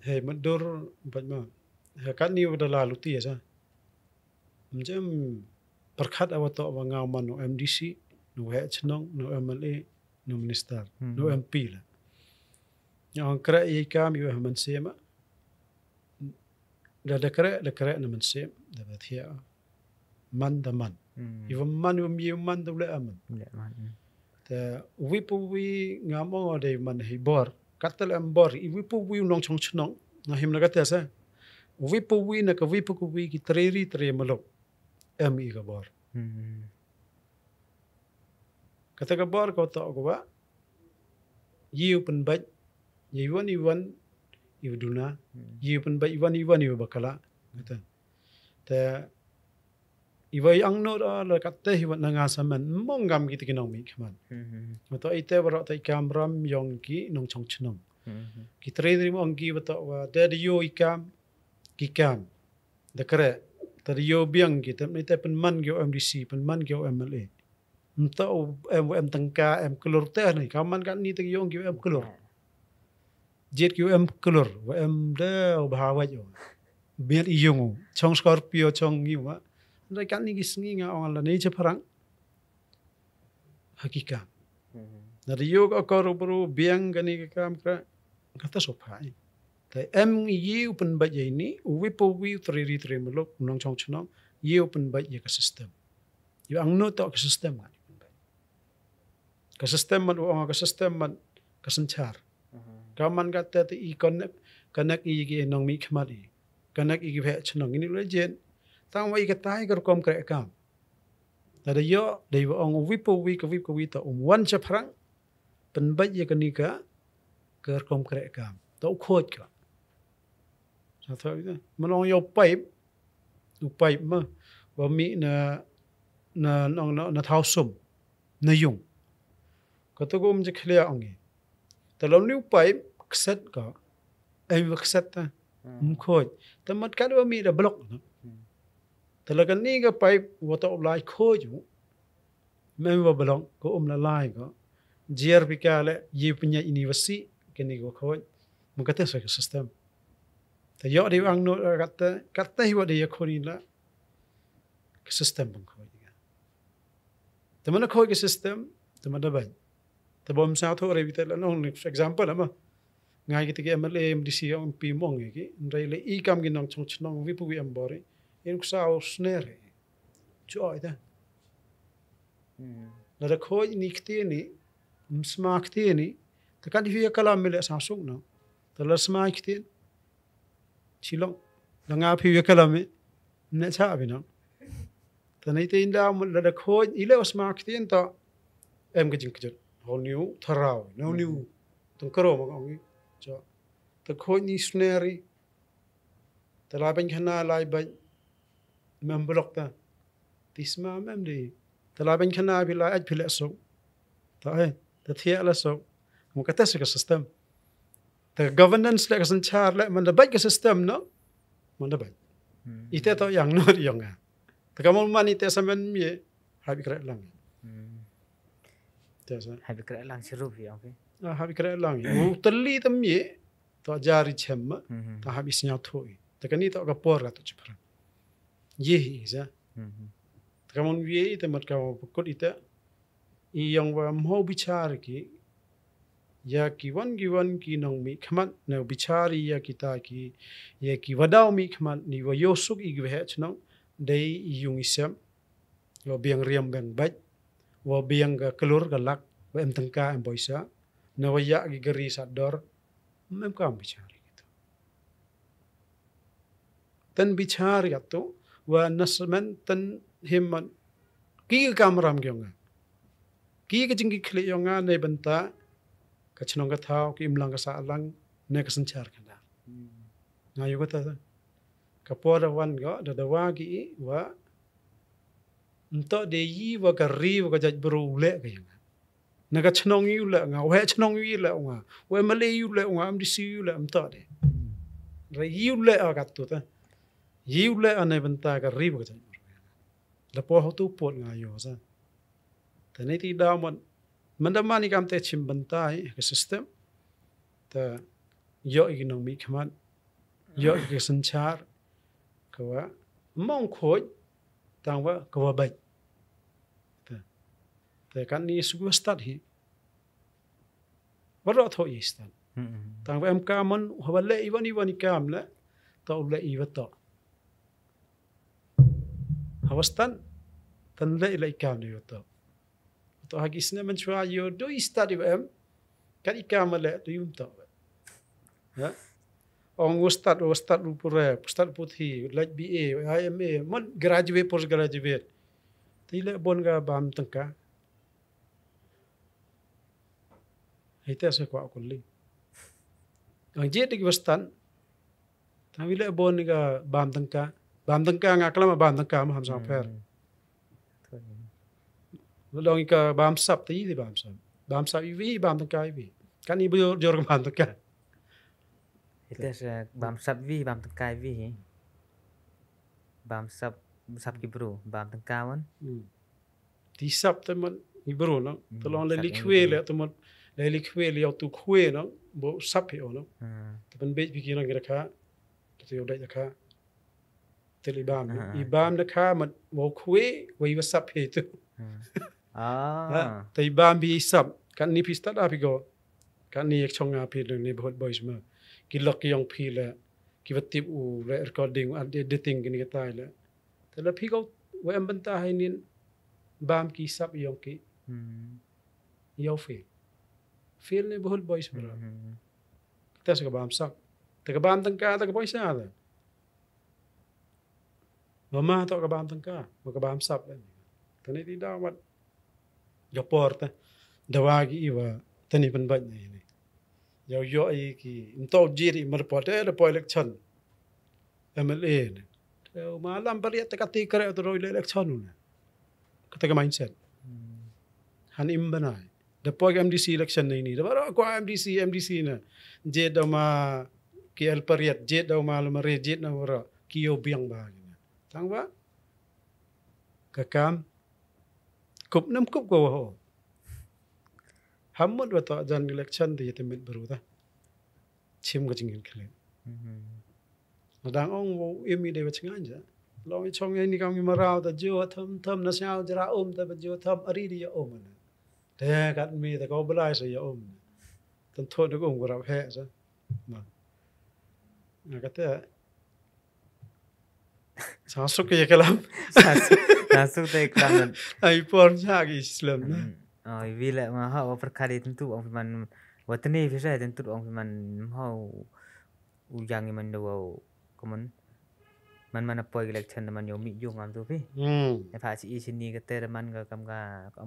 hey madur bat ma ha kan ni wada la luti ya sa mjem perkhat awato wa nga man no MDC no he chnong no MLA no minister no MP la yang kra ye kam yo man sema da kra na man sem da bathia man da man iwa man yo man da le aman ta wi pu wi nga mo de man hi bor katal am bor wi pu wi nong chong chnong na him na gata sa wi pu wi na ka wi pu wi ki tre malok am i ga bor kata ga bor ko to ko ba yiu pen baj yiwan iu duna yiu pen baj iwan iu bakala kata ta iwa yang no la kata hiwan na nga saman mongam ki tikinong mi khaman to ite baro ta kamram yong ki nong chong chnong ki tre mong ki bato wa da yo ikam ki kam da kare ta yo biang ki tam ite pen man gyo MDC pen man gyo MLA mta em tangka em kelur teh ni kaman kan ni te yong ki em kelur jet ki em kelur wa em da bahawa yo biar iyong chong Scorpio chong ni wa Ndai kan ni gisngi nga ong la nei parang hakika na yo ko ro biang gani kam kra kata sopai ta em yi open ba ye ni wi po wi tri melok nong chong chnong yi open ba ye ka system yo ang no to ka system man ong ka system man ka sanchar kaman ka ta i connect i gi nong mi khmari connect i gi phe chnong ni le jen tang wai ka tai ka kom kre kam ta da yo de ong wi po wi ka wi ta wan cha phrang pen ba ye ka ni ka kom kre kam to khoj ka sa tha man ong yo pipe ma wa mi na thau sum na yung ka to gom je khlia ong ta lom ni pipe kset ka ai wa kset ta khoj ta mat ka wa mi da block talaga ni ga pipe water lai khoj men wa belong ko la lai ko jier bikale yi punya university kini go khoj mukata sa system ta yo di ang no kata hi wa de khori la system bang khoj ta mana khoj system ta mana ban ta bom sa tho re bitel no example ama ngai ki te MLA MDC MP mong ki ndai le i kam gi nong chong chnong wi pu wi am bori in sao snere joy da la da khoj ni kte ni smak te ni ta kan fi kala mele sa sung no ta la smak te chilong la nga fi kala me ne cha bi no ta nei te inda la da khoj ile smak te ta em ke jing ke ho new tharau no new tung karo ma ngi cho ta khoj ni snere ta la ban khana lai ban mem blok ta tisma mem di tala ben khana bi la aj phile so ta ta thia la so mo ka tas ka system ta governance la ka san char la man da ba ka system no man da ba ite to yang no yang a ta ka mo man ite sa men mi ha bi kra lang ta sa hai bi kra lang sirup ya okay habis kira lang teli tam ye to jari chem ta habis nya thoi ta kani to kapor ka to chpra ye za kamon ye ite mat ka pukut ite i yang wa mo bichar ki ya ki wan ki nong mi khamat na bichari ya kita ki ya ki wadau mi khamat ni wa yosuk i gwe chnong dei yung isem wa biang riam bang baj wa biang ka kelur ka lak wa em tengka em boisa na wa ya gi geri sador mem kam bichari gitu tan bichari atto wa nasman tan himman ki kamram gyonga ki ka jingki khle yonga ne banta ka chnong ka thau ki imlang ka sa lang ne ka sanchar ka da ngayu ka ta ka pora wan go da wa gi wa nto de yi wa ka ri wa ka jaj bru le ka yanga na ka chnong yu le nga we chnong yu le nga we male yu le nga am di si yu le am to de ra yu le a ka tu ta yu le ane banta ka ri wa ka jaj la po ho tu pot nga yo sa ta ne ti da man da mani kam te chim bantai ka system ta yo ignong mi khaman yo ke sanchar ka wa mong khoj tang wa ka wa bai ta kan ni su start hi wa ro tho yi start tang wa em ka man wa le iwan kam la ta le i wa to hawastan tan le kam ni wa to hagisne man chwa yo do study em kan ikam le to yum to ya ong ustad upure ustad puthi like BA IMA man graduate post graduate tile bon ga bam tangka ite se kwa kulli ang je dik wastan tawile bon ga bam tangka nga klama bam tangka ma ham sa per long ka bam sap ti di bam sap iwi bam tangka iwi kan ibu jor bam tangka Itu bam sap vi bam tengkai vi bam sap ki bro bam tengkawan ti sap te man ibro no to long le likwe le to man le likwe le tu khwe no bo sap he no to ban be bi ki no ngira kha to yo dai kha te li bam i bam da kha man bo khwe wi wa sap he tu te bam bi sap kan ni pista da pi go kan ni ek chonga pi ni bahut boys ma ki lok yong phi le ki watip u le recording and editing ni ka tai le te la phi go wa em ban ta hai nin bam ki sap yong ki yo feel ne bahut boys bro ta sa ka bam sak te ka bam tang ka ta ka boys sa da mama to ka bam tang ka ka bam sap le te ne ti da mat yo porta dawagi iwa tani ban ban ni yo ai ki mto jiri mar pote le po election MLA ne ma lam bari ta ka ti kare to ro election ne ka ta mindset han imbanai the po MDC election ni da baro ko MDC na je da ma ki el pariat je da ma le mare je na ro ki yo biang ba tang ba ka kam kup nam kup go ho hamud wa to jan election di temet baru ta chim ga jingin khle dang ong wo imi de wa chingan ja lo mi chong ni kam mi marao ta jo tham na sao jara ta jo tham ari di ya na de kat mi ta ko blai sa ya tan thon ko ko ra he sa ma na ka ta sa su ke kalam Masuk te iklan ai por ja gi islam na vila ma ha perkara tentu orang man watani bisa tentu orang man mau ujang man do komon man mana poi election man yo mi yung am tu pi e pha si sini ka ter man ka kam ka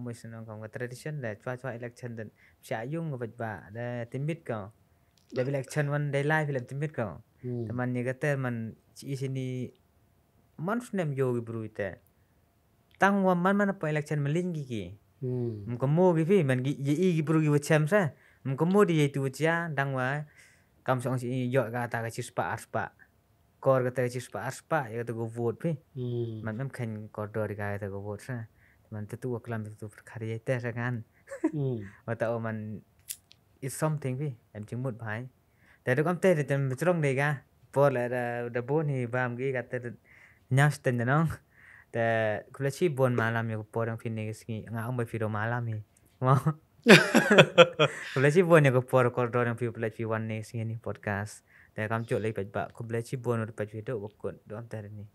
mo sin kam ka tradition la chwa election den sha yung ka ba da timit ka da election one day live film timit ka teman ni ka ter man si sini man sunem yo bru ite tang wa man mana poi election melin gi mkomo gi man gi bru gi wacham sa mkomo di tu cha dang wa kam song si yo ga ta ka chispa arspa kor ka ta chispa arspa ya ta go vote pi man mem khan koridor ga ta go vote sa man tu klam tu khari ta sa kan wa ta man it's something pi em ching mut bhaiแต่ดูกำเตะแต่ไม่ตรงเลยกะพอแล้วเดบนี่บางกี้ก็แต่ยาสเตนน้องแต่คุณเลชีบนมาลามอยู่พอดังฟินนี่ก็สิ่งงาอุ้มไปฟิโรมาลามีว้าวคุณเลชีบนอยู่ก็พอร์คอร์ดดังฟิวเลชีวันนี่สิ่งนี้พอดแคสต์แต่คำจุดเลยไปบ้าคุณเลชีบนอุดไปฟิโดบุกคนดูอันแต่นี่